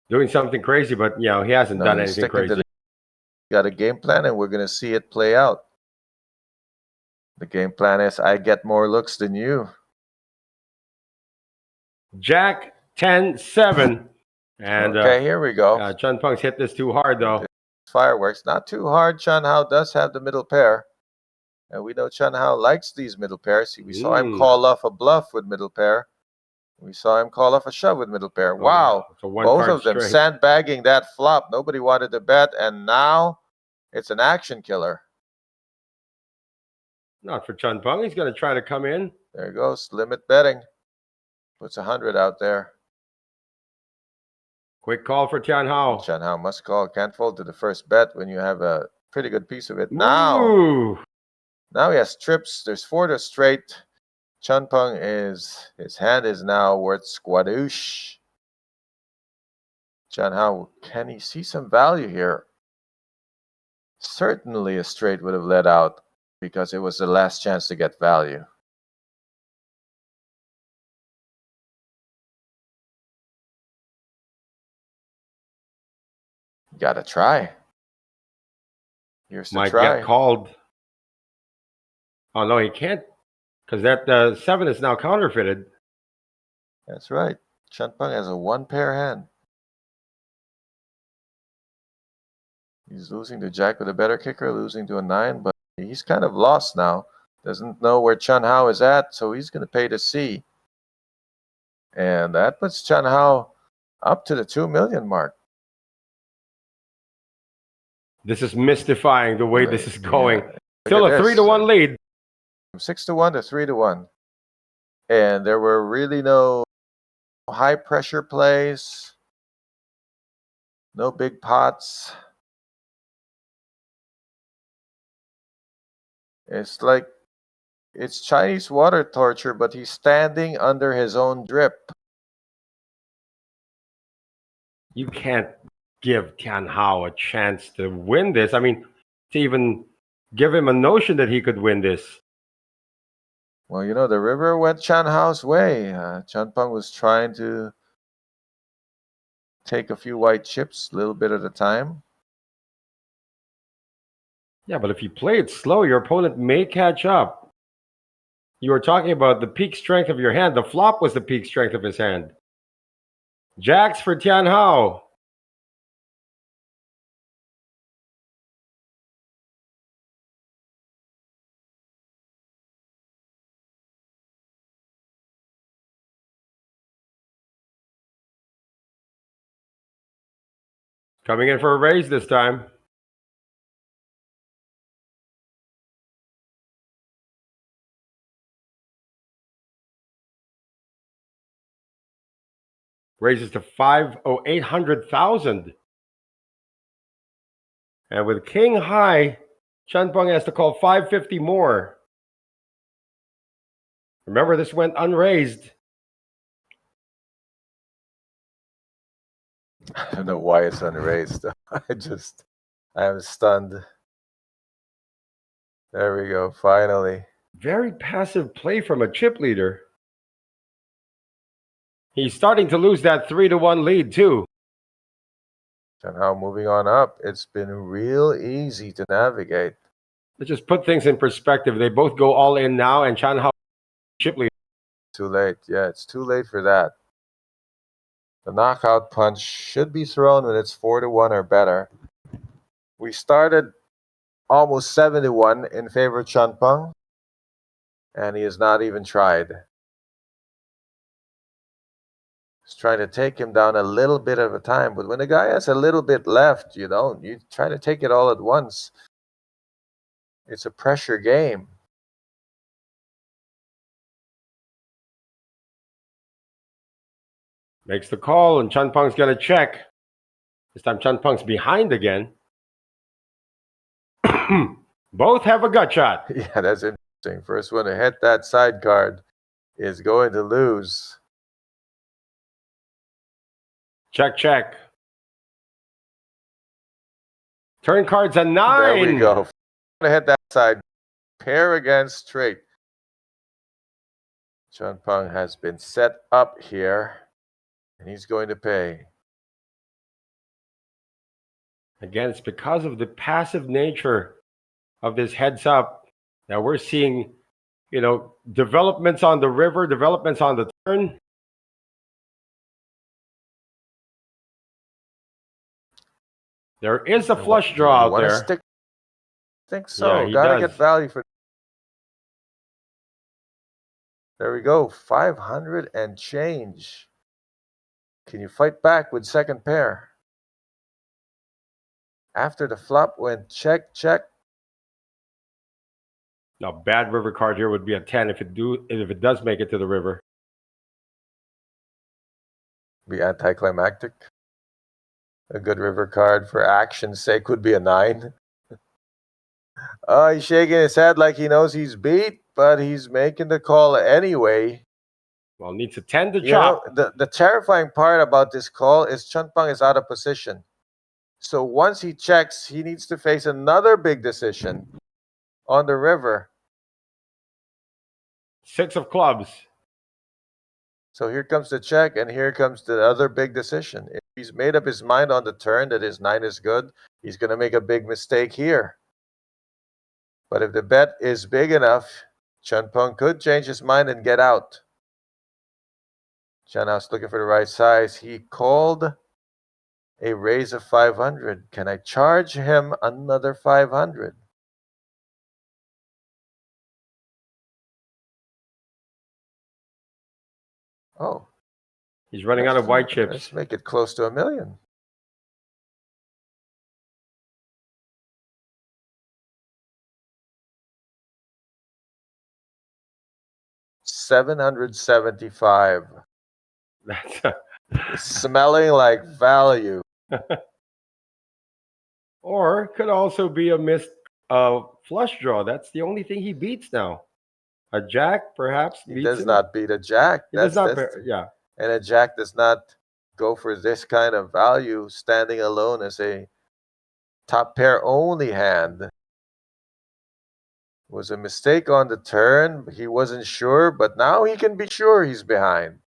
doing something crazy, but you know, he hasn't done anything crazy. Got a game plan, and we're going to see it play out. The game plan is I get more looks than you. Jack 10-7. And okay, here we go. Chunpeng's hit this too hard, though. Fireworks. Not too hard. Chen Hao does have the middle pair. And we know Chen Hao likes these middle pairs. We saw him call off a bluff with middle pair. We saw him call off a shove with middle pair. Wow. Both of them sandbagging that flop. Nobody wanted to bet. And now it's an action killer. Not for Chunpeng. He's going to try to come in. There he goes. Limit betting. Puts 100 out there. Quick call for Chen Hao. Chen Hao must call. Can't fold to the first bet when you have a pretty good piece of it. Now he has trips. There's 4 to straight. Chunpeng his hand is now worth squadoosh. Chen Hao, can he see some value here? Certainly a straight would have led out because it was the last chance to get value. Gotta try. Here's the might try. get called. Oh no, he can't, because that 7 is now counterfeited. That's right. Chunpeng has a 1-pair hand. He's losing to Jack with a better kicker, losing to a 9, but he's kind of lost now. Doesn't know where Chen Hao is at, so he's going to pay to see. And that puts Chen Hao up to the 2 million mark. This is mystifying the way this is going. Yeah. Still a 3-1 lead. From 6-1 to 3-1. And there were really no high pressure plays, no big pots. It's like it's Chinese water torture, but he's standing under his own drip. You can't give Tian Hao a chance to win this. I mean, to even give him a notion that he could win this. Well, the river went Chan Hao's way. Chan Peng was trying to take a few white chips, a little bit at a time. Yeah, but if you play it slow, your opponent may catch up. You were talking about the peak strength of your hand. The flop was the peak strength of his hand. Jacks for Tian Hao. Coming in for a raise this time. Raises to 800,000. And with King high, Chan Peng has to call 550 more. Remember, this went unraised. I don't know why it's unraised. I am stunned. There we go, finally. Very passive play from a chip leader. He's starting to lose that 3-1 lead too. And how moving on up, it's been real easy to navigate. Let's just put things in perspective. They both go all in now, and Chan Hao chip leader. Too late. Yeah, it's too late for that. The knockout punch should be thrown when it's 4-1 or better. We started almost 7-1 in favor of Chan Peng, and he has not even tried. He's trying to take him down a little bit at a time, but when the guy has a little bit left, you try to take it all at once. It's a pressure game. Makes the call, and Chan Peng's going to check. This time Chan Peng's behind again. Both have a gut shot. Yeah, that's interesting. First one to hit that side card is going to lose. Check, check. Turn card's a 9. There we go. To hit that side. Pair against straight. Chan Peng has been set up here, and he's going to pay. Again, it's because of the passive nature of this heads up that we're seeing, developments on the river, developments on the turn. There is a flush draw out there. I think so. Yeah, he Gotta does. get value for. There we go. 500 and change. Can you fight back with second pair? After the flop went check, check. Now, bad river card here would be a 10 if it does make it to the river. Be anticlimactic. A good river card for action's sake would be a 9. He's shaking his head like he knows he's beat, but he's making the call anyway. Well, needs a 10 to chop. The terrifying part about this call is Chan Peng is out of position. So once he checks, he needs to face another big decision on the river. 6 of clubs. So here comes the check, and here comes the other big decision. If he's made up his mind on the turn that his 9 is good, he's going to make a big mistake here. But if the bet is big enough, Chan Peng could change his mind and get out. Chan Hao's looking for the right size. He called a raise of 500. Can I charge him another 500? Oh. He's running out of white chips. Let's make it close to $1 million. $775. That's Smelling like value. or could also be a missed flush draw. That's the only thing he beats now. A jack perhaps He beats does him. not beat a jack. He does not. That's Yeah. and a jack does not go for this kind of value standing alone as a top pair only hand. Was a mistake on the turn. He wasn't sure, but now he can be sure he's behind.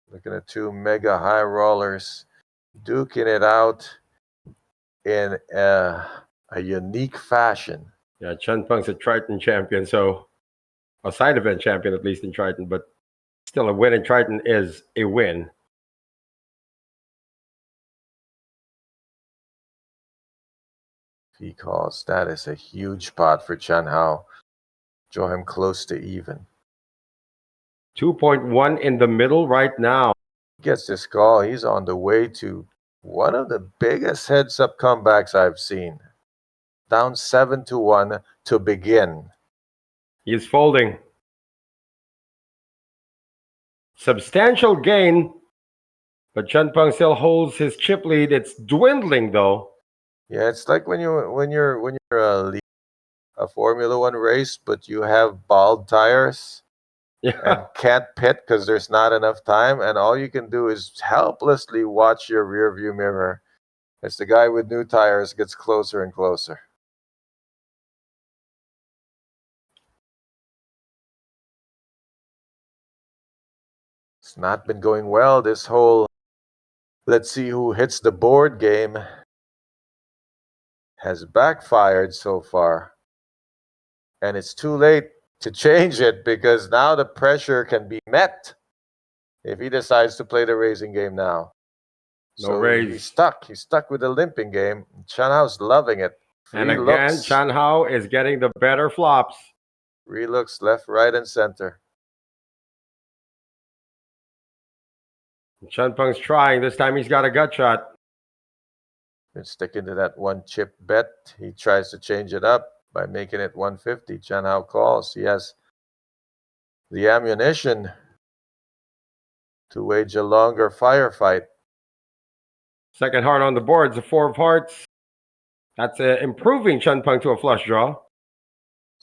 Looking at two mega high rollers duking it out in a unique fashion. Yeah, Chen Peng's a Triton champion, so a side event champion at least in Triton, but still a win in Triton is a win. If he calls, that is a huge pot for Chen Hao. Draw him close to even. 2.1 in the middle right now. Gets this call, he's on the way to one of the biggest heads-up comebacks I've seen. Down 7-1 to begin. He's folding. Substantial gain, but Chen Peng still holds his chip lead. It's dwindling though. Yeah, it's like when you're a Formula One race, but you have bald tires and Yeah. can't pit because there's not enough time, and all you can do is helplessly watch your rear view mirror as the guy with new tires gets closer and closer. It's not been going well this whole let's see who hits the board game has backfired so far. And it's too late to change it because now the pressure can be met if he decides to play the raising game now. No So raise. he's stuck. He's stuck with the limping game. Chen Hao's loving it. And Free again, looks. Chen Hao is getting the better flops. Free looks left, right, and center. Chen Peng's trying. This time he's got a gut shot. Been sticking to that one chip bet. He tries to change it up by making it 150. Chen Hao calls. He has the ammunition to wage a longer firefight. Second heart on the board. It's a 4 of hearts. That's improving Chen Peng to a flush draw.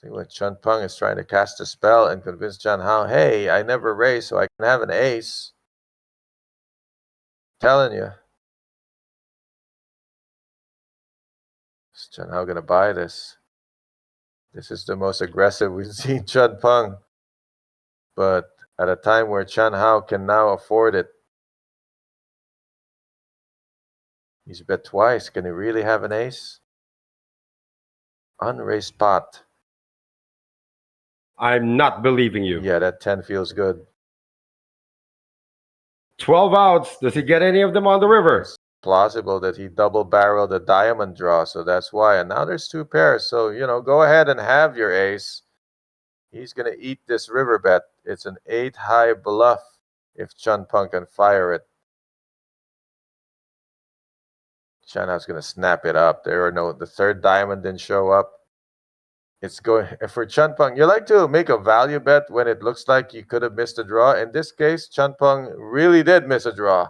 See what Chen Peng is trying to cast a spell and convince Chen Hao, hey, I never raise, so I can have an ace. Telling you. Is Chen Hao gonna buy this? This is the most aggressive we've seen Chen Peng. But at a time where Chen Hao can now afford it. He's bet twice. Can he really have an ace? Unraised pot. I'm not believing you. Yeah, that 10 feels good. 12 outs. Does he get any of them on the river? It's plausible that he double barreled the diamond draw, so that's why. And now there's two pairs, so go ahead and have your ace. He's gonna eat this river bet. It's an 8 high bluff if Chen Peng can fire it. Chen Hao's gonna snap it up. The third diamond didn't show up. It's going for Chen Peng. You like to make a value bet when it looks like you could have missed a draw. In this case, Chen Peng really did miss a draw.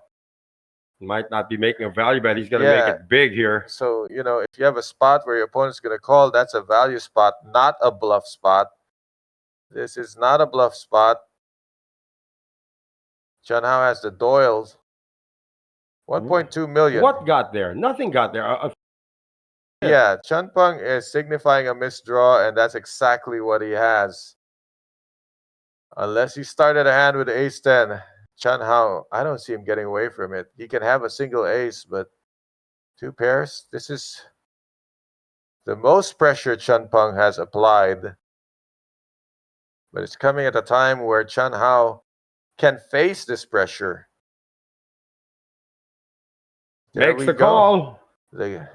Might not be making a value bet. He's going to make it big here. So, if you have a spot where your opponent's going to call, that's a value spot, not a bluff spot. This is not a bluff spot. Chen Hao has the Doyles. 1.2 million. What got there? Nothing got there. Yeah, Chen Peng is signifying a missed draw, and that's exactly what he has. Unless he started a hand with ace-10, Chen Hao, I don't see him getting away from it. He can have a single ace, but two pairs, this is the most pressure Chen Peng has applied. But it's coming at a time where Chen Hao can face this pressure. Makes the call. The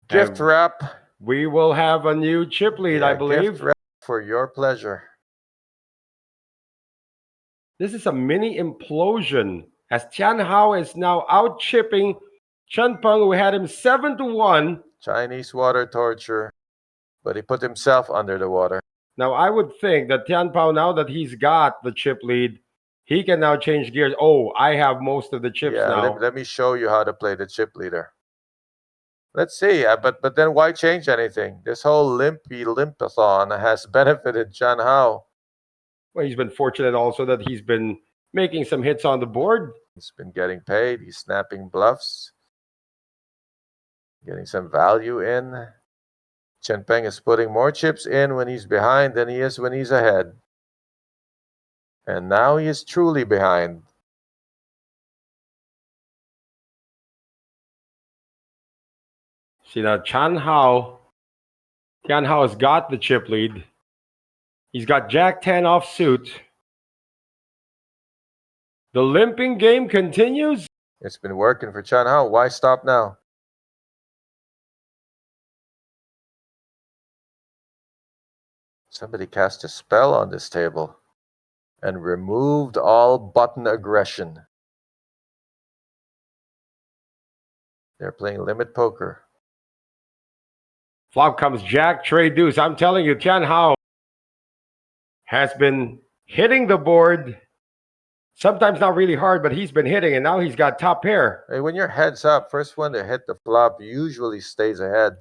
gift wrap. We will have a new chip lead, I believe. Gift wrap for your pleasure. This is a mini implosion as Chen Hao is now out chipping Chen Peng, who had him 7-1. Chinese water torture, but he put himself under the water. Now, I would think that Tian Pao, now that he's got the chip lead, he can now change gears. Oh, I have most of the chips Yeah, now. let me show you how to play the chip leader. Let's see, but then why change anything? This whole limpathon has benefited Chan Hao. Well, he's been fortunate also that he's been making some hits on the board. He's been getting paid. He's snapping bluffs, getting some value in. Chen Peng is putting more chips in when he's behind than he is when he's ahead. And now he is truly behind. See, now Tian Hao has got the chip lead. He's got Jack 10 off suit. The limping game continues. It's been working for Chan Hao. Why stop now? Somebody cast a spell on this table and removed all button aggression. They're playing limit poker. Flop comes Jack, trade deuce. I'm telling you, Tian Hao has been hitting the board. Sometimes not really hard, but he's been hitting, and now he's got top pair. Hey, when you're heads up, first one to hit the flop usually stays ahead.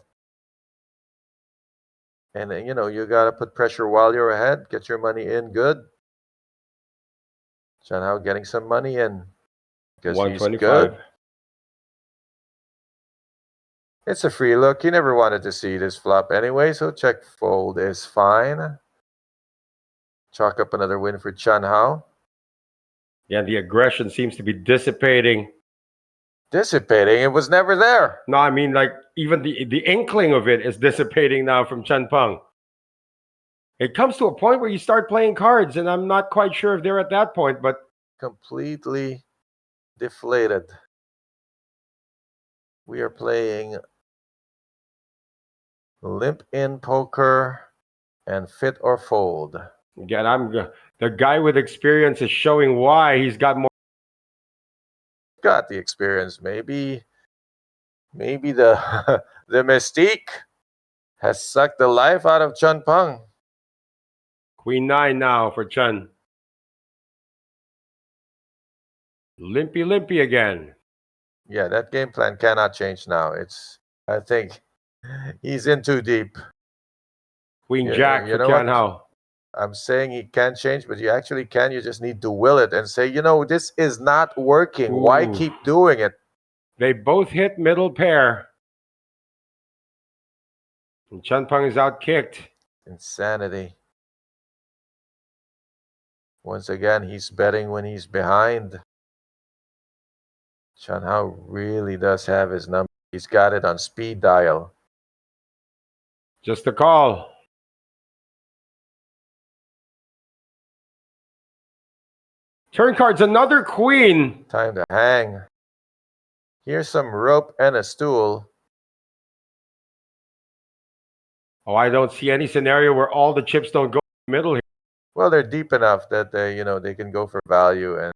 And you know, you got to put pressure while you're ahead. Get your money in good. Chan Hao getting some money in because he's good. It's a free look. He never wanted to see this flop anyway, so check fold is fine. Chalk up another win for Chan Hao. Yeah, the aggression seems to be dissipating. Dissipating? It was never there. No, I mean, like, even the inkling of it is dissipating now from Chen Peng. It comes to a point where you start playing cards, and I'm not quite sure if they're at that point, but... Completely deflated. We are playing limp in poker and fit or fold. Again, the guy with experience is showing why he's got more. Got the experience. Maybe the the mystique has sucked the life out of Chen Peng. Queen 9 now for Chen. Limpy again. Yeah, that game plan cannot change now. I think he's in too deep. Queen Jack for Tian Hao. I'm saying he can change, but you actually can. You just need to will it and say, you know, this is not working. Ooh. Why keep doing it? They both hit middle pair. And Chen Peng is outkicked. Insanity. Once again, he's betting when he's behind. Chan Hao really does have his number. He's got it on speed dial. Just a call. Turn cards, another queen. Time to hang. Here's some rope and a stool. Oh, I don't see any scenario where all the chips don't go in the middle here. Well, they're deep enough that they can go for value and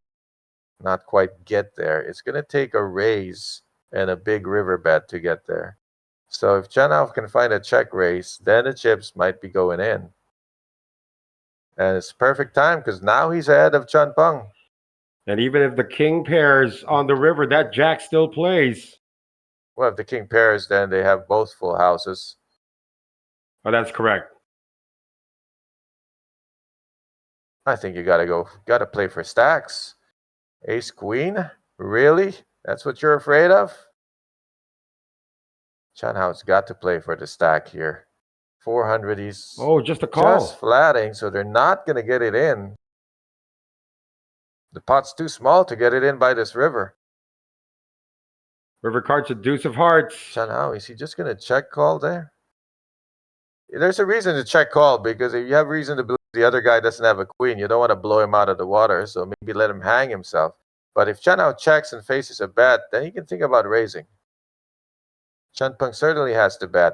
not quite get there. It's going to take a raise and a big river bet to get there. So if Chan Hao can find a check raise, then the chips might be going in. And it's perfect time because now he's ahead of Chen Peng. And even if the king pairs on the river, that jack still plays. Well, if the king pairs, then they have both full houses. Oh, that's correct. I think you got to play for stacks. Ace queen? Really? That's what you're afraid of? Chan Hao's got to play for the stack here. 400, he's just a call. Just flatting, so they're not going to get it in. The pot's too small to get it in by this river. River cards a deuce of hearts. Chan Hao, is he just going to check call there? There's a reason to check call, because if you have reason to believe the other guy doesn't have a queen, you don't want to blow him out of the water, so maybe let him hang himself. But if Chan Hao checks and faces a bet, then he can think about raising. Chen Peng certainly has to bet.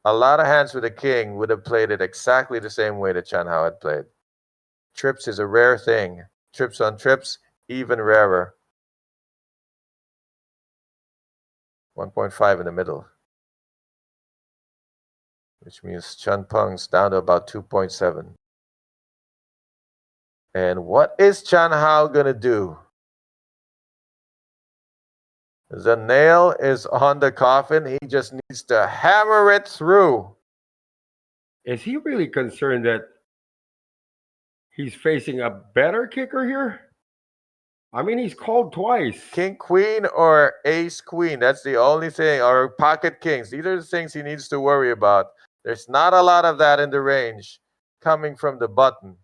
A lot of hands with a king would have played it exactly the same way that Chan Hao had played. Trips is a rare thing. Trips on trips, even rarer. 1.5 in the middle, which means Chun Peng's down to about 2.7. And what is Chan Hao gonna do? The nail is on the coffin. He just needs to hammer it through. Is he really concerned that he's facing a better kicker here? I mean, he's called twice. King Queen or Ace Queen. That's the only thing. Or Pocket Kings. These are the things he needs to worry about. There's not a lot of that in the range coming from the button.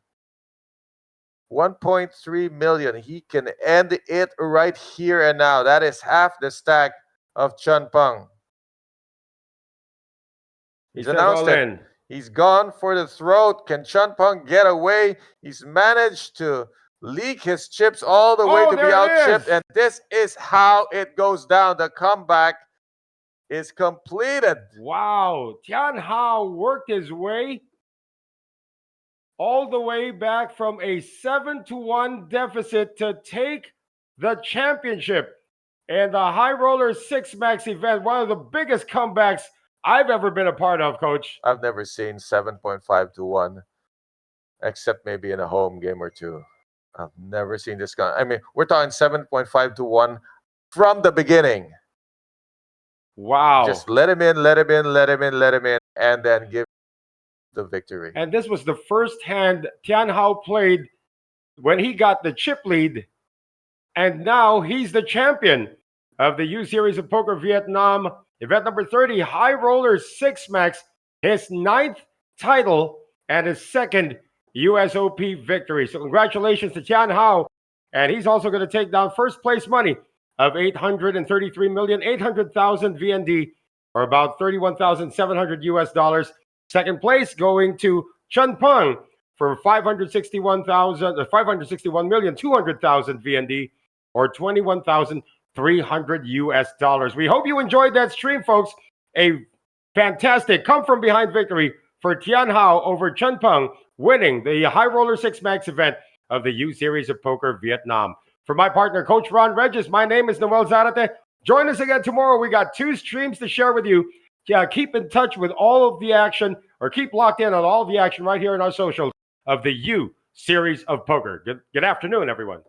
1.3 million. He can end it right here and now. That is half the stack of Chun Peng. He's announced it. He's gone for the throat. Can Chun Peng get away? He's managed to leak his chips all the way to be out chipped. And this is how it goes down. The comeback is completed. Wow. Tian Hao worked his way all the way back from a 7-1 deficit to take the championship in the High Roller 6 Max event. One of the biggest comebacks I've ever been a part of, Coach. I've never seen 7.5 to 1, except maybe in a home game or two. I've never seen this guy. I mean, we're talking 7.5 to 1 from the beginning. Wow. Just let him in, let him in, let him in, let him in, and then give the victory. And this was the first hand Tian Hao played when he got the chip lead. And now he's the champion of the U Series of Poker Vietnam, event number 30, High Roller 6 Max, his 9th title and his 2nd USOP victory. So congratulations to Tian Hao. And he's also going to take down first place money of 833,800,000 VND, or about 31,700 US dollars. Second place going to Chun Peng for 561,200,000 VND, or 21,300 US dollars. We hope you enjoyed that stream, folks. A fantastic come from behind victory for Tian Hao over Chun Peng, winning the High Roller 6 Max event of the U Series of Poker Vietnam. For my partner, Coach Ron Regis, my name is Noel Zarate. Join us again tomorrow. We got 2 streams to share with you. Keep in touch with all of the action, or keep locked in on all of the action right here in our socials of the U Series of Poker. Good afternoon, everyone.